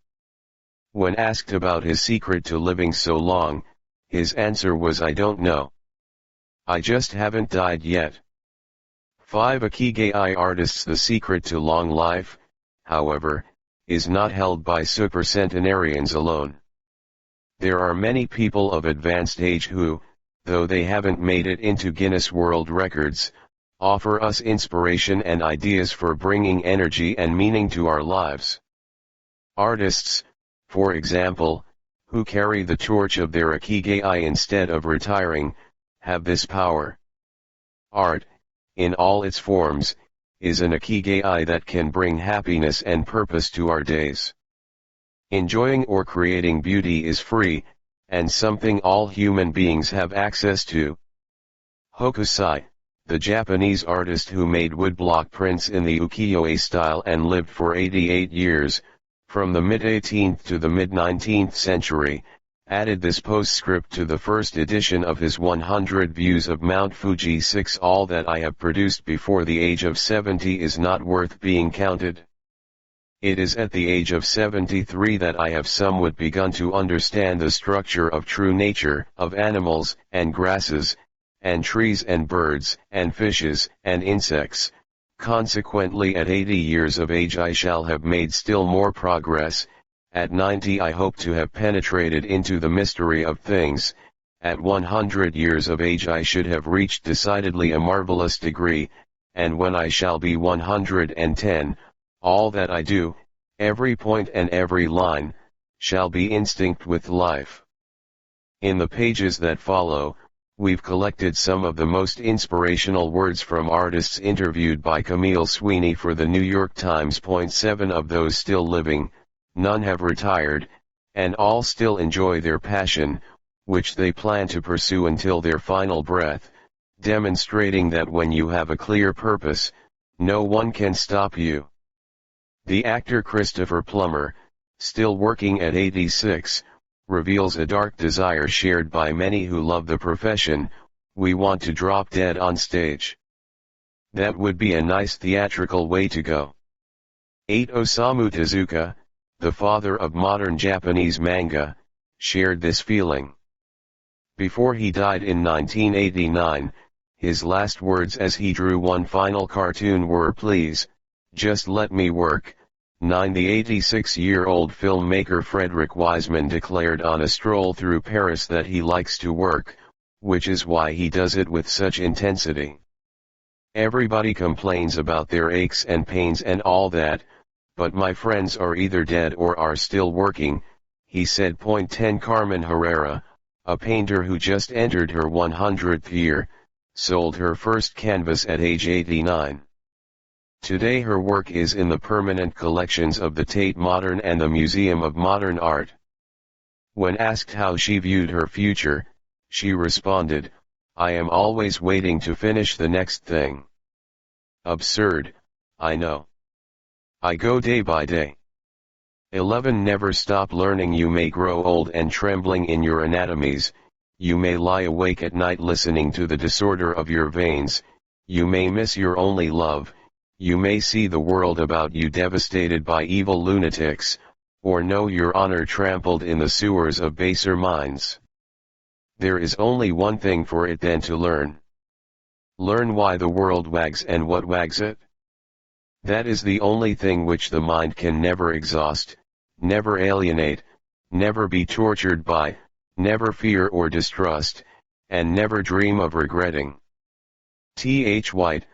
When asked about his secret to living so long, his answer was, "I don't know. I just haven't died yet." 5 Ikigai artists. The secret to long life, however, is not held by supercentenarians alone. There are many people of advanced age who, though they haven't made it into Guinness World Records, offer us inspiration and ideas for bringing energy and meaning to our lives. Artists, for example, who carry the torch of their Ikigai instead of retiring, have this power. Art, in all its forms, is an Ikigai that can bring happiness and purpose to our days. Enjoying or creating beauty is free, and something all human beings have access to. Hokusai, the Japanese artist who made woodblock prints in the ukiyo-e style and lived for 88 years, from the mid-18th to the mid-19th century, added this postscript to the first edition of his 100 Views of Mount Fuji: 6 All that I have produced before the age of 70 is not worth being counted. It is at the age of 73 that I have somewhat begun to understand the structure of true nature, of animals, and grasses, and trees and birds, and fishes, and insects. Consequently, at 80 years of age I shall have made still more progress. At 90 I hope to have penetrated into the mystery of things. At 100 years of age I should have reached decidedly a marvelous degree, and when I shall be 110, all that I do, every point and every line, shall be instinct with life. In the pages that follow, we've collected some of the most inspirational words from artists interviewed by Camille Sweeney for the New York Times. 7 of those still living, none have retired, and all still enjoy their passion, which they plan to pursue until their final breath, demonstrating that when you have a clear purpose, no one can stop you. The actor Christopher Plummer, still working at 86, reveals a dark desire shared by many who love the profession: "We want to drop dead on stage. That would be a nice theatrical way to go." 8 Osamu Tezuka, the father of modern Japanese manga, shared this feeling. Before he died in 1989, his last words as he drew one final cartoon were, "Please, just let me work." 9 The 86-year-old filmmaker Frederick Wiseman declared on a stroll through Paris that he likes to work, which is why he does it with such intensity. "Everybody complains about their aches and pains and all that, but my friends are either dead or are still working," he said. 10 Carmen Herrera, a painter who just entered her 100th year, sold her first canvas at age 89. Today her work is in the permanent collections of the Tate Modern and the Museum of Modern Art. When asked how she viewed her future, she responded, "I am always waiting to finish the next thing." Absurd, I know. I go day by day. 11 Never stop learning. You may grow old and trembling in your anatomies, you may lie awake at night listening to the disorder of your veins, you may miss your only love, you may see the world about you devastated by evil lunatics, or know your honor trampled in the sewers of baser minds. There is only one thing for it then to learn. Learn why the world wags and what wags it. That is the only thing which the mind can never exhaust, never alienate, never be tortured by, never fear or distrust, and never dream of regretting. T. H. White,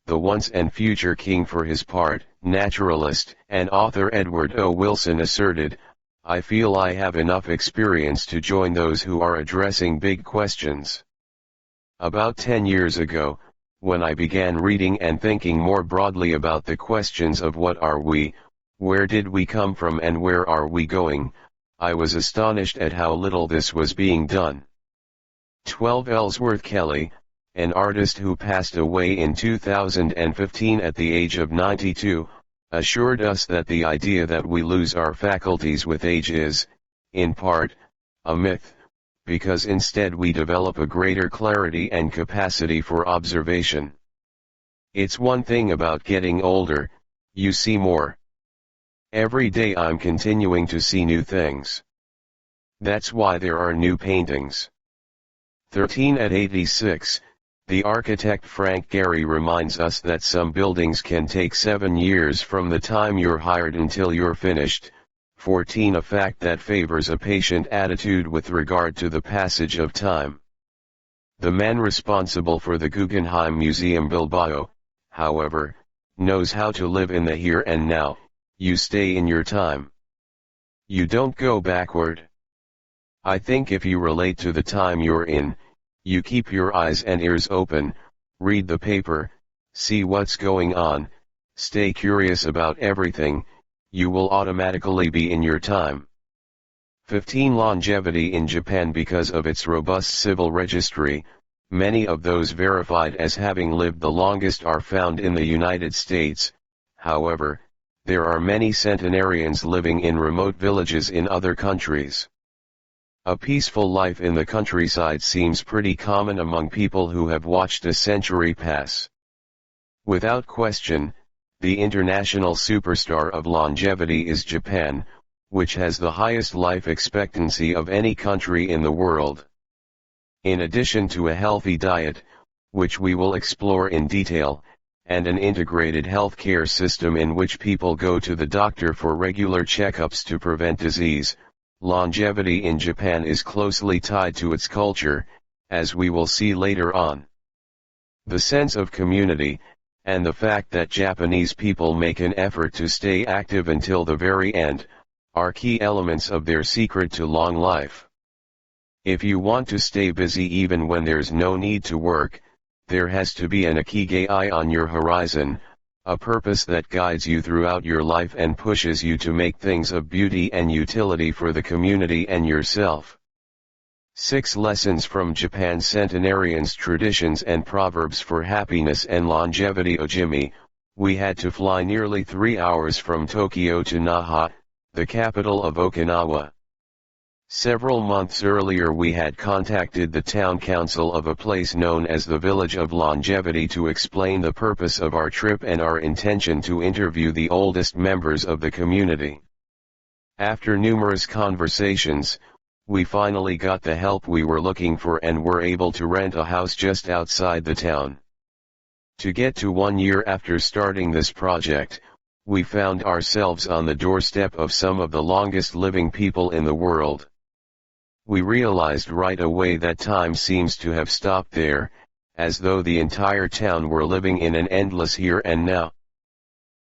the once and future king for his part, naturalist and author Edward O. Wilson asserted, "I feel I have enough experience to join those who are addressing big questions." About 10 years ago, when I began reading and thinking more broadly about the questions of what are we, where did we come from and where are we going, I was astonished at how little this was being done. 12 Ellsworth Kelly, an artist who passed away in 2015 at the age of 92, assured us that the idea that we lose our faculties with age is, in part, a myth, because instead we develop a greater clarity and capacity for observation. It's one thing about getting older, you see more. Every day I'm continuing to see new things. That's why there are new paintings. 13 at 86, the architect Frank Gehry reminds us that some buildings can take 7 years from the time you're hired until you're finished. 14 A fact that favors a patient attitude with regard to the passage of time. The man responsible for the Guggenheim Museum Bilbao, however, knows how to live in the here and now. You stay in your time. You don't go backward. I think if you relate to the time you're in, you keep your eyes and ears open, read the paper, see what's going on, stay curious about everything, you will automatically be in your time. 15 Longevity in Japan. Because of its robust civil registry, many of those verified as having lived the longest are found in the United States. However, there are many centenarians living in remote villages in other countries. A peaceful life in the countryside seems pretty common among people who have watched a century pass. Without question, the international superstar of longevity is Japan, which has the highest life expectancy of any country in the world. In addition to a healthy diet, which we will explore in detail, and an integrated healthcare system in which people go to the doctor for regular checkups to prevent disease, longevity in Japan is closely tied to its culture, as we will see later on. The sense of community, and the fact that Japanese people make an effort to stay active until the very end, are key elements of their secret to long life. If you want to stay busy even when there's no need to work, there has to be an Ikigai on your horizon, a purpose that guides you throughout your life and pushes you to make things of beauty and utility for the community and yourself. 6 Lessons from Japan's Centenarians. Traditions and Proverbs for Happiness and Longevity. Ojimi, we had to fly nearly 3 hours from Tokyo to Naha, the capital of Okinawa. Several months earlier we had contacted the town council of a place known as the Village of Longevity to explain the purpose of our trip and our intention to interview the oldest members of the community. After numerous conversations, we finally got the help we were looking for and were able to rent a house just outside the town. To get to 1 year after starting this project, we found ourselves on the doorstep of some of the longest living people in the world. We realized right away that time seems to have stopped there, as though the entire town were living in an endless here and now.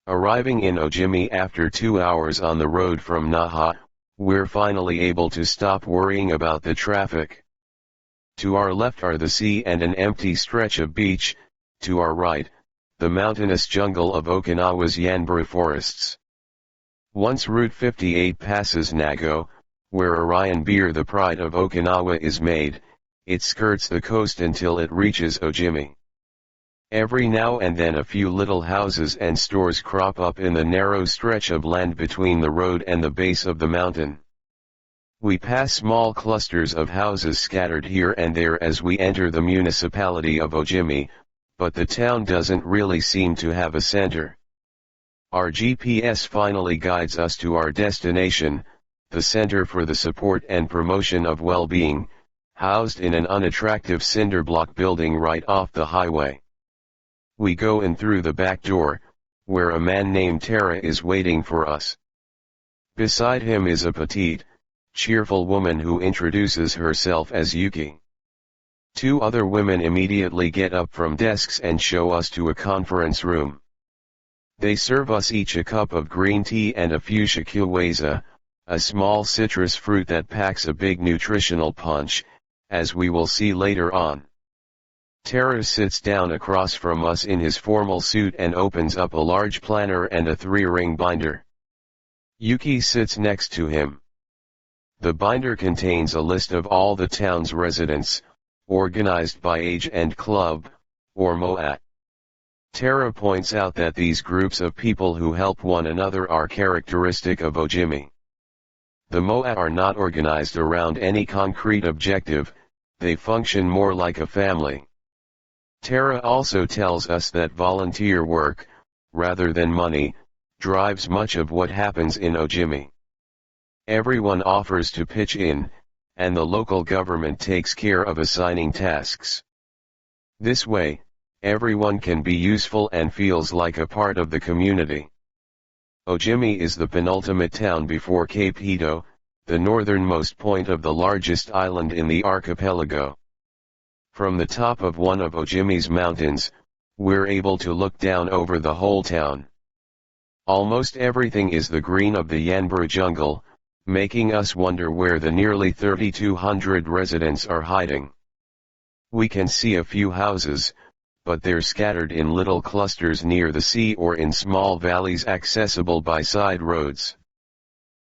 Arriving in Ojimi after 2 hours on the road from Naha, we're finally able to stop worrying about the traffic. To our left are the sea and an empty stretch of beach, to our right, the mountainous jungle of Okinawa's Yanburu forests. Once Route 58 passes Nago, where Orion beer, the pride of Okinawa, is made, it skirts the coast until it reaches Ojimi. Every now and then a few little houses and stores crop up in the narrow stretch of land between the road and the base of the mountain. We pass small clusters of houses scattered here and there as we enter the municipality of Ojimi, but the town doesn't really seem to have a center. Our GPS finally guides us to our destination, the Center for the Support and Promotion of Well-Being, housed in an unattractive cinder block building right off the highway. We go in through the back door, where a man named Tara is waiting for us. Beside him is a petite, cheerful woman who introduces herself as Yuki. Two other women immediately get up from desks and show us to a conference room. They serve us each a cup of green tea and a fuchsia kiweza, a small citrus fruit that packs a big nutritional punch, as we will see later on. Tara sits down across from us in his formal suit and opens up a large planner and a 3-ring binder. Yuki sits next to him. The binder contains a list of all the town's residents, organized by age and club, or MOAT. Tara points out that these groups of people who help one another are characteristic of Ojimi. The MOAT are not organized around any concrete objective, they function more like a family. Tara also tells us that volunteer work, rather than money, drives much of what happens in Ojimi. Everyone offers to pitch in, and the local government takes care of assigning tasks. This way, everyone can be useful and feels like a part of the community. Ojimi is the penultimate town before Cape Hito, the northernmost point of the largest island in the archipelago. From the top of one of Ojimi's mountains, we're able to look down over the whole town. Almost everything is the green of the Yanburu jungle, making us wonder where the nearly 3,200 residents are hiding. We can see a few houses, but they're scattered in little clusters near the sea or in small valleys accessible by side roads.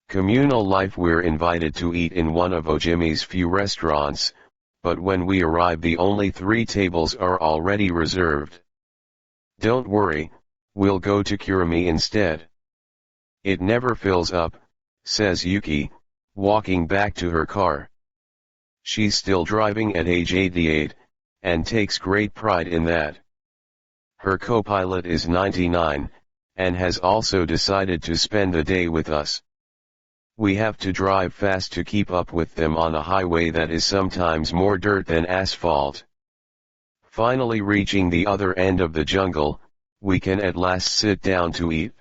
Communal life. We're invited to eat in one of Ojimi's few restaurants, but when we arrive the only 3 tables are already reserved. Don't worry, we'll go to Kurumi instead. It never fills up, says Yuki, walking back to her car. She's still driving at age 88, and takes great pride in that. Her co-pilot is 99, and has also decided to spend the day with us. We have to drive fast to keep up with them on a highway that is sometimes more dirt than asphalt. Finally reaching the other end of the jungle, we can at last sit down to eat.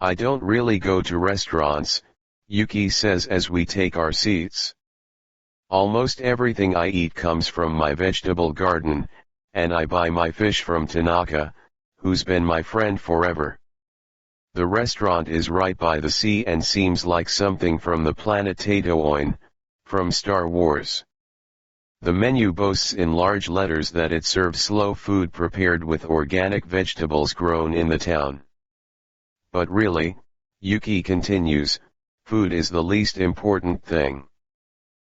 I don't really go to restaurants, Yuki says as we take our seats. Almost everything I eat comes from my vegetable garden, and I buy my fish from Tanaka, who's been my friend forever. The restaurant is right by the sea and seems like something from the planet Tatooine, from Star Wars. The menu boasts in large letters that it serves slow food prepared with organic vegetables grown in the town. But really, Yuki continues, food is the least important thing.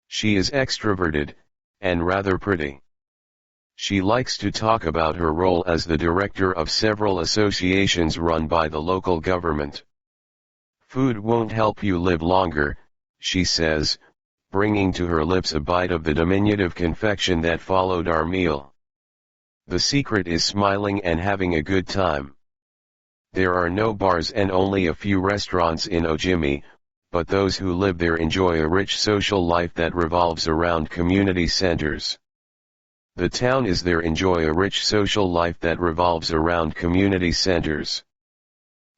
She is extroverted, and rather pretty. She likes to talk about her role as the director of several associations run by the local government. Food won't help you live longer, she says, bringing to her lips a bite of the diminutive confection that followed our meal. The secret is smiling and having a good time. There are no bars and only a few restaurants in Ojimi, but those who live there enjoy a rich social life that revolves around community centers. The town is there enjoy a rich social life that revolves around community centers.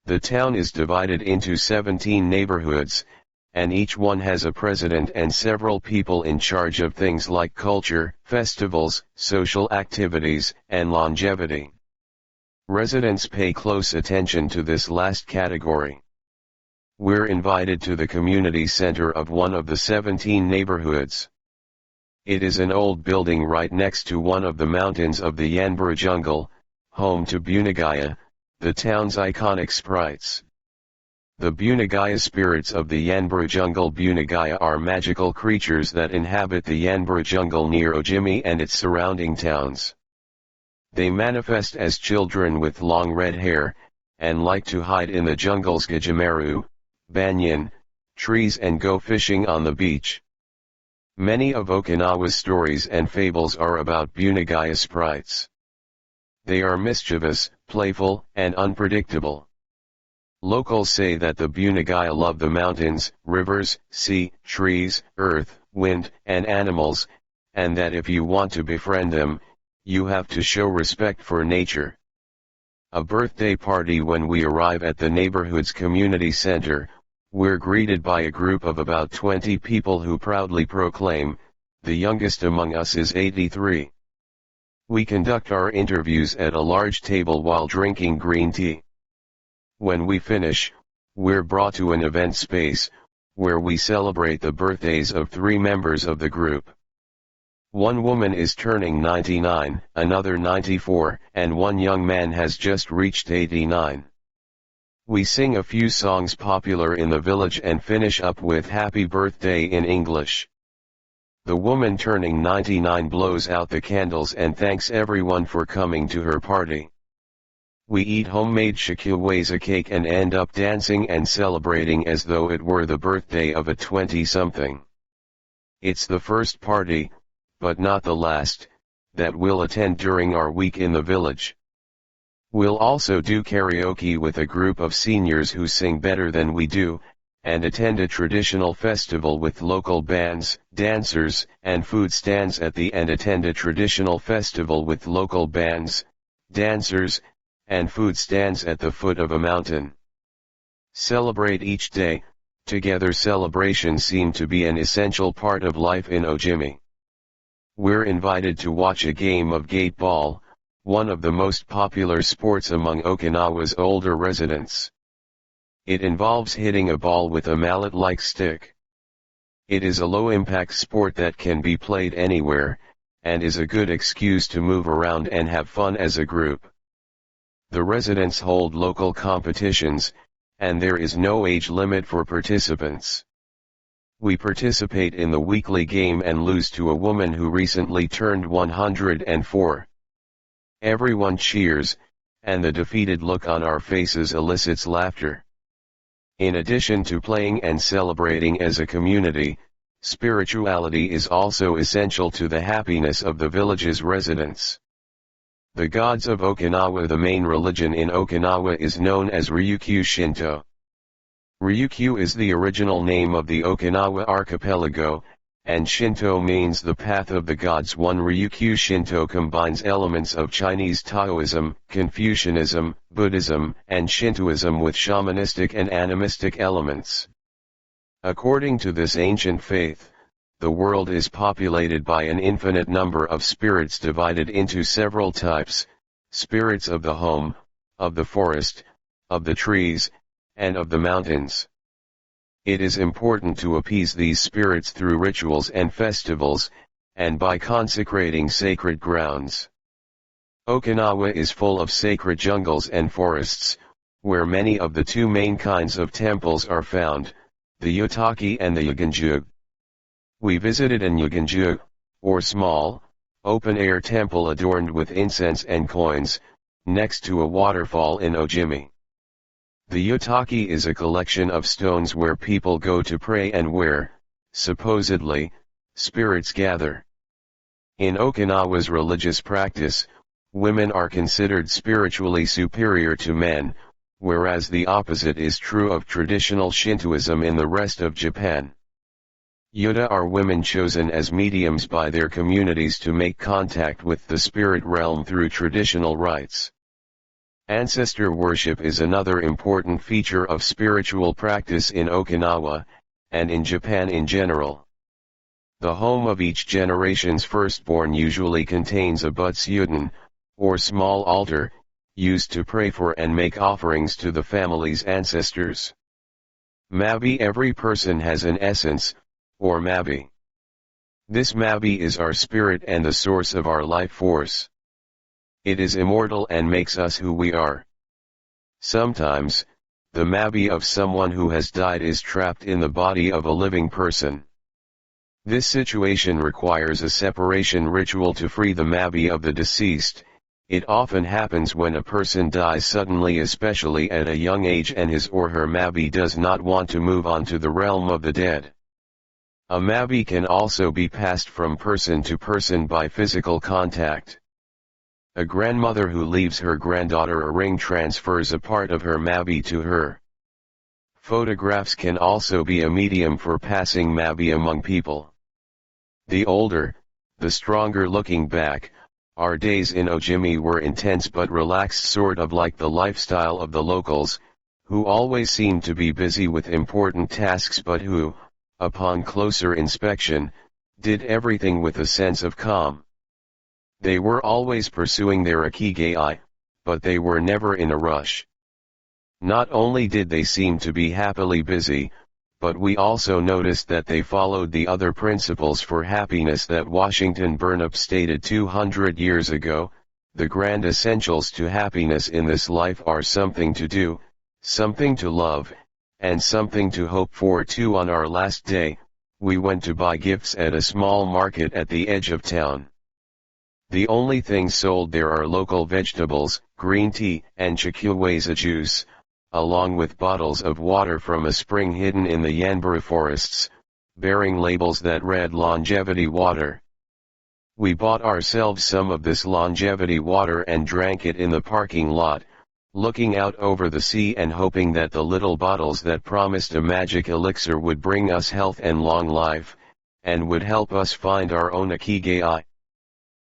The town is divided into 17 neighborhoods, and each one has a president and several people in charge of things like culture, festivals, social activities, and longevity. Residents pay close attention to this last category. We're invited to the community center of one of the 17 neighborhoods. It is an old building right next to one of the mountains of the Yanburu jungle, home to Bunagaya, the town's iconic sprites. The Bunagaya spirits of the Yanburu jungle. Bunagaya are magical creatures that inhabit the Yanburu jungle near Ojimi and its surrounding towns. They manifest as children with long red hair, and like to hide in the jungle's gajimaru, banyan, trees and go fishing on the beach. Many of Okinawa's stories and fables are about Bunagaya sprites. They are mischievous, playful, and unpredictable. Locals say that the Bunagaya love the mountains, rivers, sea, trees, earth, wind, and animals, and that if you want to befriend them, you have to show respect for nature. A birthday party. When we arrive at the neighborhood's community center, we're greeted by a group of about 20 people who proudly proclaim, the youngest among us is 83. We conduct our interviews at a large table while drinking green tea. When we finish, we're brought to an event space, where we celebrate the birthdays of 3 members of the group. One woman is turning 99, another 94, and one young man has just reached 89. We sing a few songs popular in the village and finish up with Happy Birthday in English. The woman turning 99 blows out the candles and thanks everyone for coming to her party. We eat homemade shakuweza cake and end up dancing and celebrating as though it were the birthday of a 20-something. It's the first party, but not the last, that we'll attend during our week in the village. We'll also do karaoke with a group of seniors who sing better than we do, and attend a traditional festival with local bands, dancers, and food stands at the end. Attend a traditional festival with local bands, dancers, and food stands at the foot of a mountain. Celebrate each day. Together celebrations seem to be an essential part of life in Ojimi. We're invited to watch a game of gate ball, one of the most popular sports among Okinawa's older residents. It involves hitting a ball with a mallet-like stick. It is a low-impact sport that can be played anywhere, and is a good excuse to move around and have fun as a group. The residents hold local competitions, and there is no age limit for participants. We participate in the weekly game and lose to a woman who recently turned 104. Everyone cheers, and the defeated look on our faces elicits laughter. In addition to playing and celebrating as a community, spirituality is also essential to the happiness of the village's residents. The gods of Okinawa. The main religion in Okinawa is known as Ryukyu Shinto. Ryukyu is the original name of the Okinawa archipelago, and Shinto means the path of the gods. Ryukyu Shinto combines elements of Chinese Taoism, Confucianism, Buddhism, and Shintoism with shamanistic and animistic elements. According to this ancient faith, the world is populated by an infinite number of spirits divided into several types: spirits of the home, of the forest, of the trees, and of the mountains. It is important to appease these spirits through rituals and festivals, and by consecrating sacred grounds. Okinawa is full of sacred jungles and forests, where many of the 2 main kinds of temples are found, the Yotaki and the Yagenju. We visited an Yagenju, or small, open-air temple adorned with incense and coins, next to a waterfall in Ojimi. The Yotaki is a collection of stones where people go to pray and where, supposedly, spirits gather. In Okinawa's religious practice, women are considered spiritually superior to men, whereas the opposite is true of traditional Shintoism in the rest of Japan. Yuta are women chosen as mediums by their communities to make contact with the spirit realm through traditional rites. Ancestor worship is another important feature of spiritual practice in Okinawa, and in Japan in general. The home of each generation's firstborn usually contains a butsudan, or small altar, used to pray for and make offerings to the family's ancestors. Mabi. Every person has an essence, or mabi. This mabi is our spirit and the source of our life force. It is immortal and makes us who we are. Sometimes, the mabi of someone who has died is trapped in the body of a living person. This situation requires a separation ritual to free the mabi of the deceased. It often happens when a person dies suddenly, especially at a young age, and his or her mabi does not want to move on to the realm of the dead. A mabi can also be passed from person to person by physical contact. A grandmother who leaves her granddaughter a ring transfers a part of her mabi to her. Photographs can also be a medium for passing mabi among people. The older, the stronger. Looking back, our days in Ojimi were intense but relaxed, sort of like the lifestyle of the locals, who always seemed to be busy with important tasks but who, upon closer inspection, did everything with a sense of calm. They were always pursuing their Ikigai, but they were never in a rush. Not only did they seem to be happily busy, but we also noticed that they followed the other principles for happiness that Washington Burnap stated 200 years ago. The grand essentials to happiness in this life are something to do, something to love, and something to hope for too. On our last day, we went to buy gifts at a small market at the edge of town. The only things sold there are local vegetables, green tea, and chihuahua juice, along with bottles of water from a spring hidden in the Yanburu forests, bearing labels that read longevity water. We bought ourselves some of this longevity water and drank it in the parking lot, looking out over the sea and hoping that the little bottles that promised a magic elixir would bring us health and long life, and would help us find our own Ikigai.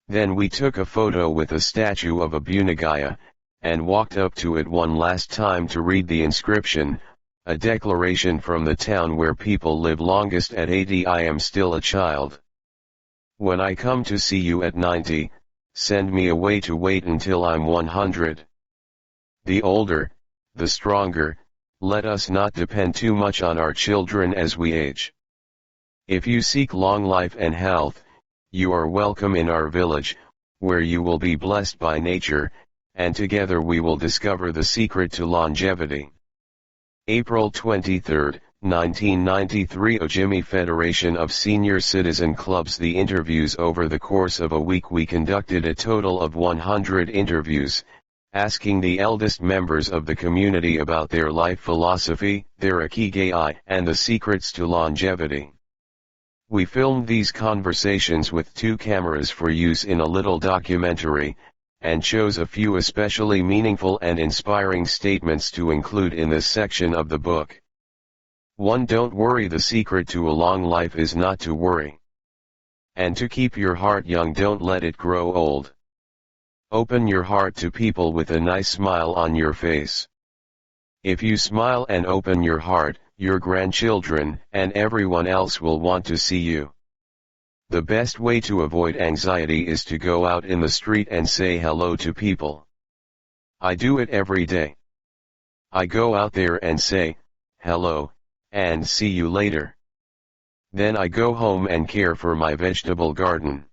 Then we took a photo with a statue of a Bunagaya, and walked up to it one last time to read the inscription, a declaration from the town where people live longest at 80. I am still a child. When I come to see you at 90, send me away to wait until I'm 100. The older, the stronger, let us not depend too much on our children as we age. If you seek long life and health, you are welcome in our village, where you will be blessed by nature, and together we will discover the secret to longevity. April 23, 1993. Ojimi Federation of Senior Citizen Clubs. The interviews. Over the course of a week we conducted a total of 100 interviews, asking the eldest members of the community about their life philosophy, their Ikigai, and the secrets to longevity. We filmed these conversations with 2 cameras for use in a little documentary, and chose a few especially meaningful and inspiring statements to include in this section of the book. 1. Don't worry. The secret to a long life is not to worry. And to keep your heart young. Don't let it grow old. Open your heart to people with a nice smile on your face. If you smile and open your heart, your grandchildren and everyone else will want to see you. The best way to avoid anxiety is to go out in the street and say hello to people. I do it every day. I go out there and say, hello, and see you later. Then I go home and care for my vegetable garden.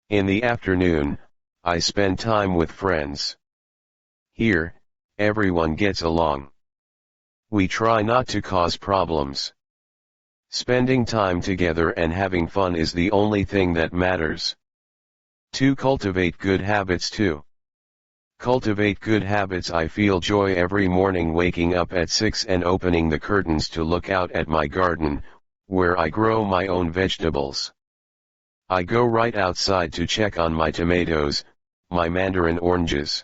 In the afternoon, I spend time with friends. Here, everyone gets along. We try not to cause problems. Spending time together and having fun is the only thing that matters. 2. Cultivate good habits. 2. Cultivate good habits. I feel joy every morning waking up at 6 and opening the curtains to look out at my garden, where I grow my own vegetables. I go right outside to check on my tomatoes, my mandarin oranges.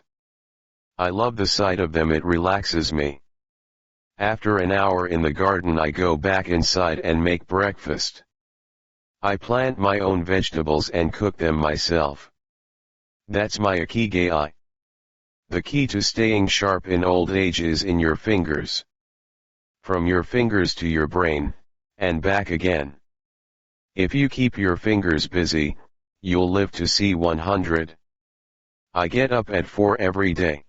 I love the sight of them. It relaxes me. After an hour in the garden I go back inside and make breakfast. I plant my own vegetables and cook them myself. That's my Ikigai. The key to staying sharp in old age is in your fingers. From your fingers to your brain, and back again. If you keep your fingers busy, you'll live to see 100. I get up at 4 every day.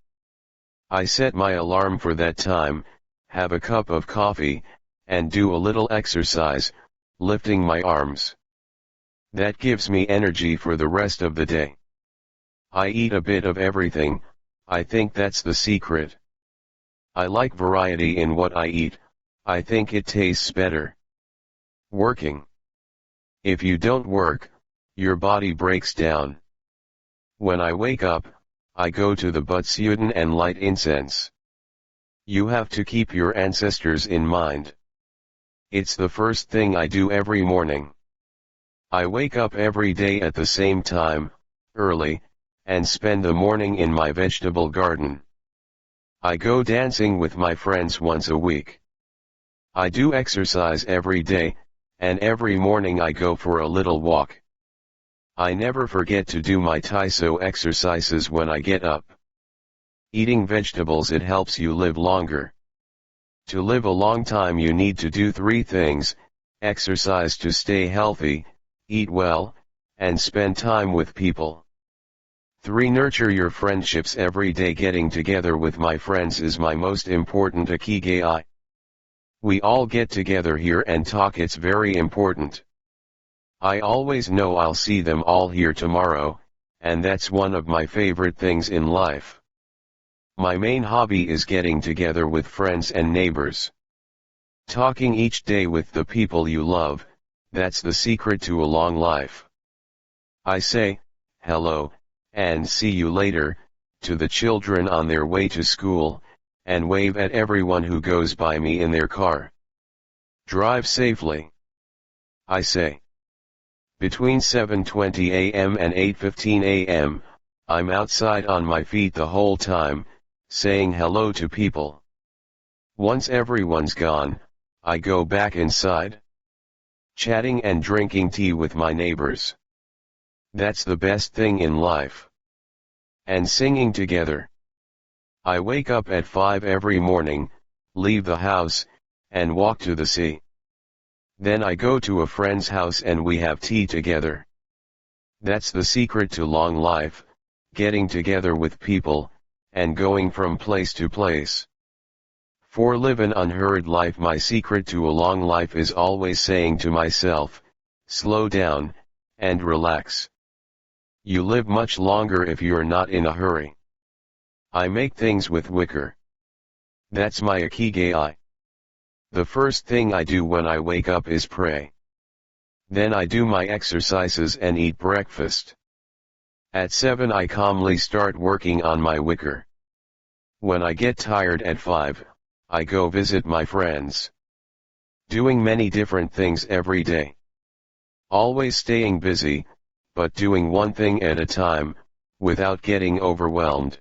I set my alarm for that time, have a cup of coffee, and do a little exercise, lifting my arms. That gives me energy for the rest of the day. I eat a bit of everything. I think that's the secret. I like variety in what I eat. I think it tastes better. Working. If you don't work, your body breaks down. When I wake up, I go to the Puigcerver and light incense. You have to keep your ancestors in mind. It's the first thing I do every morning. I wake up every day at the same time, early, and spend the morning in my vegetable garden. I go dancing with my friends once a week. I do exercise every day, and every morning I go for a little walk. I never forget to do my Taiso exercises when I get up. Eating vegetables, it helps you live longer. To live a long time you need to do 3 things: exercise to stay healthy, eat well, and spend time with people. 3. Nurture your friendships every day. Getting together with my friends is my most important Ikigai. We all get together here and talk, it's very important. I always know I'll see them all here tomorrow, and that's one of my favorite things in life. My main hobby is getting together with friends and neighbors. Talking each day with the people you love, that's the secret to a long life. I say, hello, and see you later, to the children on their way to school, and wave at everyone who goes by me in their car. Drive safely. I say. Between 7:20 a.m. and 8:15 a.m., I'm outside on my feet the whole time, saying hello to people. Once everyone's gone, I go back inside, chatting and drinking tea with my neighbors. That's the best thing in life. And singing together. I wake up at 5 every morning, leave the house, and walk to the sea. Then I go to a friend's house and we have tea together. That's the secret to long life, getting together with people, and going from place to place. 4. Live an unhurried life. My secret to a long life is always saying to myself, slow down, and relax. You live much longer if you're not in a hurry. I make things with wicker. That's my Ikigai. The first thing I do when I wake up is pray. Then I do my exercises and eat breakfast. At 7 I calmly start working on my wicker. When I get tired at 5, I go visit my friends. Doing many different things every day. Always staying busy, but doing one thing at a time, without getting overwhelmed.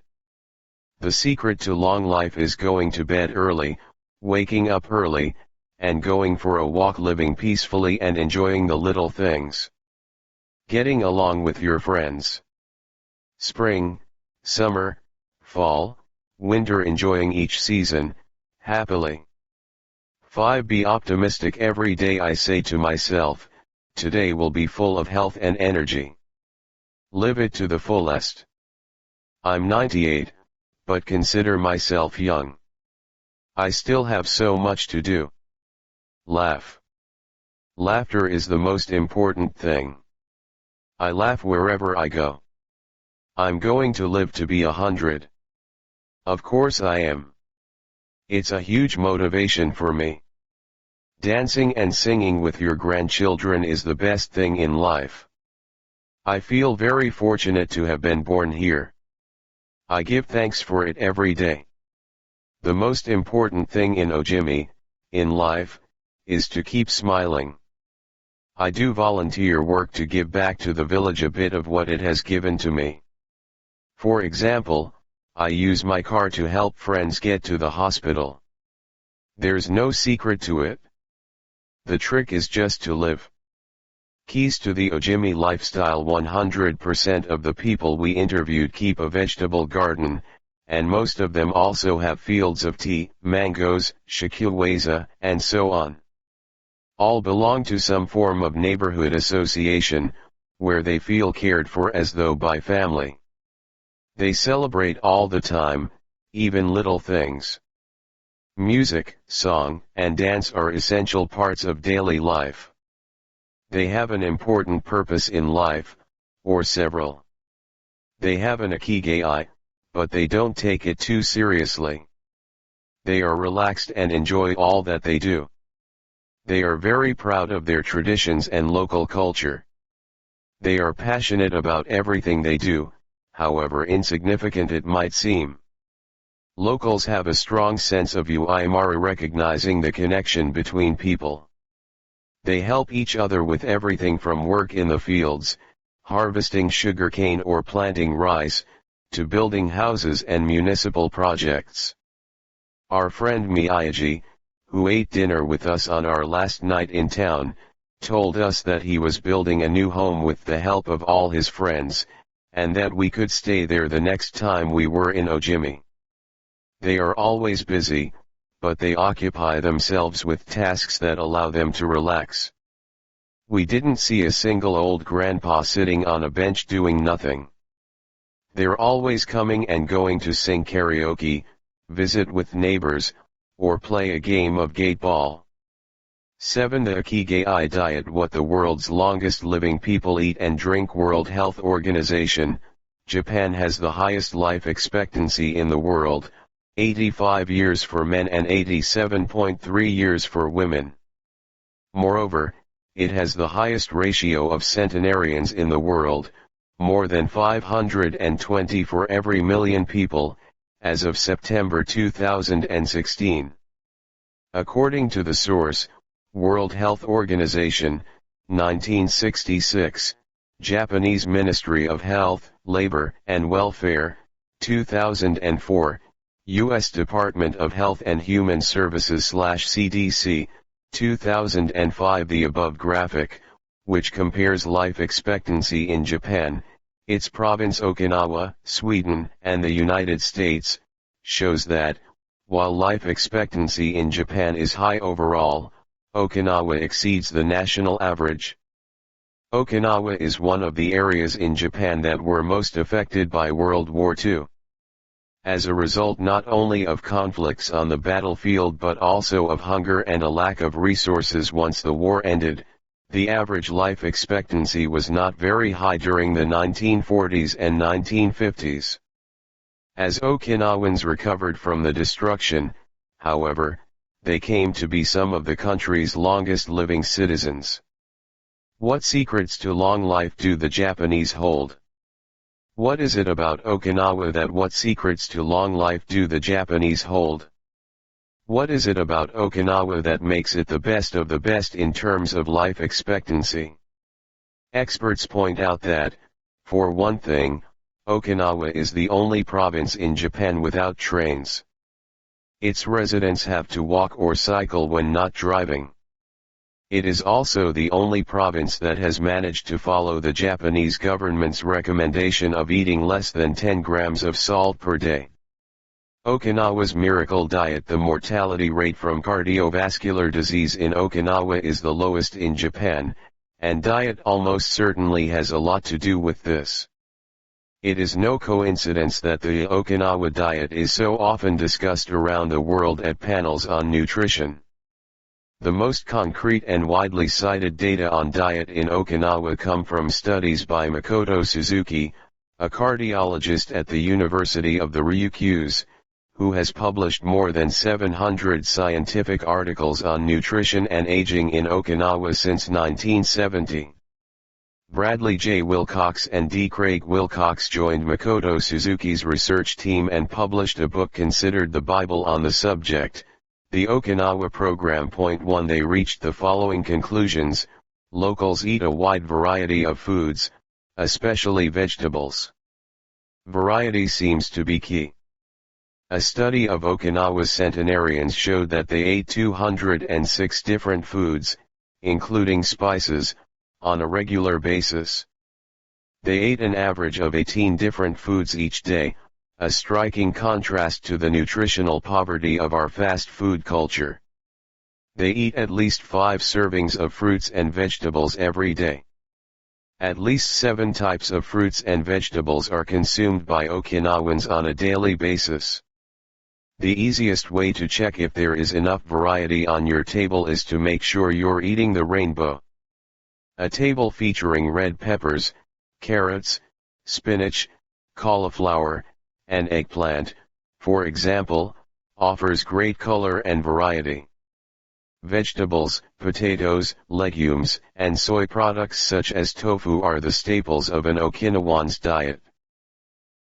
The secret to long life is going to bed early, waking up early, and going for a walk, living peacefully and enjoying the little things. Getting along with your friends. Spring, summer, fall, winter, enjoying each season, happily. 5. Be optimistic every day. I say to myself, today will be full of health and energy. Live it to the fullest. I'm 98, but consider myself young. I still have so much to do. Laugh. Laughter is the most important thing. I laugh wherever I go. I'm going to live to be 100. Of course I am. It's a huge motivation for me. Dancing and singing with your grandchildren is the best thing in life. I feel very fortunate to have been born here. I give thanks for it every day. The most important thing in Ojimi, in life, is to keep smiling. I do volunteer work to give back to the village a bit of what it has given to me. For example, I use my car to help friends get to the hospital. There's no secret to it. The trick is just to live. Keys to the Ojimi lifestyle. 100% of the people we interviewed keep a vegetable garden, and most of them also have fields of tea, mangoes, shakuweza, and so on. All belong to some form of neighborhood association, where they feel cared for as though by family. They celebrate all the time, even little things. Music, song, and dance are essential parts of daily life. They have an important purpose in life, or several. They have an Ikigai, but they don't take it too seriously. They are relaxed and enjoy all that they do. They are very proud of their traditions and local culture. They are passionate about everything they do, however insignificant it might seem. Locals have a strong sense of uimara, recognizing the connection between people. They help each other with everything from work in the fields, harvesting sugarcane or planting rice, to building houses and municipal projects. Our friend Miyagi, who ate dinner with us on our last night in town, told us that he was building a new home with the help of all his friends, and that we could stay there the next time we were in Ojimi. They are always busy, but they occupy themselves with tasks that allow them to relax. We didn't see a single old grandpa sitting on a bench doing nothing. They're always coming and going to sing karaoke, visit with neighbors, or play a game of gate ball. 7. The Ikigai diet. What the world's longest living people eat and drink. World Health Organization, Japan has the highest life expectancy in the world, 85 years for men and 87.3 years for women. Moreover, it has the highest ratio of centenarians in the world, more than 520 for every million people, as of September 2016. According to the source, World Health Organization, 1966, Japanese Ministry of Health, Labor and Welfare, 2004, U.S. Department of Health and Human Services/CDC, 2005. The above graphic, which compares life expectancy in Japan, its province Okinawa, Sweden, and the United States, shows that, while life expectancy in Japan is high overall, Okinawa exceeds the national average. Okinawa is one of the areas in Japan that were most affected by World War II. As a result not only of conflicts on the battlefield but also of hunger and a lack of resources once the war ended, the average life expectancy was not very high during the 1940s and 1950s. As Okinawans recovered from the destruction, however, they came to be some of the country's longest living citizens. What secrets to long life do the Japanese hold? What is it about Okinawa that what secrets to long life do the Japanese hold? What is it about Okinawa that makes it the best of the best in terms of life expectancy? Experts point out that, for one thing, Okinawa is the only province in Japan without trains. Its residents have to walk or cycle when not driving. It is also the only province that has managed to follow the Japanese government's recommendation of eating less than 10 grams of salt per day. Okinawa's miracle diet. The mortality rate from cardiovascular disease in Okinawa is the lowest in Japan, and diet almost certainly has a lot to do with this. It is no coincidence that the Okinawa diet is so often discussed around the world at panels on nutrition. The most concrete and widely cited data on diet in Okinawa come from studies by Makoto Suzuki, a cardiologist at the University of the Ryukyus, who has published more than 700 scientific articles on nutrition and aging in Okinawa since 1970. Bradley J. Wilcox and D. Craig Wilcox joined Makoto Suzuki's research team and published a book considered the Bible on the subject, The Okinawa Program. 1. They reached the following conclusions: locals eat a wide variety of foods, especially vegetables. Variety seems to be key. A study of Okinawa's centenarians showed that they ate 206 different foods, including spices, on a regular basis. They ate an average of 18 different foods each day, a striking contrast to the nutritional poverty of our fast food culture. They eat at least 5 servings of fruits and vegetables every day. At least 7 types of fruits and vegetables are consumed by Okinawans on a daily basis. The easiest way to check if there is enough variety on your table is to make sure you're eating the rainbow. A table featuring red peppers, carrots, spinach, cauliflower, and eggplant, for example, offers great color and variety. Vegetables, potatoes, legumes, and soy products such as tofu are the staples of an Okinawan's diet.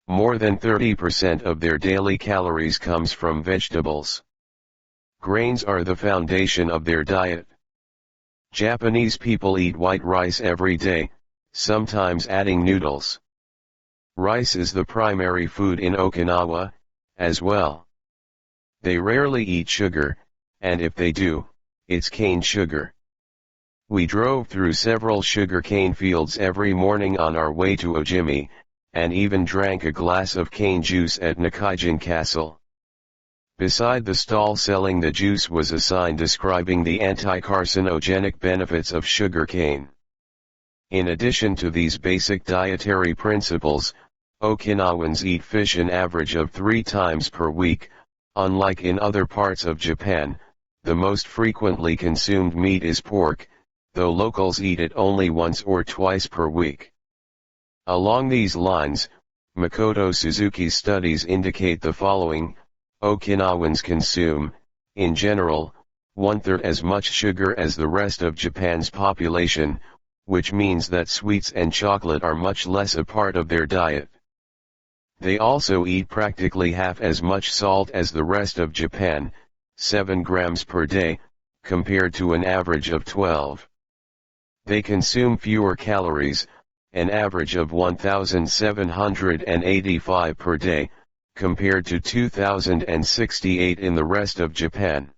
More than 30% of their daily calories comes from vegetables. Grains are the foundation of their diet. Japanese people eat white rice every day, sometimes adding noodles. Rice is the primary food in Okinawa, as well. They rarely eat sugar, and if they do, it's cane sugar. We drove through several sugar cane fields every morning on our way to Ojimi, and even drank a glass of cane juice at Nakaijin Castle. Beside the stall selling the juice was a sign describing the anti-carcinogenic benefits of sugar cane. In addition to these basic dietary principles, Okinawans eat fish an average of 3 times per week. Unlike in other parts of Japan, the most frequently consumed meat is pork, though locals eat it only once or twice per week. Along these lines, Makoto Suzuki's studies indicate the following: Okinawans consume, in general, 1/3 as much sugar as the rest of Japan's population, which means that sweets and chocolate are much less a part of their diet. They also eat practically half as much salt as the rest of Japan, 7 grams per day, compared to an average of 12. They consume fewer calories, an average of 1,785 per day, compared to 2,068 in the rest of Japan.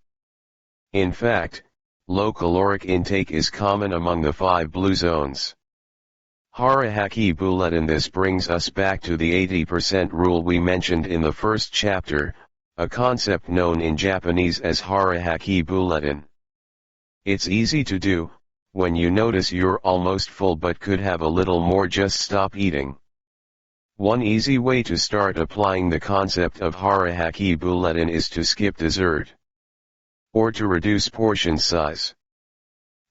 In fact, low caloric intake is common among the 5 blue zones. Harahaki Bulletin. This brings us back to the 80% rule we mentioned in the first chapter, a concept known in Japanese as Harahaki Bulletin. It's easy to do. When you notice you're almost full but could have a little more, just stop eating. One easy way to start applying the concept of Harahaki Bulletin is to skip dessert, or to reduce portion size.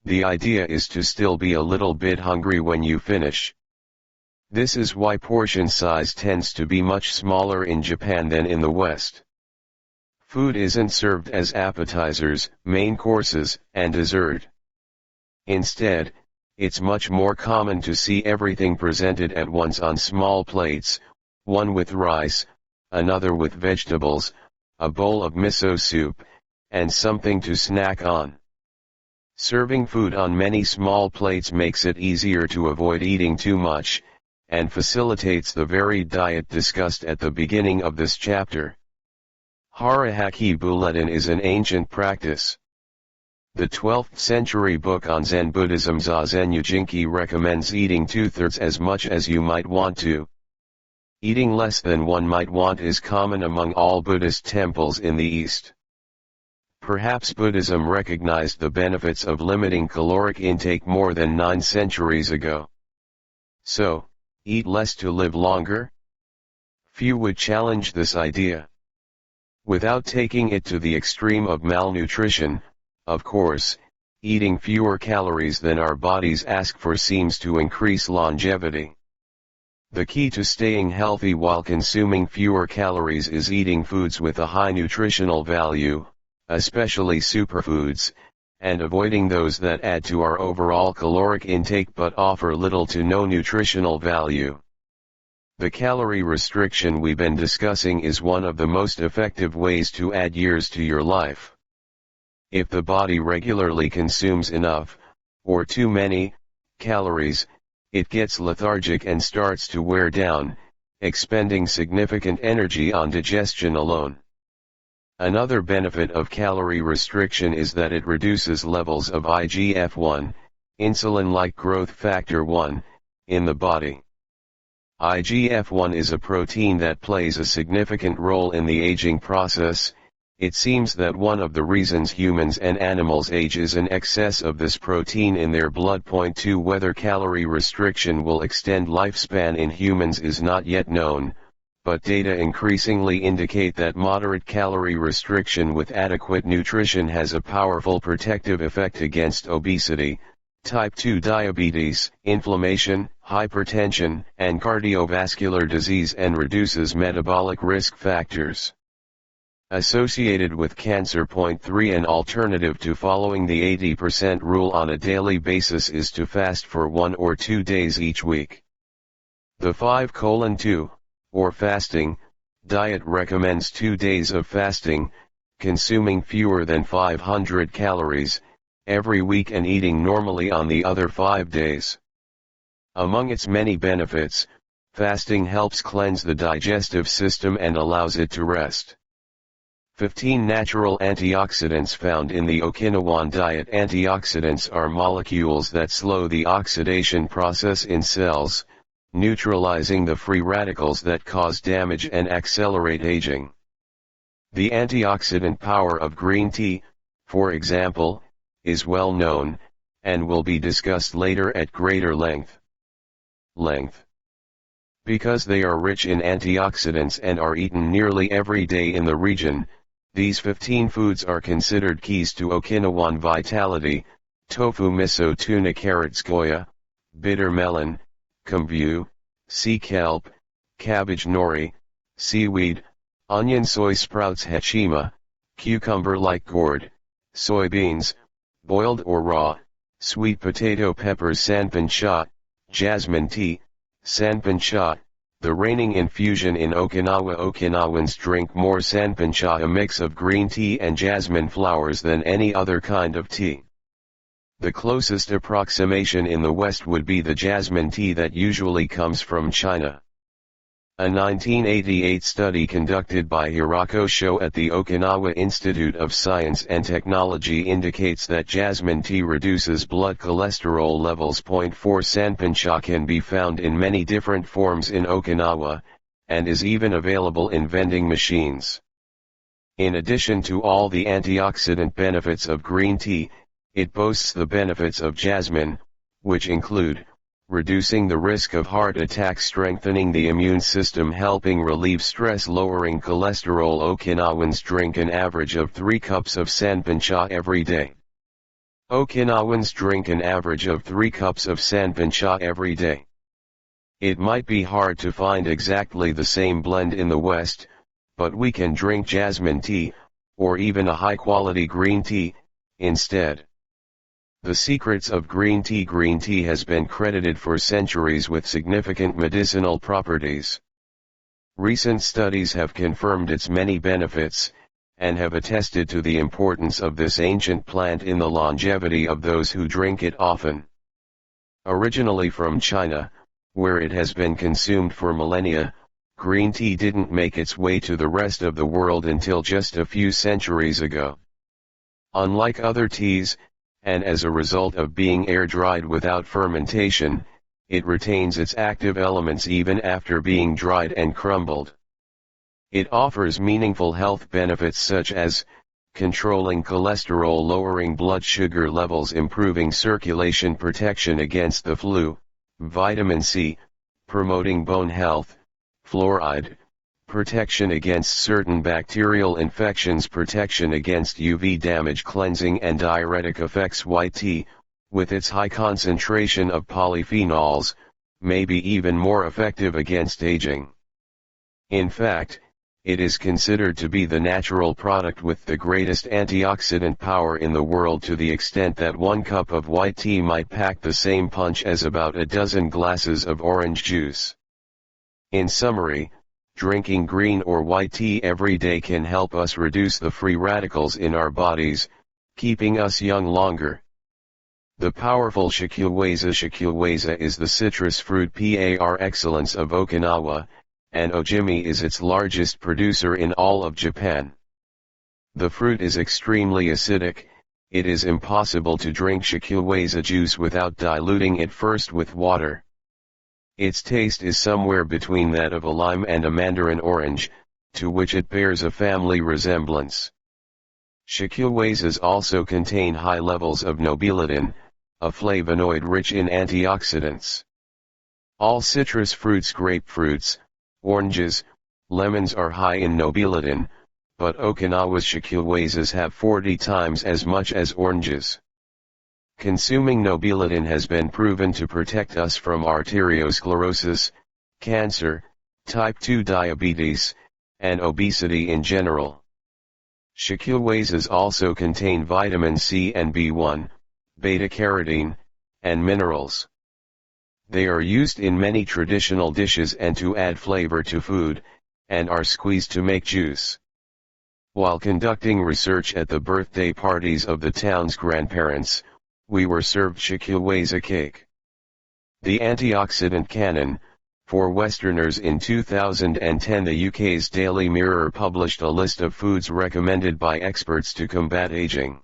The idea is to still be a little bit hungry when you finish. This is why portion size tends to be much smaller in Japan than in the West. Food isn't served as appetizers, main courses, and dessert. Instead, it's much more common to see everything presented at once on small plates, one with rice, another with vegetables, a bowl of miso soup, and something to snack on. Serving food on many small plates makes it easier to avoid eating too much, and facilitates the varied diet discussed at the beginning of this chapter. Harahaki Bulletin is an ancient practice. The 12th century book on Zen Buddhism Zazen Yujinki recommends eating 2/3 as much as you might want to. Eating less than one might want is common among all Buddhist temples in the East. Perhaps Buddhism recognized the benefits of limiting caloric intake more than 9 centuries ago. So, eat less to live longer? Few would challenge this idea. Without taking it to the extreme of malnutrition, of course, eating fewer calories than our bodies ask for seems to increase longevity. The key to staying healthy while consuming fewer calories is eating foods with a high nutritional value, especially superfoods, and avoiding those that add to our overall caloric intake but offer little to no nutritional value. The calorie restriction we've been discussing is one of the most effective ways to add years to your life. If the body regularly consumes enough, or too many, calories, it gets lethargic and starts to wear down, expending significant energy on digestion alone. Another benefit of calorie restriction is that it reduces levels of IGF-1, insulin-like growth factor 1, in the body. IGF-1 is a protein that plays a significant role in the aging process. It seems that one of the reasons humans and animals age is an excess of this protein in their blood. Point 2. Whether calorie restriction will extend lifespan in humans is not yet known, but data increasingly indicate that moderate calorie restriction with adequate nutrition has a powerful protective effect against obesity, type 2 diabetes, inflammation, hypertension, and cardiovascular disease, and reduces metabolic risk factors associated with cancer. Point 3. An alternative to following the 80% rule on a daily basis is to fast for 1 or 2 days each week. The 5:2, or fasting, diet recommends 2 days of fasting, consuming fewer than 500 calories, every week and eating normally on the other 5 days. Among its many benefits, fasting helps cleanse the digestive system and allows it to rest. 15 natural antioxidants found in the Okinawan diet. Antioxidants are molecules that slow the oxidation process in cells, neutralizing the free radicals that cause damage and accelerate aging. The antioxidant power of green tea, for example, is well known, and will be discussed later at greater length. Because they are rich in antioxidants and are eaten nearly every day in the region, these 15 foods are considered keys to Okinawan vitality: tofu, miso, tuna, carrots, goya, bitter melon, kombu, sea kelp, cabbage, nori, seaweed, onion, soy sprouts, hechima, cucumber-like gourd, soybeans, boiled or raw, sweet potato, peppers, sanpancha, jasmine tea, sanpancha, the reigning infusion in Okinawa. Okinawans drink more sanpancha, a mix of green tea and jasmine flowers, than any other kind of tea. The closest approximation in the West would be the jasmine tea that usually comes from China. A 1988 study conducted by Hirako Sho at the Okinawa Institute of Science and Technology indicates that jasmine tea reduces blood cholesterol levels. 4 Sanpancha can be found in many different forms in Okinawa, and is even available in vending machines. In addition to all the antioxidant benefits of green tea, it boasts the benefits of jasmine, which include reducing the risk of heart attack, strengthening the immune system, helping relieve stress, lowering cholesterol. Okinawans drink an average of 3 cups of sanpancha every day. Okinawans drink an average of 3 cups of sanpancha every day. It might be hard to find exactly the same blend in the West, but we can drink jasmine tea, or even a high-quality green tea, instead. The secrets of green tea. Green tea has been credited for centuries with significant medicinal properties. Recent studies have confirmed its many benefits, and have attested to the importance of this ancient plant in the longevity of those who drink it often. Originally from China, where it has been consumed for millennia, green tea didn't make its way to the rest of the world until just a few centuries ago. Unlike other teas, and as a result of being air-dried without fermentation, it retains its active elements even after being dried and crumbled. It offers meaningful health benefits such as controlling cholesterol, lowering blood sugar levels, improving circulation, protection against the flu, vitamin C, promoting bone health, fluoride, protection against certain bacterial infections, protection against UV damage, cleansing and diuretic effects. White tea, with its high concentration of polyphenols, may be even more effective against aging. In fact, it is considered to be the natural product with the greatest antioxidant power in the world, to the extent that 1 cup of white tea might pack the same punch as about a dozen glasses of orange juice. In summary, drinking green or white tea every day can help us reduce the free radicals in our bodies, keeping us young longer. The powerful Shikyuweiza. Shikyuweiza is the citrus fruit par excellence of Okinawa, and Ojimi is its largest producer in all of Japan. The fruit is extremely acidic. It is impossible to drink Shikyuweiza juice without diluting it first with water. Its taste is somewhere between that of a lime and a mandarin orange, to which it bears a family resemblance. Shikyuweizas also contain high levels of nobiletin, a flavonoid rich in antioxidants. All citrus fruits, grapefruits, oranges, lemons are high in nobiletin, but Okinawa's Shikyuweizas have 40 times as much as oranges. Consuming nobiletin has been proven to protect us from arteriosclerosis, cancer, type 2 diabetes, and obesity in general. Shikyuweizas also contain vitamin C and B1, beta-carotene, and minerals. They are used in many traditional dishes and to add flavor to food, and are squeezed to make juice. While conducting research at the birthday parties of the town's grandparents, we were served Shikyuweiza cake. The antioxidant canon, for Westerners. In 2010, the UK's Daily Mirror published a list of foods recommended by experts to combat aging.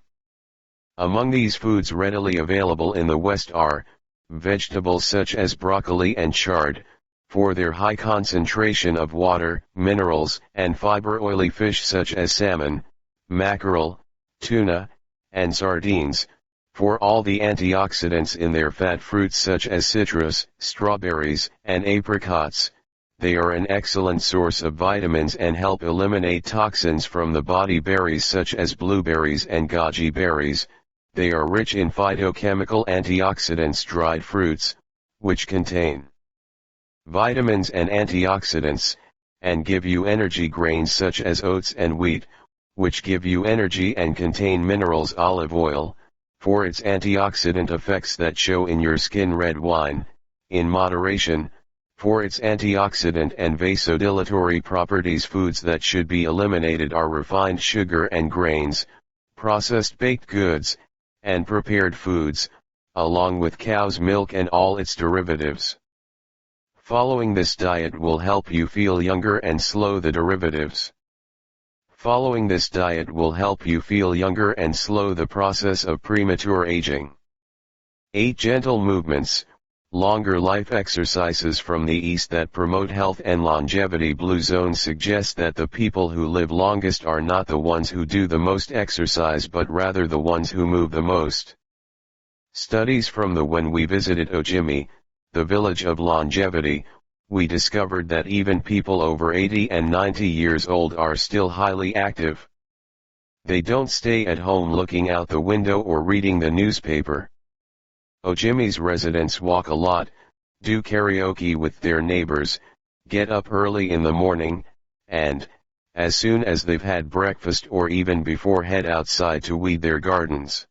Among these foods readily available in the West are vegetables such as broccoli and chard, for their high concentration of water, minerals, and fiber; oily fish such as salmon, mackerel, tuna, and sardines, For all the antioxidants in their fat fruits such as citrus, strawberries, and apricots, they are an excellent source of vitamins and help eliminate toxins from the body. Berries such as blueberries and goji berries, they are rich in phytochemical antioxidants. Dried fruits, which contain vitamins and antioxidants, and give you energy. Grains such as oats and wheat, which give you energy and contain minerals. Olive oil, for its antioxidant effects that show in your skin. Red wine, in moderation, for its antioxidant and vasodilatory properties. Foods that should be eliminated are refined sugar and grains, processed baked goods, and prepared foods, along with cow's milk and all its derivatives. Following this diet will help you feel younger and slow the derivatives. Following this diet will help you feel younger and slow the process of premature aging. 8 gentle movements, longer life exercises from the East that promote health and longevity. Blue Zone suggests that the people who live longest are not the ones who do the most exercise but rather the ones who move the most. Studies from when we visited Ojimi, the village of longevity, we discovered that even people over 80 and 90 years old are still highly active. They don't stay at home looking out the window or reading the newspaper. Ojimi's residents walk a lot, do karaoke with their neighbors, get up early in the morning, and, as soon as they've had breakfast or even before, head outside to weed their gardens.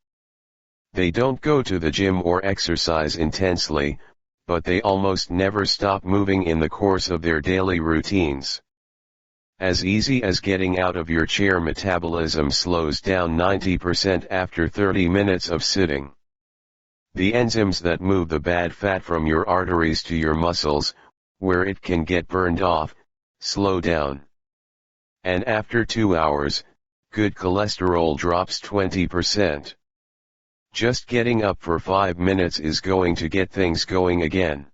They don't go to the gym or exercise intensely, but they almost never stop moving in the course of their daily routines. As easy as getting out of your chair, metabolism slows down 90% after 30 minutes of sitting. The enzymes that move the bad fat from your arteries to your muscles, where it can get burned off, slow down. And after 2 hours, good cholesterol drops 20%. Just getting up for 5 minutes is going to get things going again.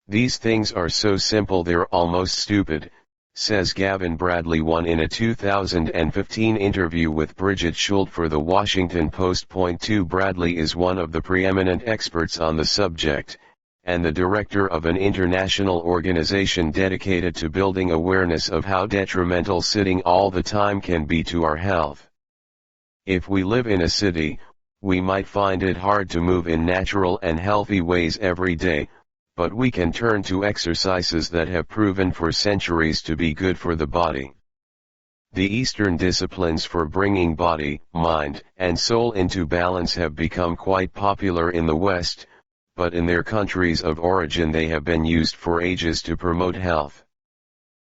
These things are so simple they're almost stupid, says Gavin Bradley. One in a 2015 interview with Bridget Schult for the Washington Post. Point 2 Bradley is one of the preeminent experts on the subject, and the director of an international organization dedicated to building awareness of how detrimental sitting all the time can be to our health. If we live in a city, we might find it hard to move in natural and healthy ways every day, but we can turn to exercises that have proven for centuries to be good for the body. The Eastern disciplines for bringing body, mind, and soul into balance have become quite popular in the West, but in their countries of origin they have been used for ages to promote health.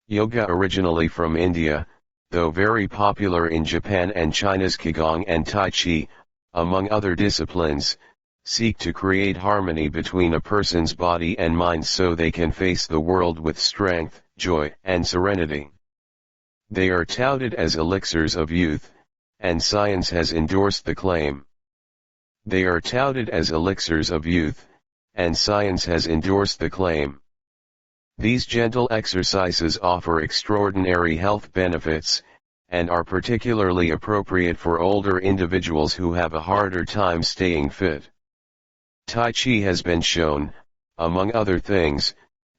Yoga, originally from India, though very popular in Japan and China's Qigong and Tai Chi, among other disciplines, seek to create harmony between a person's body and mind so they can face the world with strength, joy, and serenity. They are touted as elixirs of youth, and science has endorsed the claim. They are touted as elixirs of youth, and science has endorsed the claim. These gentle exercises offer extraordinary health benefits, and are particularly appropriate for older individuals who have a harder time staying fit. Tai Chi has been shown, among other things,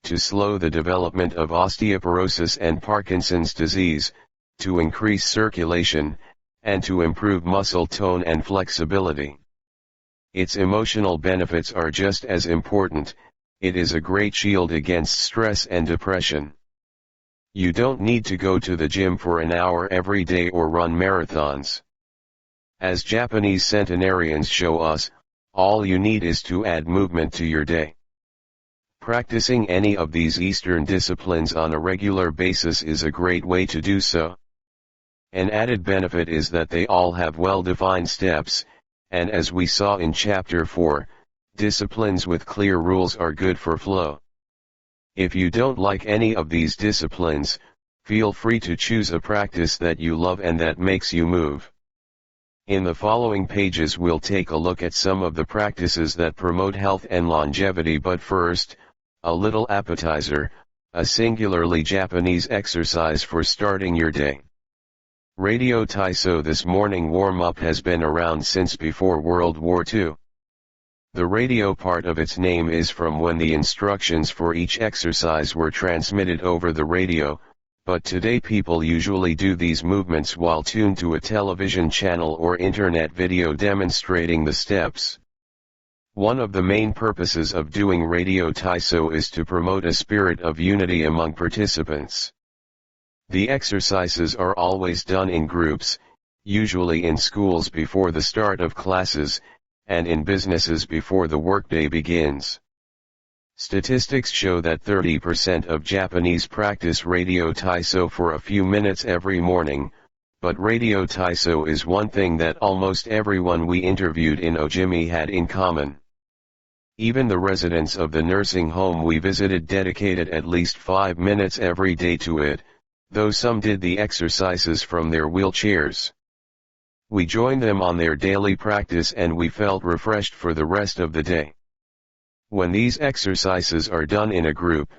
to slow the development of osteoporosis and Parkinson's disease, to increase circulation, and to improve muscle tone and flexibility. Its emotional benefits are just as important. It is a great shield against stress and depression. You don't need to go to the gym for an hour every day or run marathons. As Japanese centenarians show us, all you need is to add movement to your day. Practicing any of these Eastern disciplines on a regular basis is a great way to do so. An added benefit is that they all have well-defined steps, and as we saw in Chapter 4, disciplines with clear rules are good for flow. If you don't like any of these disciplines, feel free to choose a practice that you love and that makes you move. In the following pages we'll take a look at some of the practices that promote health and longevity, but first, a little appetizer, a singularly Japanese exercise for starting your day. Radio Taiso. This morning warm-up has been around since before World War II. The radio part of its name is from when the instructions for each exercise were transmitted over the radio, but today people usually do these movements while tuned to a television channel or internet video demonstrating the steps. One of the main purposes of doing Radio Taiso is to promote a spirit of unity among participants. The exercises are always done in groups, usually in schools before the start of classes, and in businesses before the workday begins. Statistics show that 30% of Japanese practice Radio Taiso for a few minutes every morning, but Radio Taiso is one thing that almost everyone we interviewed in Ojimi had in common. Even the residents of the nursing home we visited dedicated at least 5 minutes every day to it, though some did the exercises from their wheelchairs. We joined them on their daily practice and we felt refreshed for the rest of the day. When these exercises are done in a group,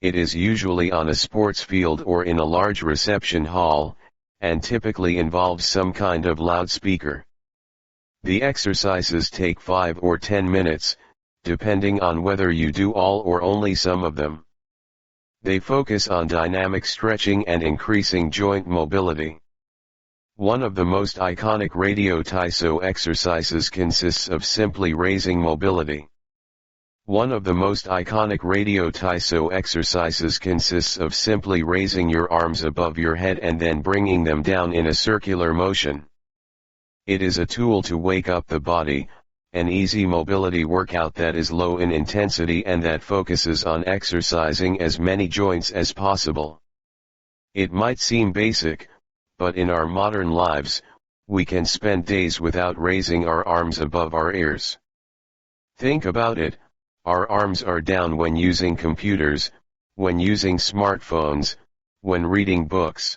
it is usually on a sports field or in a large reception hall, and typically involves some kind of loudspeaker. The exercises take 5 or 10 minutes, depending on whether you do all or only some of them. They focus on dynamic stretching and increasing joint mobility. One of the most iconic Radio Taiso exercises consists of simply raising mobility. One of the most iconic Radio Taiso exercises consists of simply raising your arms above your head and then bringing them down in a circular motion. It is a tool to wake up the body, an easy mobility workout that is low in intensity and that focuses on exercising as many joints as possible. It might seem basic, but in our modern lives, we can spend days without raising our arms above our ears. Think about it, our arms are down when using computers, when using smartphones, when reading books.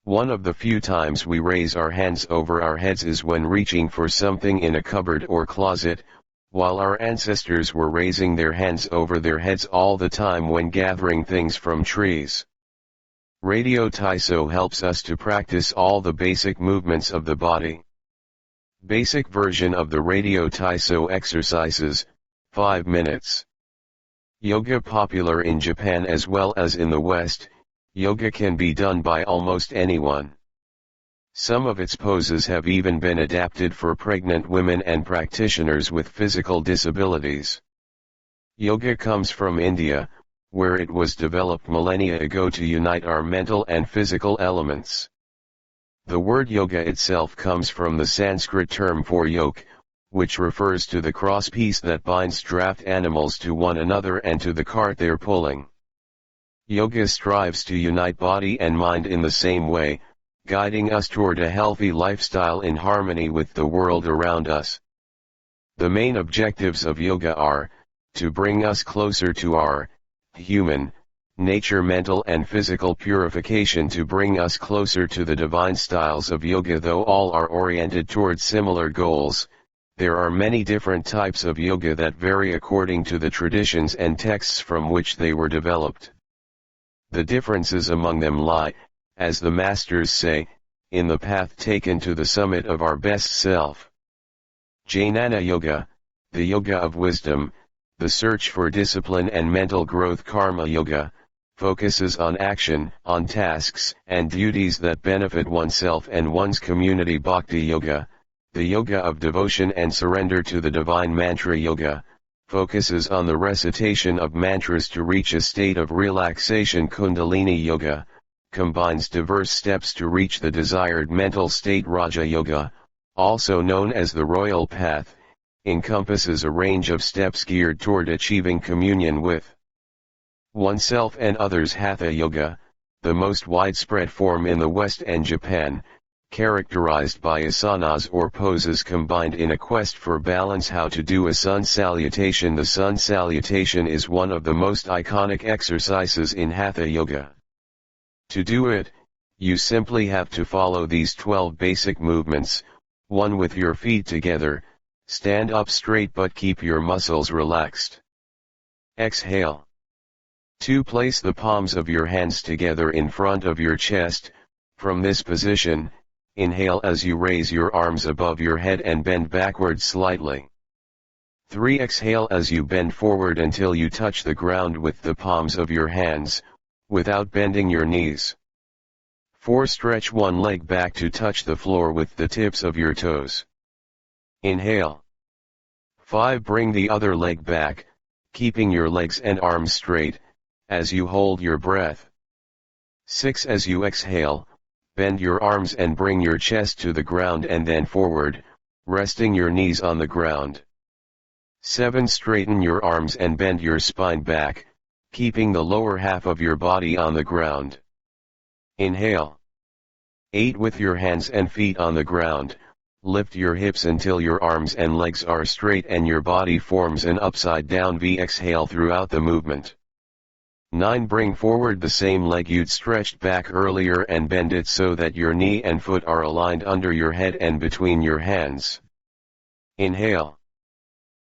One of the few times we raise our hands over our heads is when reaching for something in a cupboard or closet, while our ancestors were raising their hands over their heads all the time when gathering things from trees. Radio Taiso helps us to practice all the basic movements of the body. Basic version of the Radio Taiso exercises, 5 minutes. Yoga popular in Japan as well as in the West. Yoga can be done by almost anyone. Some of its poses have even been adapted for pregnant women and practitioners with physical disabilities. Yoga comes from India, where it was developed millennia ago to unite our mental and physical elements. The word yoga itself comes from the Sanskrit term for yoke, which refers to the crosspiece that binds draft animals to one another and to the cart they're pulling. Yoga strives to unite body and mind in the same way, guiding us toward a healthy lifestyle in harmony with the world around us. The main objectives of yoga are, to bring us closer to our human nature, mental and physical purification, to bring us closer to the divine styles of yoga. Though all are oriented towards similar goals, there are many different types of yoga that vary according to the traditions and texts from which they were developed. The differences among them lie, as the masters say, in the path taken to the summit of our best self. Jnana Yoga, the yoga of wisdom, the search for discipline and mental growth. Karma Yoga, focuses on action, on tasks and duties that benefit oneself and one's community. Bhakti Yoga, the yoga of devotion and surrender to the divine. Mantra Yoga, focuses on the recitation of mantras to reach a state of relaxation. Kundalini Yoga, combines diverse steps to reach the desired mental state. Raja Yoga, also known as the royal path, encompasses a range of steps geared toward achieving communion with oneself and others. Hatha Yoga, the most widespread form in the West and Japan, characterized by asanas or poses combined in a quest for balance. How to do a sun salutation. The sun salutation is one of the most iconic exercises in Hatha Yoga. To do it, you simply have to follow these 12 basic movements, one with your feet together, stand up straight but keep your muscles relaxed. Exhale. 2. Place the palms of your hands together in front of your chest, From this position, inhale as you raise your arms above your head and bend backward slightly. 3. Exhale as you bend forward until you touch the ground with the palms of your hands, without bending your knees. 4. Stretch one leg back to touch the floor with the tips of your toes. Inhale. 5. Bring the other leg back, keeping your legs and arms straight, as you hold your breath. 6. As you exhale, bend your arms and bring your chest to the ground and then forward, resting your knees on the ground. 7. Straighten your arms and bend your spine back, keeping the lower half of your body on the ground. Inhale. 8. With your hands and feet on the ground, lift your hips until your arms and legs are straight and your body forms an upside down V. Exhale throughout the movement. 9. Bring forward the same leg you'd stretched back earlier and bend it so that your knee and foot are aligned under your head and between your hands. Inhale.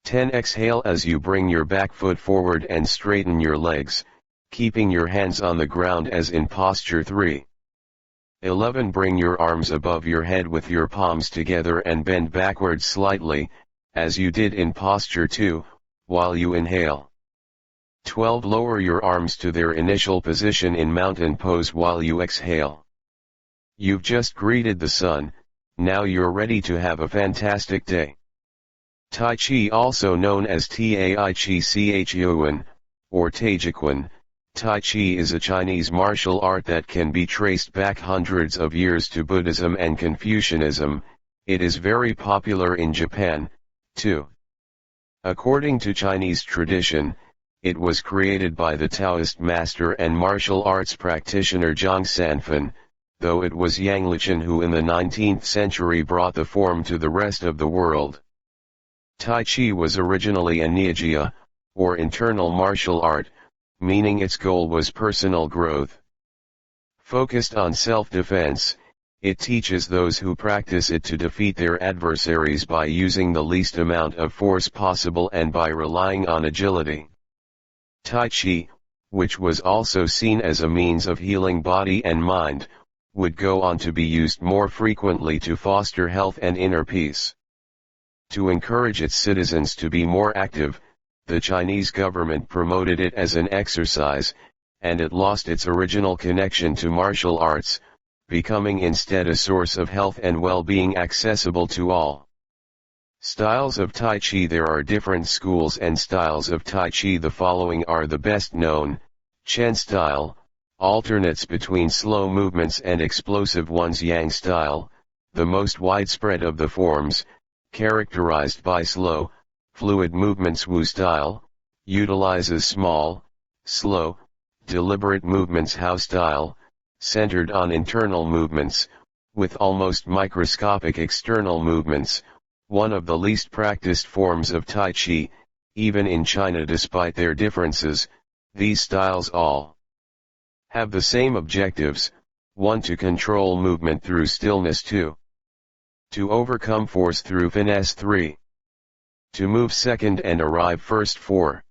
10. Exhale as you bring your back foot forward and straighten your legs, keeping your hands on the ground as in posture 3. 11. Bring your arms above your head with your palms together and bend backward slightly, as you did in posture 2, while you inhale. 12. Lower your arms to their initial position in mountain pose while you exhale. You've just greeted the sun, now you're ready to have a fantastic day. Tai Chi, also known as Tai Chi Chuan, or Taijiquan, Tai Chi is a Chinese martial art that can be traced back hundreds of years to Buddhism and Confucianism. It is very popular in Japan, too. According to Chinese tradition, it was created by the Taoist master and martial arts practitioner Zhang Sanfen, though it was Yang Lichen who in the 19th century brought the form to the rest of the world. Tai Chi was originally a Nijia, or internal martial art, meaning its goal was personal growth. Focused on self-defense, it teaches those who practice it to defeat their adversaries by using the least amount of force possible and by relying on agility. Tai Chi, which was also seen as a means of healing body and mind, would go on to be used more frequently to foster health and inner peace. To encourage its citizens to be more active, the Chinese government promoted it as an exercise, and it lost its original connection to martial arts, becoming instead a source of health and well-being accessible to all. Styles of Tai Chi. There are different schools and styles of Tai Chi. The following are the best known: Chen style, alternates between slow movements and explosive ones; Yang style, the most widespread of the forms, characterized by slow, fluid movements; Wu style, utilizes small, slow, deliberate movements; Hao style, centered on internal movements, with almost microscopic external movements, one of the least practiced forms of Tai Chi, even in China. Despite their differences, these styles all have the same objectives: 1. To control movement through stillness; 2. To overcome force through finesse; 3. To move second and arrive first; 4.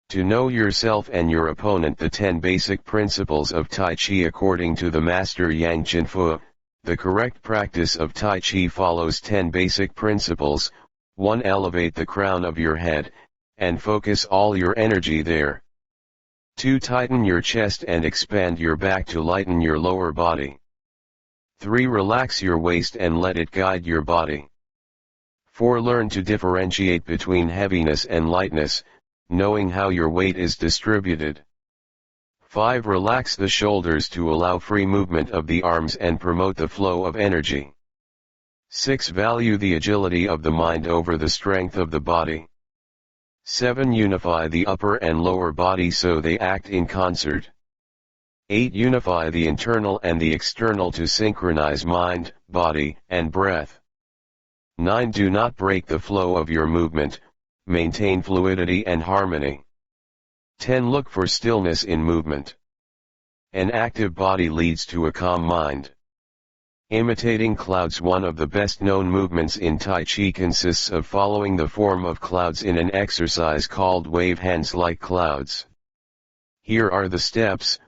To know yourself and your opponent. The 10 basic principles of Tai Chi. According to the master Yang Chenfu, the correct practice of Tai Chi follows 10 basic principles. 1. Elevate the crown of your head, and focus all your energy there. 2. Tighten your chest and expand your back to lighten your lower body. 3. Relax your waist and let it guide your body. 4. Learn to differentiate between heaviness and lightness, knowing how your weight is distributed. 5. Relax the shoulders to allow free movement of the arms and promote the flow of energy. 6. Value the agility of the mind over the strength of the body. 7. Unify the upper and lower body so they act in concert. 8. Unify the internal and the external to synchronize mind, body, and breath. 9. Do not break the flow of your movement, maintain fluidity and harmony. 10. Look for stillness in movement. An active body leads to a calm mind. Imitating clouds. One of the best known movements in Tai Chi consists of following the form of clouds in an exercise called wave hands like clouds. Here are the steps.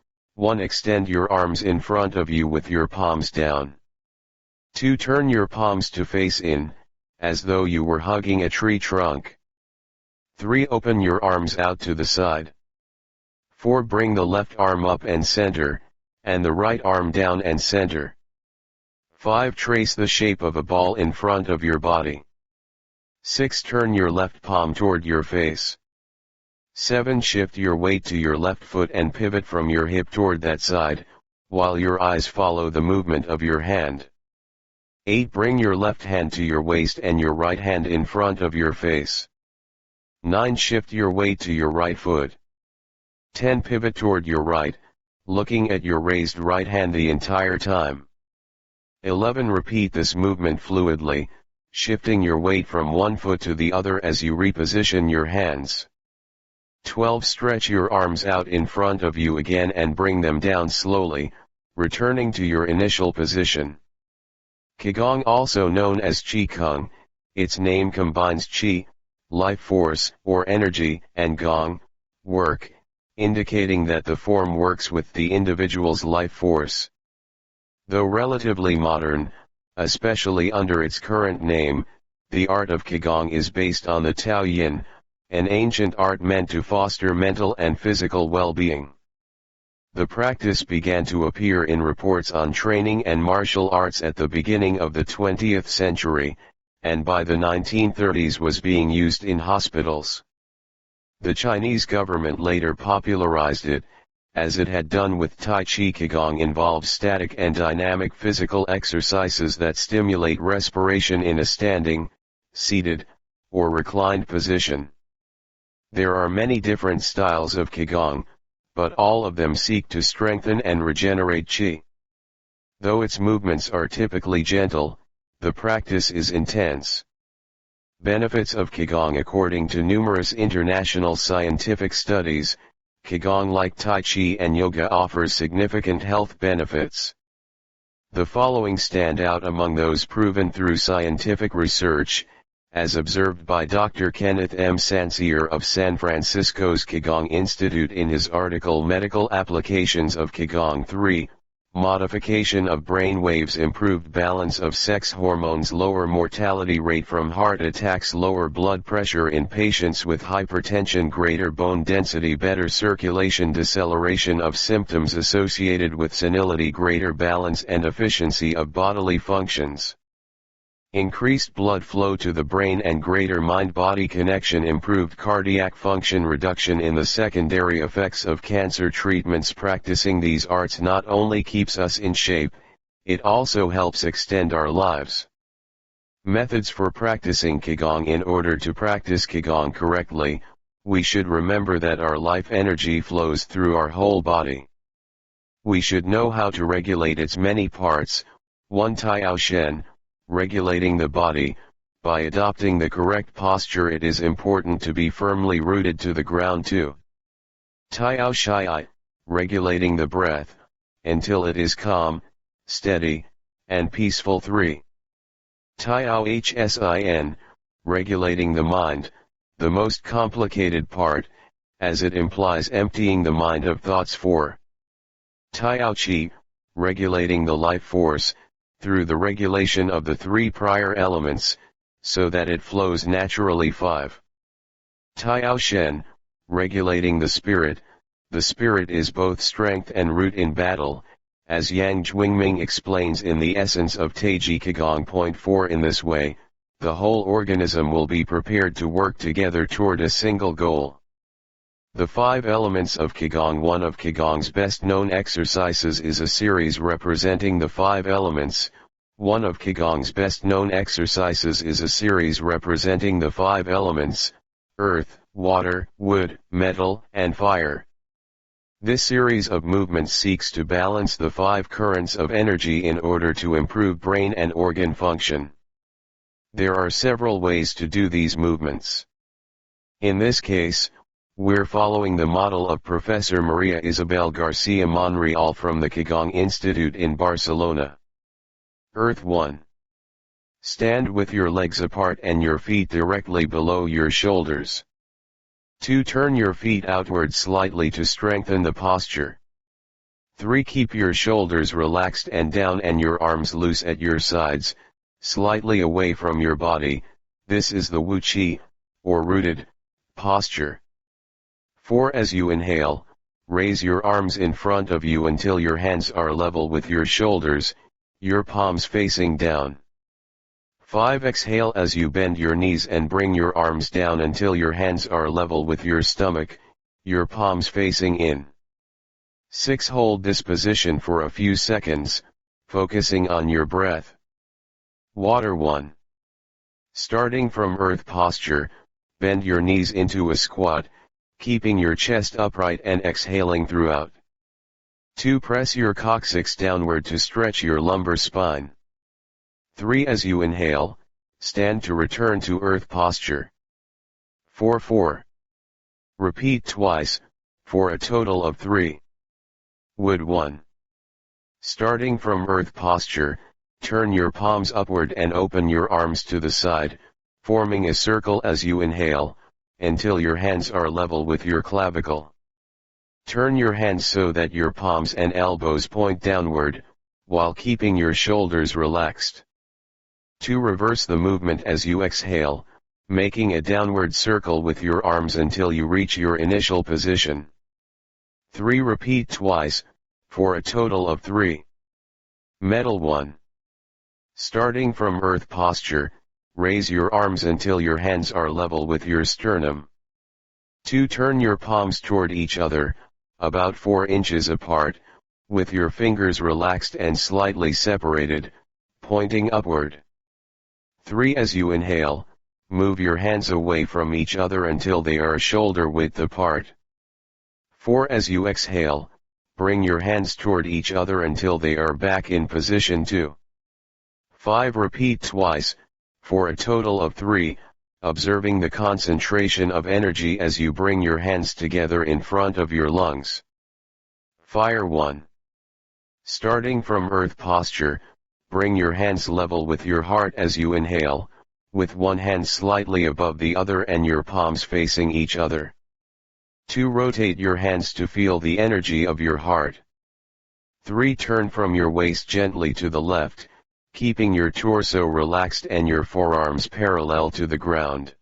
1. Extend your arms in front of you with your palms down. 2. Turn your palms to face in, as though you were hugging a tree trunk. 3. Open your arms out to the side. 4. Bring the left arm up and center, and the right arm down and center. 5. Trace the shape of a ball in front of your body. 6. Turn your left palm toward your face. 7. Shift your weight to your left foot and pivot from your hip toward that side, while your eyes follow the movement of your hand. 8. Bring your left hand to your waist and your right hand in front of your face. 9. Shift your weight to your right foot. 10. Pivot toward your right, looking at your raised right hand the entire time. 11. Repeat this movement fluidly, shifting your weight from one foot to the other as you reposition your hands. 12. Stretch your arms out in front of you again and bring them down slowly, returning to your initial position. Qigong, also known as Qigong, its name combines Qi, life force or energy, and Gong, work, indicating that the form works with the individual's life force. Though relatively modern, especially under its current name, the art of Qigong is based on the Tao Yin, an ancient art meant to foster mental and physical well-being. The practice began to appear in reports on training and martial arts at the beginning of the 20th century, and by the 1930s was being used in hospitals. The Chinese government later popularized it, as it had done with Tai Chi. Qigong involves static and dynamic physical exercises that stimulate respiration in a standing, seated, or reclined position. There are many different styles of Qigong, but all of them seek to strengthen and regenerate Qi. Though its movements are typically gentle, the practice is intense. Benefits of Qigong. According to numerous international scientific studies, Qigong, like Tai Chi and Yoga, offers significant health benefits. The following stand out among those proven through scientific research, as observed by Dr. Kenneth M. Sancier of San Francisco's Qigong Institute in his article Medical Applications of Qigong. 3. Modification of brain waves, improved balance of sex hormones, lower mortality rate from heart attacks, lower blood pressure in patients with hypertension, greater bone density, better circulation, deceleration of symptoms associated with senility, greater balance and efficiency of bodily functions. Increased blood flow to the brain and greater mind-body connection, improved cardiac function, reduction in the secondary effects of cancer treatments. Practicing these arts not only keeps us in shape, it also helps extend our lives. Methods for practicing Qigong. In order to practice Qigong correctly, we should remember that our life energy flows through our whole body. We should know how to regulate its many parts. 1. Tao Shen, regulating the body. By adopting the correct posture, it is important to be firmly rooted to the ground. 2. Tao Shai, regulating the breath, until it is calm, steady, and peaceful. 3. Tao Hsin, regulating the mind, the most complicated part, as it implies emptying the mind of thoughts. 4. Tao Qi, regulating the life force, through the regulation of the three prior elements, so that it flows naturally. 5. Tao Shen, regulating the spirit is both strength and root in battle, as Yang Jwingming explains in the essence of Taiji Qigong. Point 4. In this way, the whole organism will be prepared to work together toward a single goal. The 5 elements of Qigong. One of Qigong's best-known exercises is a series representing the 5 elements. One of Qigong's best-known exercises is a series representing the 5 elements: earth, water, wood, metal, and fire. This series of movements seeks to balance the 5 currents of energy in order to improve brain and organ function. There are several ways to do these movements. In this case, we're following the model of Professor Maria Isabel Garcia Monreal from the Qigong Institute in Barcelona. Earth 1. Stand with your legs apart and your feet directly below your shoulders. 2. Turn your feet outward slightly to strengthen the posture. 3. Keep your shoulders relaxed and down and your arms loose at your sides, slightly away from your body. This is the Wu Qi, or rooted, posture. 4. As you inhale, raise your arms in front of you until your hands are level with your shoulders, your palms facing down. 5. Exhale as you bend your knees and bring your arms down until your hands are level with your stomach, your palms facing in. 6. Hold this position for a few seconds, focusing on your breath. Water 1. Starting from earth posture, bend your knees into a squat, keeping your chest upright and exhaling throughout. 2. Press your coccyx downward to stretch your lumbar spine. 3. As you inhale, stand to return to earth posture. 4. Repeat twice, for a total of 3. Wood 1. Starting from earth posture, turn your palms upward and open your arms to the side, forming a circle as you inhale, until your hands are level with your clavicle. Turn your hands so that your palms and elbows point downward, while keeping your shoulders relaxed. 2. Reverse the movement as you exhale, making a downward circle with your arms until you reach your initial position. 3. Repeat twice, for a total of 3. Metal 1. Starting from earth posture, raise your arms until your hands are level with your sternum. 2. Turn your palms toward each other, about 4 inches apart, with your fingers relaxed and slightly separated, pointing upward. 3. As you inhale, move your hands away from each other until they are shoulder width apart. 4. As you exhale, bring your hands toward each other until they are back in position 2. 5. Repeat twice, for a total of 3, observing the concentration of energy as you bring your hands together in front of your lungs. Fire 1. Starting from earth posture, bring your hands level with your heart as you inhale, with one hand slightly above the other and your palms facing each other. 2. Rotate your hands to feel the energy of your heart. 3. Turn from your waist gently to the left, keeping your torso relaxed and your forearms parallel to the ground.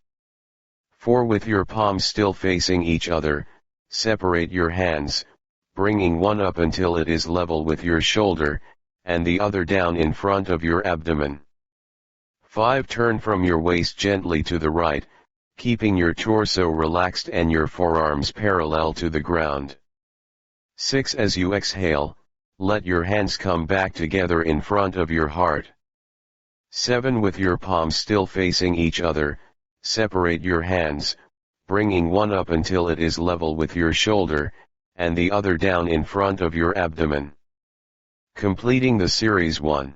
4. With your palms still facing each other, separate your hands, bringing one up until it is level with your shoulder, and the other down in front of your abdomen. 5. Turn from your waist gently to the right, keeping your torso relaxed and your forearms parallel to the ground. 6. As you exhale, let your hands come back together in front of your heart. 7. With your palms still facing each other, separate your hands, bringing one up until it is level with your shoulder, and the other down in front of your abdomen. Completing the series 1.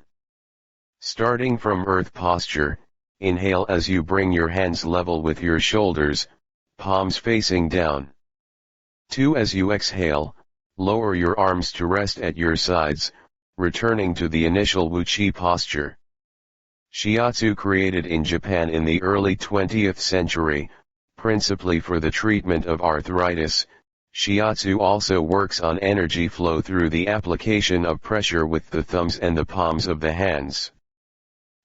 Starting from earth posture, inhale as you bring your hands level with your shoulders, palms facing down. 2. As you exhale, lower your arms to rest at your sides, returning to the initial Wu Qi posture. Shiatsu created in Japan in the early 20th century, principally for the treatment of arthritis. Shiatsu also works on energy flow through the application of pressure with the thumbs and the palms of the hands.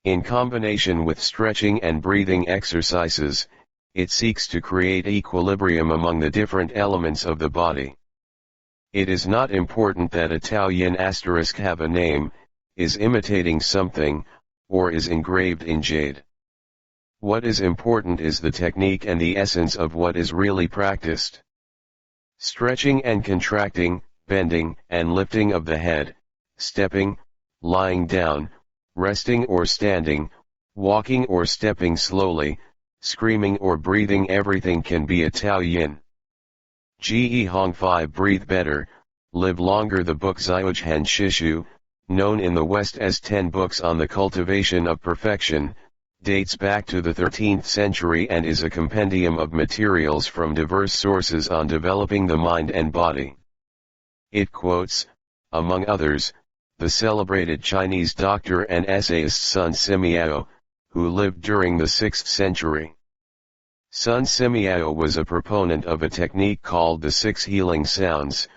In combination with stretching and breathing exercises, it seeks to create equilibrium among the different elements of the body. It is not important that a Tao Yin asterisk have a name, is imitating something, or is engraved in jade. What is important is the technique and the essence of what is really practiced. Stretching and contracting, bending and lifting of the head, stepping, lying down, resting or standing, walking or stepping slowly, screaming or breathing, everything can be a Tao Yin. Ge Hong 5 Breathe Better, Live Longer. The book Xiaozhen Shishu, known in the West as 10 Books on the Cultivation of Perfection, dates back to the 13th century and is a compendium of materials from diverse sources on developing the mind and body. It quotes, among others, the celebrated Chinese doctor and essayist Sun Simiao, who lived during the 6th century. Sun Simiao was a proponent of a technique called the 6 healing sounds,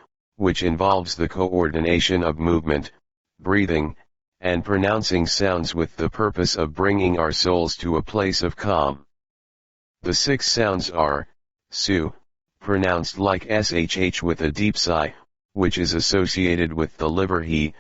which involves the coordination of movement, breathing, and pronouncing sounds with the purpose of bringing our souls to a place of calm. The 6 sounds are, su, pronounced like shh with a deep sigh, which is associated with the liver, he,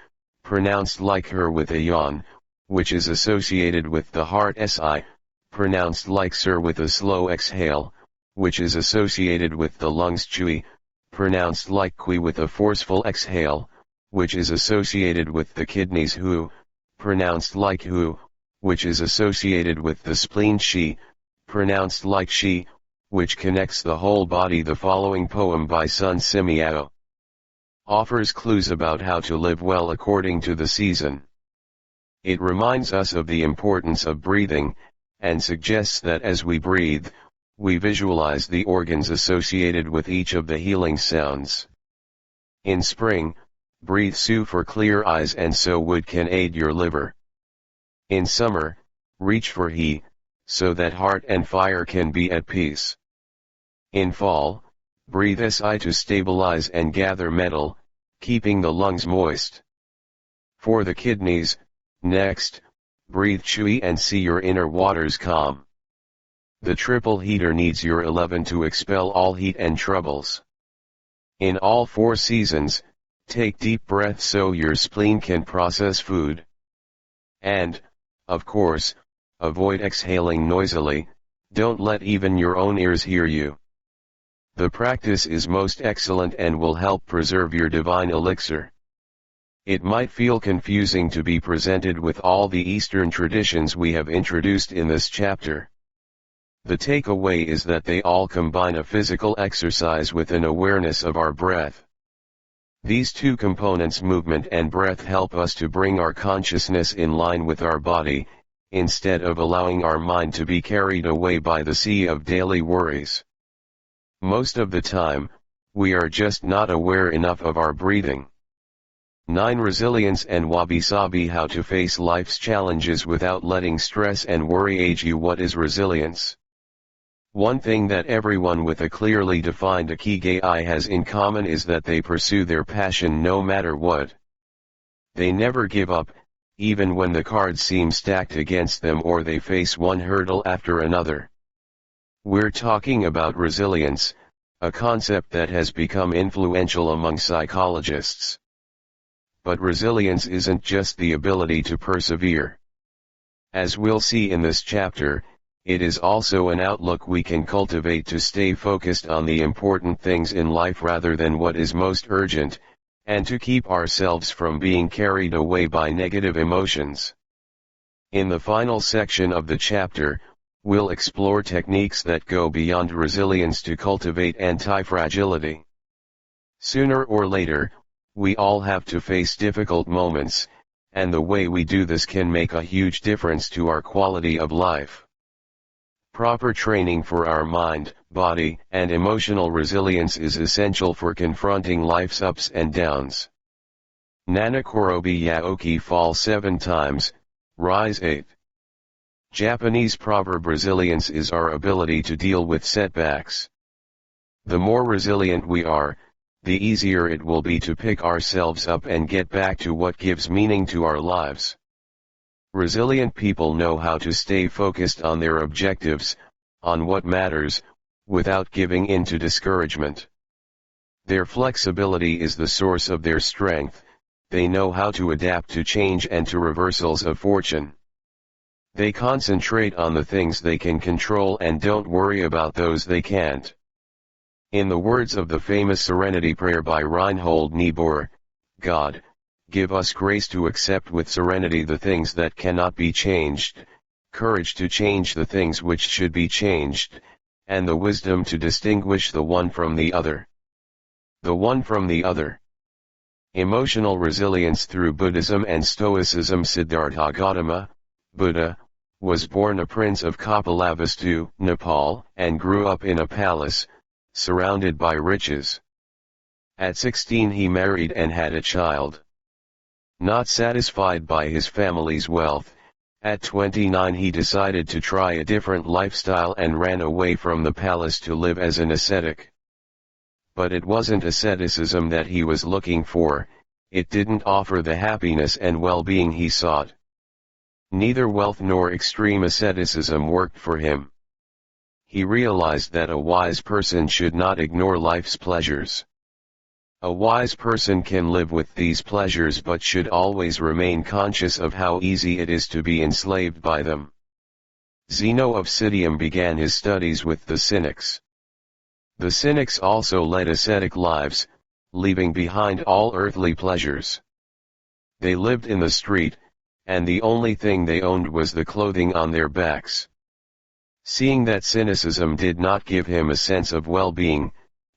pronounced like her with a yawn, which is associated with the heart, si, pronounced like sir with a slow exhale, which is associated with the lungs, chui, pronounced like qui with a forceful exhale, which is associated with the kidneys, hu, pronounced like hu, which is associated with the spleen, shi, pronounced like shi, which connects the whole body. The following poem by Sun Simiao offers clues about how to live well according to the season. It reminds us of the importance of breathing, and suggests that as we breathe, we visualize the organs associated with each of the healing sounds. In spring, breathe su for clear eyes, and so wood can aid your liver. In summer, reach for he, so that heart and fire can be at peace. In fall, breathe si to stabilize and gather metal, keeping the lungs moist. For the kidneys, next, breathe chui and see your inner waters calm. The triple heater needs your 11 to expel all heat and troubles. In all 4 seasons, take deep breaths so your spleen can process food. And, of course, avoid exhaling noisily, don't let even your own ears hear you. The practice is most excellent and will help preserve your divine elixir. It might feel confusing to be presented with all the Eastern traditions we have introduced in this chapter. The takeaway is that they all combine a physical exercise with an awareness of our breath. These 2 components, movement and breath, help us to bring our consciousness in line with our body, instead of allowing our mind to be carried away by the sea of daily worries. Most of the time, we are just not aware enough of our breathing. 9. Resilience and wabi-sabi: how to face life's challenges without letting stress and worry age you. What is resilience? One thing that everyone with a clearly defined Ikigai has in common is that they pursue their passion no matter what. They never give up, even when the cards seem stacked against them or they face one hurdle after another. We're talking about resilience, a concept that has become influential among psychologists. But resilience isn't just the ability to persevere. As we'll see in this chapter, it is also an outlook we can cultivate to stay focused on the important things in life rather than what is most urgent, and to keep ourselves from being carried away by negative emotions. In the final section of the chapter, we'll explore techniques that go beyond resilience to cultivate anti-fragility. Sooner or later, we all have to face difficult moments, and the way we do this can make a huge difference to our quality of life. Proper training for our mind, body, and emotional resilience is essential for confronting life's ups and downs. Nanakorobi yaoki: fall 7 times, rise 8. Japanese proverb: resilience is our ability to deal with setbacks. The more resilient we are, the easier it will be to pick ourselves up and get back to what gives meaning to our lives. Resilient people know how to stay focused on their objectives, on what matters, without giving in to discouragement. Their flexibility is the source of their strength. They know how to adapt to change and to reversals of fortune. They concentrate on the things they can control and don't worry about those they can't. In the words of the famous Serenity Prayer by Reinhold Niebuhr, God, give us grace to accept with serenity the things that cannot be changed, courage to change the things which should be changed, and the wisdom to distinguish the one from the other. The one from the other. Emotional resilience through Buddhism and Stoicism. Siddhartha Gautama, Buddha, was born a prince of Kapilavastu, Nepal, and grew up in a palace, surrounded by riches. At 16 he married and had a child. Not satisfied by his family's wealth, at 29 he decided to try a different lifestyle and ran away from the palace to live as an ascetic. but it wasn't asceticism that he was looking for, it didn't offer the happiness and well-being he sought. Neither wealth nor extreme asceticism worked for him. He realized that a wise person should not ignore life's pleasures. A wise person can live with these pleasures but should always remain conscious of how easy it is to be enslaved by them. Zeno of Citium began his studies with the Cynics. The Cynics also led ascetic lives, leaving behind all earthly pleasures. They lived in the street, and the only thing they owned was the clothing on their backs. Seeing that cynicism did not give him a sense of well-being,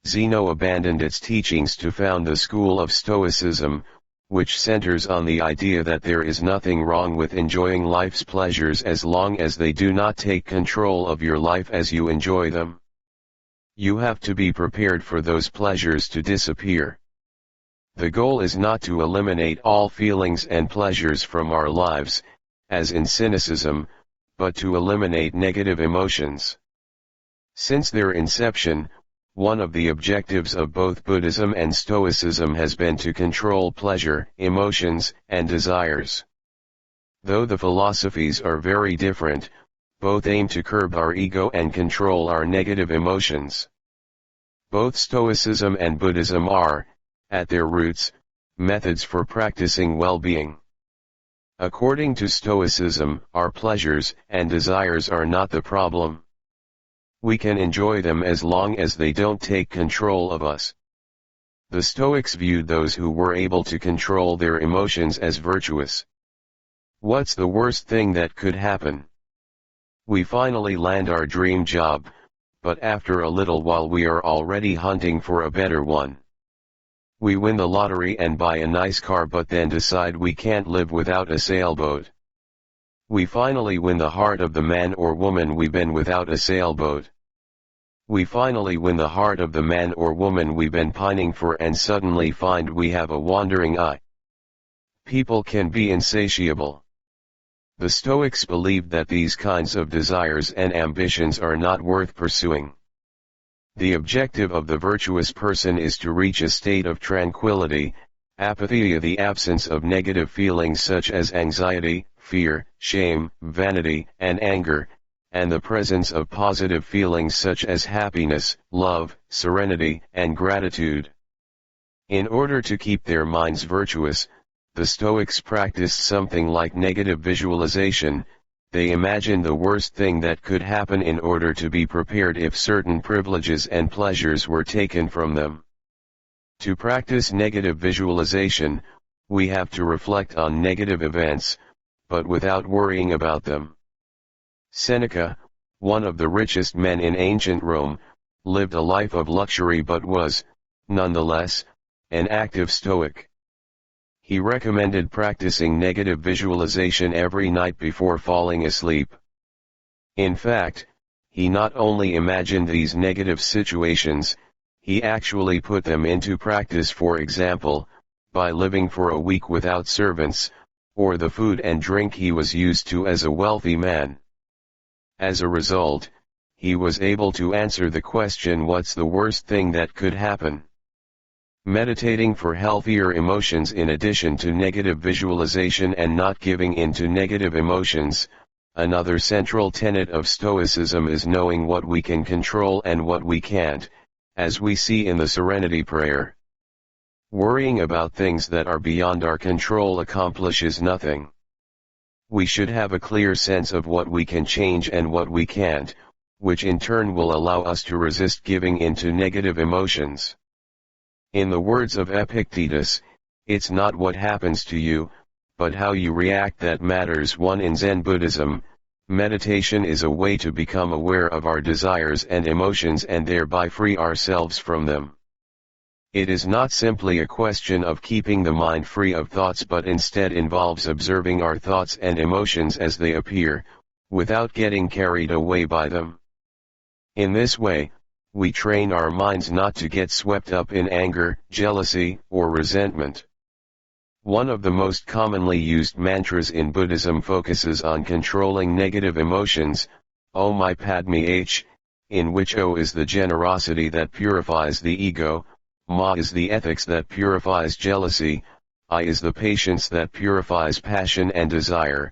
Zeno abandoned its teachings to found the school of Stoicism, which centers on the idea that there is nothing wrong with enjoying life's pleasures as long as they do not take control of your life as you enjoy them. You have to be prepared for those pleasures to disappear. The goal is not to eliminate all feelings and pleasures from our lives, as in cynicism, but to eliminate negative emotions. Since their inception, one of the objectives of both Buddhism and Stoicism has been to control pleasure, emotions, and desires. Though the philosophies are very different, both aim to curb our ego and control our negative emotions. Both Stoicism and Buddhism are, at their roots, methods for practicing well-being. According to Stoicism, our pleasures and desires are not the problem. We can enjoy them as long as they don't take control of us. The Stoics viewed those who were able to control their emotions as virtuous. What's the worst thing that could happen? We finally land our dream job, but after a little while we are already hunting for a better one. We win the lottery and buy a nice car but then decide we can't live without a sailboat. We finally win the heart of the man or woman we've been without a sailboat. We finally win the heart of the man or woman we've been pining for and suddenly find we have a wandering eye. People can be insatiable. The Stoics believed that these kinds of desires and ambitions are not worth pursuing. The objective of the virtuous person is to reach a state of tranquility, apathy, the absence of negative feelings such as anxiety, fear, shame, vanity, and anger, and the presence of positive feelings such as happiness, love, serenity, and gratitude. In order to keep their minds virtuous, the Stoics practiced something like negative visualization. They imagined the worst thing that could happen in order to be prepared if certain privileges and pleasures were taken from them. To practice negative visualization, we have to reflect on negative events, but without worrying about them. Seneca, one of the richest men in ancient Rome, lived a life of luxury but was, nonetheless, an active Stoic. He recommended practicing negative visualization every night before falling asleep. In fact, he not only imagined these negative situations, he actually put them into practice, for example, by living for a week without servants, or the food and drink he was used to as a wealthy man. As a result, he was able to answer the question, what's the worst thing that could happen? Meditating for healthier emotions in addition to negative visualization and not giving in to negative emotions. Another central tenet of Stoicism is knowing what we can control and what we can't, as we see in the Serenity Prayer. Worrying about things that are beyond our control accomplishes nothing. We should have a clear sense of what we can change and what we can't, which in turn will allow us to resist giving in to negative emotions. In the words of Epictetus, it's not what happens to you, but how you react that matters. In Zen Buddhism, meditation is a way to become aware of our desires and emotions and thereby free ourselves from them. It is not simply a question of keeping the mind free of thoughts but instead involves observing our thoughts and emotions as they appear, without getting carried away by them. In this way, we train our minds not to get swept up in anger, jealousy, or resentment. One of the most commonly used mantras in Buddhism focuses on controlling negative emotions, Om Padme H, in which O is the generosity that purifies the ego, Ma is the ethics that purifies jealousy, I is the patience that purifies passion and desire,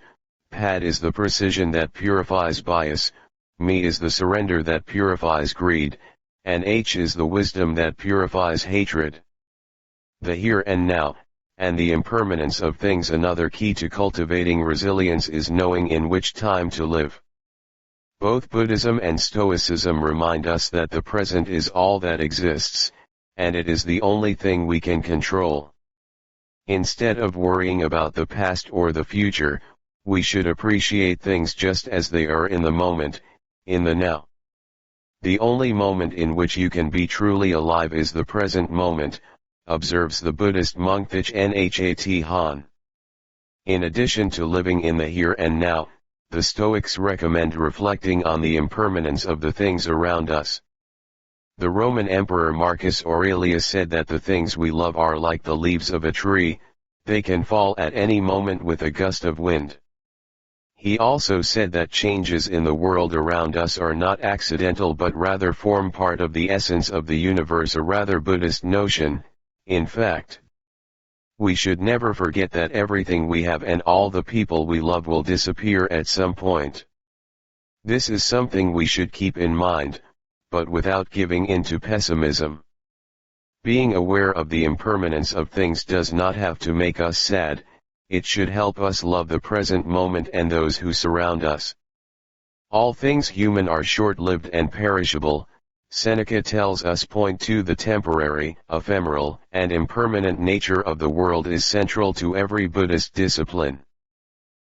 Pad is the precision that purifies bias, Me is the surrender that purifies greed, and H is the wisdom that purifies hatred. The here and now, and the impermanence of things. Another key to cultivating resilience is knowing in which time to live. Both Buddhism and Stoicism remind us that the present is all that exists, and it is the only thing we can control. Instead of worrying about the past or the future, we should appreciate things just as they are in the moment, in the now. The only moment in which you can be truly alive is the present moment, observes the Buddhist monk Thich Nhat Hanh. In addition to living in the here and now, the Stoics recommend reflecting on the impermanence of the things around us. The Roman Emperor Marcus Aurelius said that the things we love are like the leaves of a tree, they can fall at any moment with a gust of wind. He also said that changes in the world around us are not accidental but rather form part of the essence of the universe, a rather Buddhist notion, in fact. We should never forget that everything we have and all the people we love will disappear at some point. This is something we should keep in mind, but without giving in to pessimism. Being aware of the impermanence of things does not have to make us sad, it should help us love the present moment and those who surround us. All things human are short-lived and perishable, Seneca tells us. Point 2. The temporary, ephemeral, and impermanent nature of the world is central to every Buddhist discipline.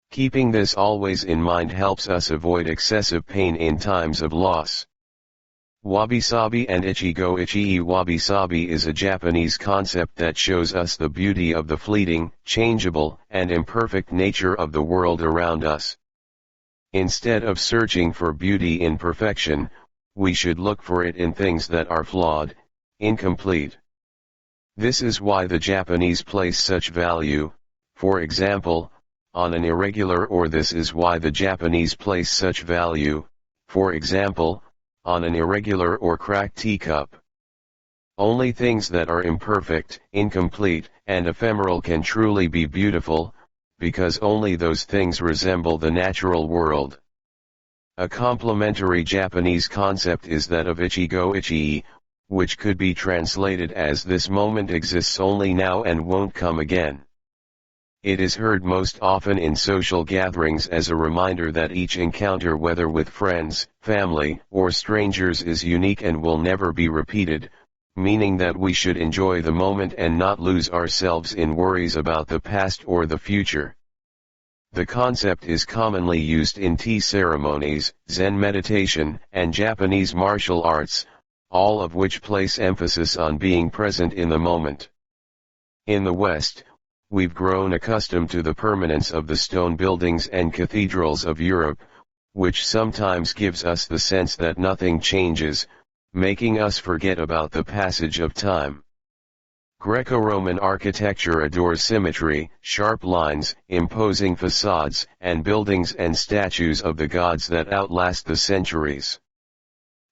Keeping this always in mind helps us avoid excessive pain in times of loss. Wabi-sabi and Ichigo. Wabi-sabi is a Japanese concept that shows us the beauty of the fleeting, changeable, and imperfect nature of the world around us. Instead of searching for beauty in perfection, we should look for it in things that are flawed, incomplete. This is why the Japanese place such value, for example, on an irregular, or this is why the Japanese place such value, for example, on an irregular or cracked teacup. Only things that are imperfect, incomplete, and ephemeral can truly be beautiful, because only those things resemble the natural world. A complementary Japanese concept is that of Ichigo, which could be translated as this moment exists only now and won't come again. It is heard most often in social gatherings as a reminder that each encounter, whether with friends, family, or strangers, is unique and will never be repeated, meaning that we should enjoy the moment and not lose ourselves in worries about the past or the future. The concept is commonly used in tea ceremonies, Zen meditation, and Japanese martial arts, all of which place emphasis on being present in the moment. In the West, we've grown accustomed to the permanence of the stone buildings and cathedrals of Europe, which sometimes gives us the sense that nothing changes, making us forget about the passage of time. Greco-Roman architecture adores symmetry, sharp lines, imposing facades, and buildings and statues of the gods that outlast the centuries.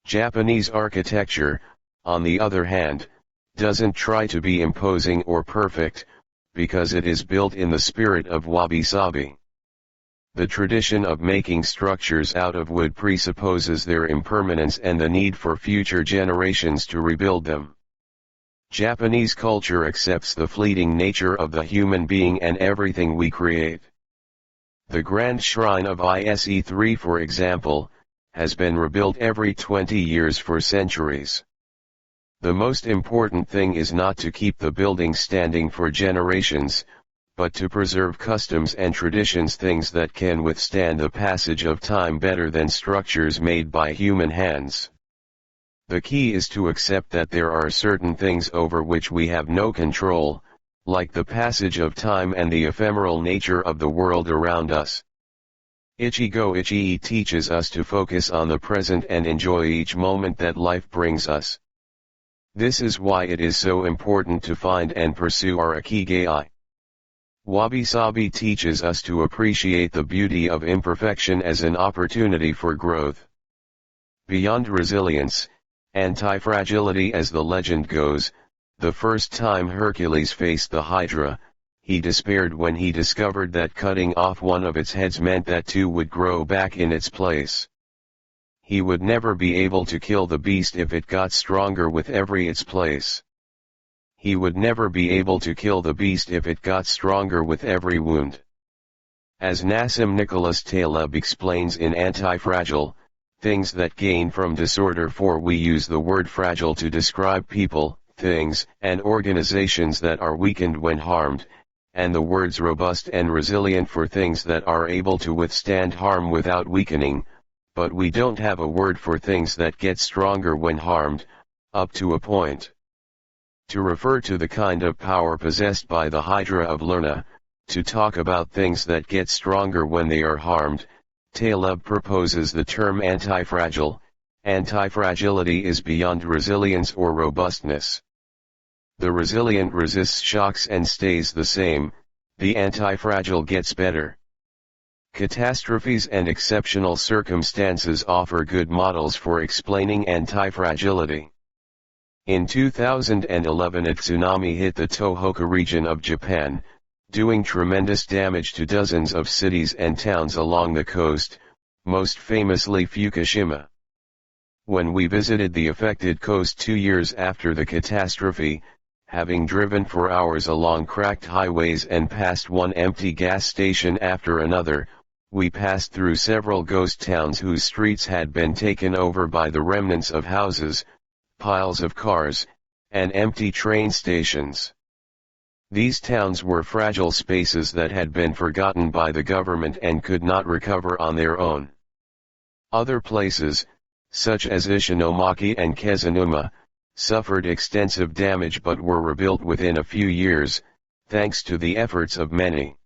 Japanese architecture, on the other hand, doesn't try to be imposing or perfect, because it is built in the spirit of wabi-sabi. The tradition of making structures out of wood presupposes their impermanence and the need for future generations to rebuild them. Japanese culture accepts the fleeting nature of the human being and everything we create. The Grand Shrine of Ise-3, for example, has been rebuilt every 20 years for centuries. The most important thing is not to keep the building standing for generations, but to preserve customs and traditions, things that can withstand the passage of time better than structures made by human hands. The key is to accept that there are certain things over which we have no control, like the passage of time and the ephemeral nature of the world around us. Ichigo teaches us to focus on the present and enjoy each moment that life brings us. This is why it is so important to find and pursue our Ikigai. Wabi-sabi teaches us to appreciate the beauty of imperfection as an opportunity for growth. Beyond resilience, anti-fragility. As the legend goes, the first time Hercules faced the Hydra, he despaired when he discovered that cutting off one of its heads meant that two would grow back in its place. He would never be able to kill the beast if it got stronger with every its place. He would never be able to kill the beast if it got stronger with every wound. As Nassim Nicholas Taleb explains in Anti-Fragile, things that gain from disorder. For we use the word fragile to describe people, things, and organizations that are weakened when harmed, and the words robust and resilient for things that are able to withstand harm without weakening, but we don't have a word for things that get stronger when harmed, up to a point. To refer to the kind of power possessed by the Hydra of Lerna, to talk about things that get stronger when they are harmed, Taleb proposes the term anti-fragile. Anti-fragility is beyond resilience or robustness. The resilient resists shocks and stays the same, the anti-fragile gets better. Catastrophes and exceptional circumstances offer good models for explaining anti-fragility. In 2011, a tsunami hit the Tohoku region of Japan, doing tremendous damage to dozens of cities and towns along the coast, most famously Fukushima. When we visited the affected coast 2 years after the catastrophe, having driven for hours along cracked highways and past one empty gas station after another, we passed through several ghost towns whose streets had been taken over by the remnants of houses, piles of cars, and empty train stations. These towns were fragile spaces that had been forgotten by the government and could not recover on their own. Other places, such as Ishinomaki and Kezunuma, suffered extensive damage but were rebuilt within a few years, thanks to the efforts of many.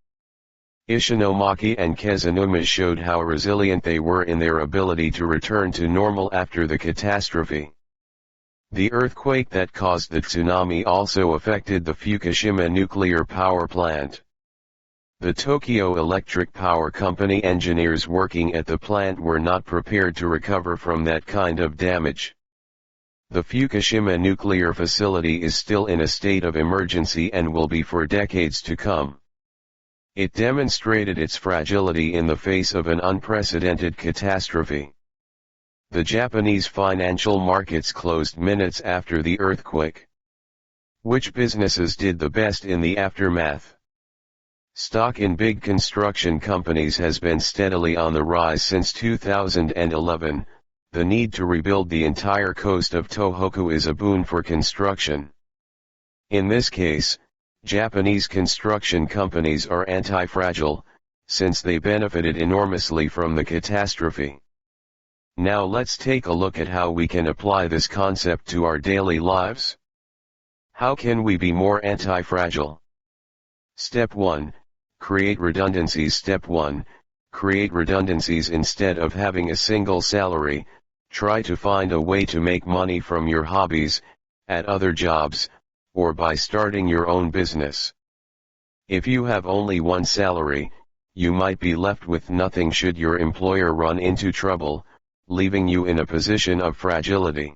Ishinomaki and Kezunuma showed how resilient they were in their ability to return to normal after the catastrophe. The earthquake that caused the tsunami also affected the Fukushima nuclear power plant. The Tokyo Electric Power Company engineers working at the plant were not prepared to recover from that kind of damage. The Fukushima nuclear facility is still in a state of emergency and will be for decades to come. It demonstrated its fragility in the face of an unprecedented catastrophe. The Japanese financial markets closed minutes after the earthquake. Which businesses did the best in the aftermath? Stock in big construction companies has been steadily on the rise since 2011. The need to rebuild the entire coast of Tohoku is a boon for construction. In this case, Japanese construction companies are anti-fragile, since they benefited enormously from the catastrophe. Now let's take a look at how we can apply this concept to our daily lives. How can we be more anti-fragile? Step 1. Create redundancies. Step 1. Create redundancies. Instead of having a single salary, try to find a way to make money from your hobbies, at other jobs, or by starting your own business. If you have only one salary, you might be left with nothing should your employer run into trouble, leaving you in a position of fragility.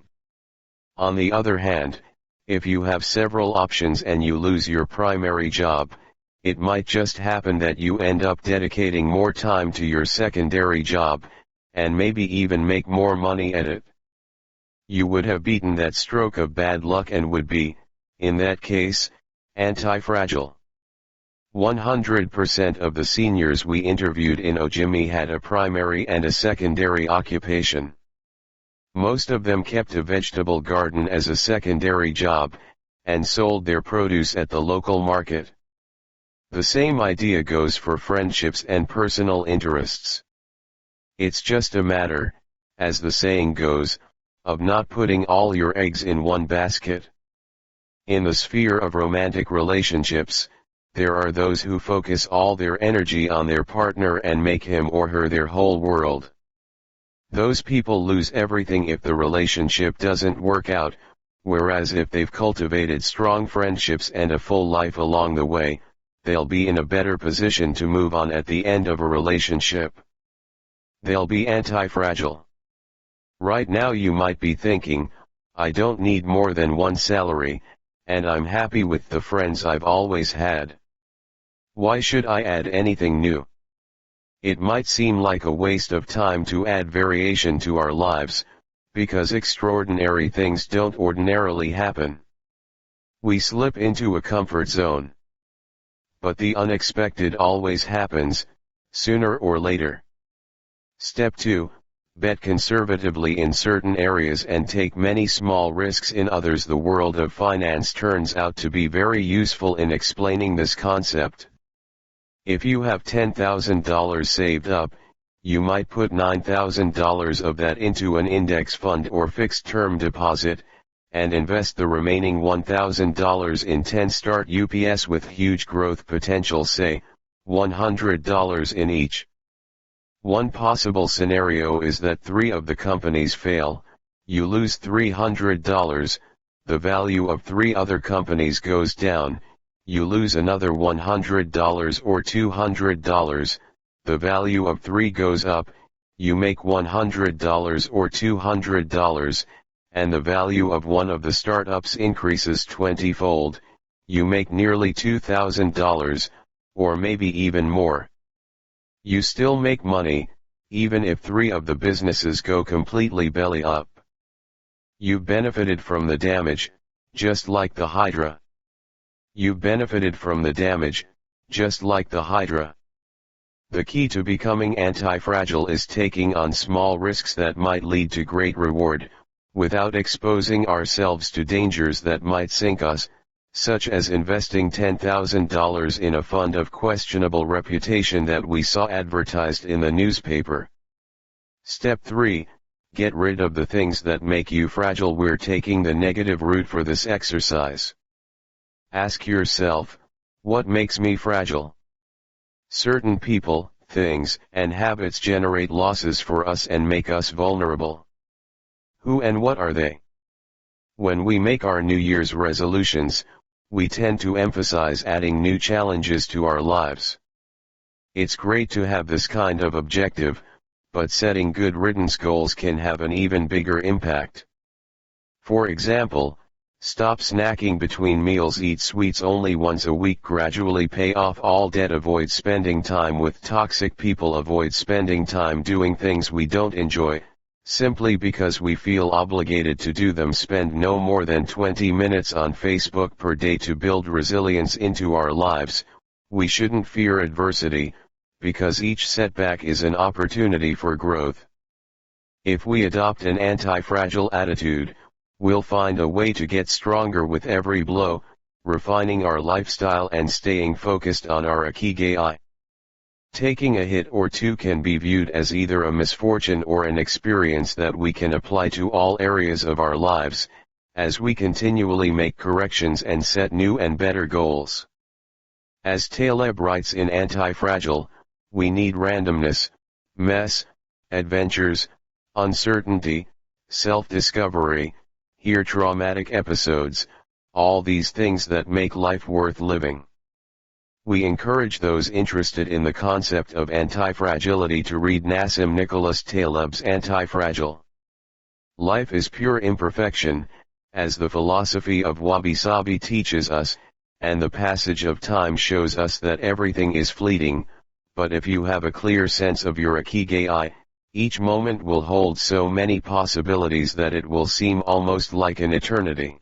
On the other hand, if you have several options and you lose your primary job, it might just happen that you end up dedicating more time to your secondary job, and maybe even make more money at it. You would have beaten that stroke of bad luck and would be, in that case, anti-fragile. 100% of the seniors we interviewed in Ojimi had a primary and a secondary occupation. Most of them kept a vegetable garden as a secondary job, and sold their produce at the local market. The same idea goes for friendships and personal interests. It's just a matter, as the saying goes, of not putting all your eggs in one basket. In the sphere of romantic relationships, there are those who focus all their energy on their partner and make him or her their whole world. Those people lose everything if the relationship doesn't work out, whereas if they've cultivated strong friendships and a full life along the way, they'll be in a better position to move on at the end of a relationship. They'll be anti-fragile. Right now you might be thinking, I don't need more than one salary, and I'm happy with the friends I've always had. Why should I add anything new? It might seem like a waste of time to add variation to our lives, because extraordinary things don't ordinarily happen. We slip into a comfort zone. But the unexpected always happens, sooner or later. Step 2, bet conservatively in certain areas and take many small risks in others. The world of finance turns out to be very useful in explaining this concept. If you have $10,000 saved up, you might put $9,000 of that into an index fund or fixed term deposit, and invest the remaining $1,000 in 10 start UPS with huge growth potential, say, $100 in each. One possible scenario is that 3 of the companies fail, you lose $300, the value of 3 other companies goes down, you lose another $100 or $200, the value of 3 goes up, you make $100 or $200, and the value of one of the startups increases 20-fold, you make nearly $2,000, or maybe even more. You still make money, even if 3 of the businesses go completely belly up. You benefited from the damage, just like the Hydra. You benefited from the damage, just like the Hydra. The key to becoming anti-fragile is taking on small risks that might lead to great reward, without exposing ourselves to dangers that might sink us, such as investing $10,000 in a fund of questionable reputation that we saw advertised in the newspaper. Step 3, get rid of the things that make you fragile. We're taking the negative route for this exercise. Ask yourself, what makes me fragile? Certain people, things, and habits generate losses for us and make us vulnerable. Who and what are they? When we make our New Year's resolutions, we tend to emphasize adding new challenges to our lives. It's great to have this kind of objective, but setting good riddance goals can have an even bigger impact. For example, stop snacking between meals, eat sweets only once a week, gradually pay off all debt, avoid spending time with toxic people, avoid spending time doing things we don't enjoy, simply because we feel obligated to do them. Spend no more than 20 minutes on Facebook per day to build resilience into our lives. We shouldn't fear adversity, because each setback is an opportunity for growth. If we adopt an anti-fragile attitude, we'll find a way to get stronger with every blow, refining our lifestyle and staying focused on our Ikigai. Taking a hit or two can be viewed as either a misfortune or an experience that we can apply to all areas of our lives, as we continually make corrections and set new and better goals. As Taleb writes in Anti-Fragile, we need randomness, mess, adventures, uncertainty, self-discovery, hear traumatic episodes, all these things that make life worth living. We encourage those interested in the concept of anti-fragility to read Nassim Nicholas Taleb's Anti-Fragile. Life is pure imperfection, as the philosophy of wabi-sabi teaches us, and the passage of time shows us that everything is fleeting, but if you have a clear sense of your Ikigai, each moment will hold so many possibilities that it will seem almost like an eternity.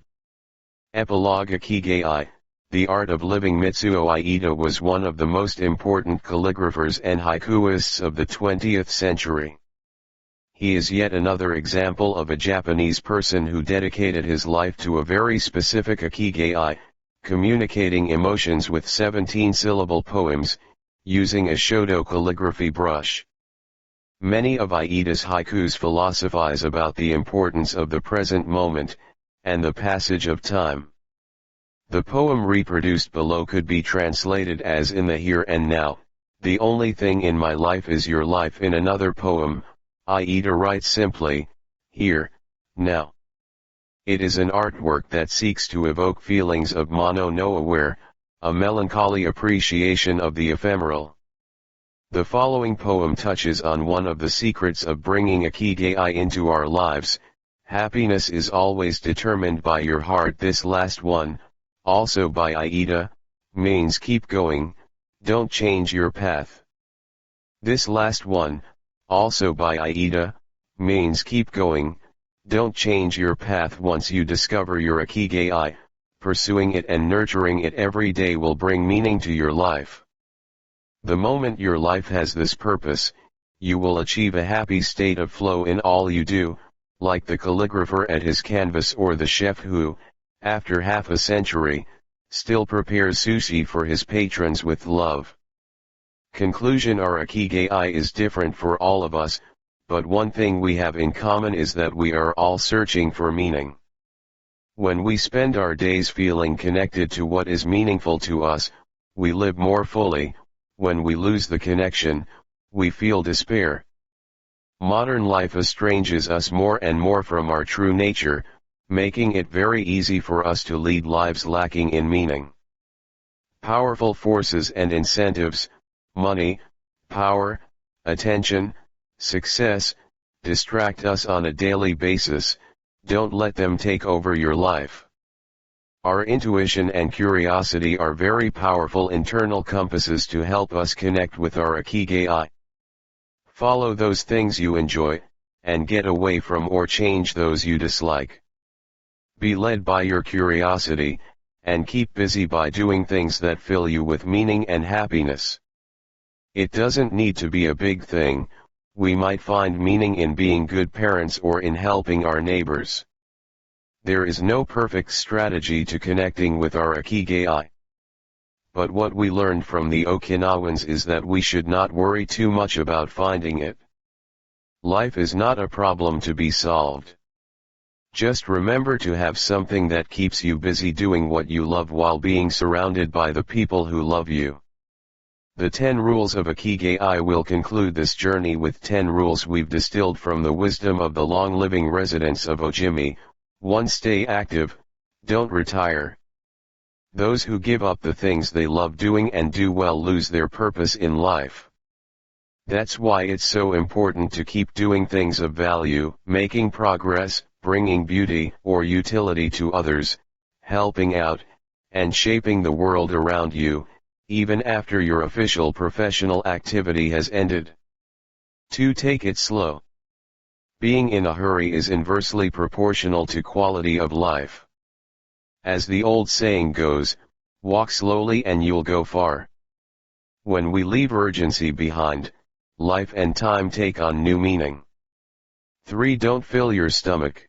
Epilogue. Ikigai, the art of living. Mitsuo Aida was one of the most important calligraphers and haikuists of the 20th century. He is yet another example of a Japanese person who dedicated his life to a very specific Ikigai, communicating emotions with 17-syllable poems, using a shodo calligraphy brush. Many of Aida's haikus philosophize about the importance of the present moment, and the passage of time. The poem reproduced below could be translated as in the here and now, the only thing in my life is your life. In another poem, Aida writes simply, here, now. It is an artwork that seeks to evoke feelings of mono no aware, a melancholy appreciation of the ephemeral. The following poem touches on one of the secrets of bringing Ikigai into our lives. Happiness is always determined by your heart. This last one, also by Aida, means keep going, don't change your path. This last one, also by Aida, means keep going, don't change your path. Once you discover your Ikigai, pursuing it and nurturing it every day will bring meaning to your life. The moment your life has this purpose, you will achieve a happy state of flow in all you do, like the calligrapher at his canvas or the chef who, after half a century, still prepares sushi for his patrons with love. Conclusion: our Ikigai is different for all of us, but one thing we have in common is that we are all searching for meaning. When we spend our days feeling connected to what is meaningful to us, we live more fully. When we lose the connection, we feel despair. Modern life estranges us more and more from our true nature, making it very easy for us to lead lives lacking in meaning. Powerful forces and incentives, money, power, attention, success, distract us on a daily basis. Don't let them take over your life. Our intuition and curiosity are very powerful internal compasses to help us connect with our Ikigai. Follow those things you enjoy, and get away from or change those you dislike. Be led by your curiosity, and keep busy by doing things that fill you with meaning and happiness. It doesn't need to be a big thing. We might find meaning in being good parents or in helping our neighbors. There is no perfect strategy to connecting with our Ikigai. But what we learned from the Okinawans is that we should not worry too much about finding it. Life is not a problem to be solved. Just remember to have something that keeps you busy doing what you love while being surrounded by the people who love you. The 10 rules of Ikigai will conclude this journey with 10 rules we've distilled from the wisdom of the long-living residents of Ojimi. 1. Stay active, don't retire. Those who give up the things they love doing and do well lose their purpose in life. That's why it's so important to keep doing things of value, making progress, bringing beauty or utility to others, helping out, and shaping the world around you, even after your official professional activity has ended. 2. Take it slow. Being in a hurry is inversely proportional to quality of life. As the old saying goes, walk slowly and you'll go far. When we leave urgency behind, life and time take on new meaning. 3. Don't fill your stomach.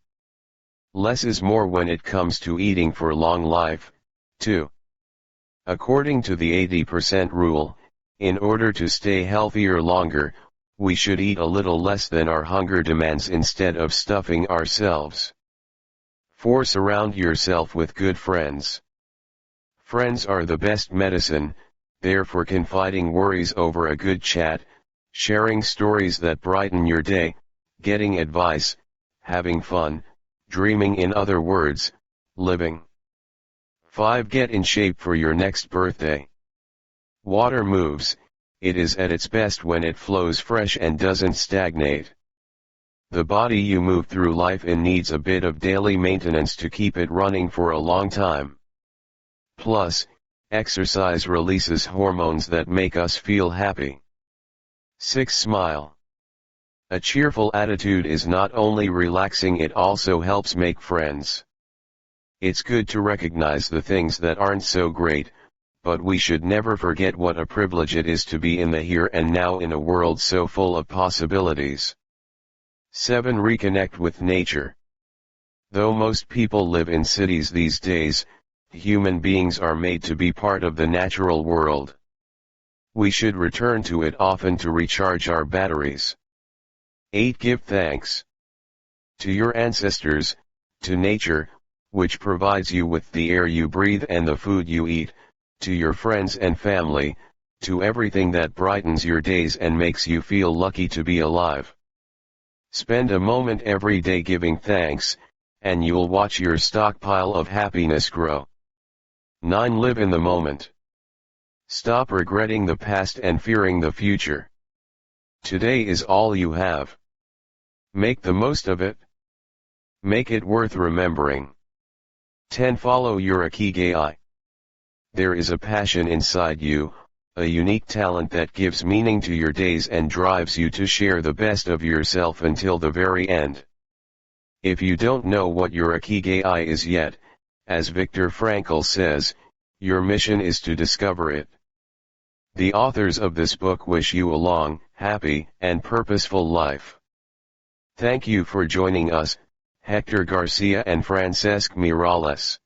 Less is more when it comes to eating for long life. 2. According to the 80% rule, in order to stay healthier longer, we should eat a little less than our hunger demands instead of stuffing ourselves. 4. Surround yourself with good friends. Friends are the best medicine, therefore confiding worries over a good chat, sharing stories that brighten your day, getting advice, having fun, dreaming, in other words, living. 5. Get in shape for your next birthday. Water moves. It is at its best when it flows fresh and doesn't stagnate. The body you move through life in needs a bit of daily maintenance to keep it running for a long time. Plus, exercise releases hormones that make us feel happy. 6. Smile. A cheerful attitude is not only relaxing, it also helps make friends. It's good to recognize the things that aren't so great, but we should never forget what a privilege it is to be in the here and now in a world so full of possibilities. 7. Reconnect with nature. Though most people live in cities these days, human beings are made to be part of the natural world. We should return to it often to recharge our batteries. 8. Give thanks. To your ancestors, to nature, which provides you with the air you breathe and the food you eat, to your friends and family, to everything that brightens your days and makes you feel lucky to be alive. Spend a moment every day giving thanks, and you'll watch your stockpile of happiness grow. 9. Live in the moment. Stop regretting the past and fearing the future. Today is all you have. Make the most of it. Make it worth remembering. 10. Follow your Ikigai. There is a passion inside you, a unique talent that gives meaning to your days and drives you to share the best of yourself until the very end. If you don't know what your Ikigai is yet, as Viktor Frankl says, your mission is to discover it. The authors of this book wish you a long, happy, and purposeful life. Thank you for joining us, Hector Garcia and Francesc Miralles.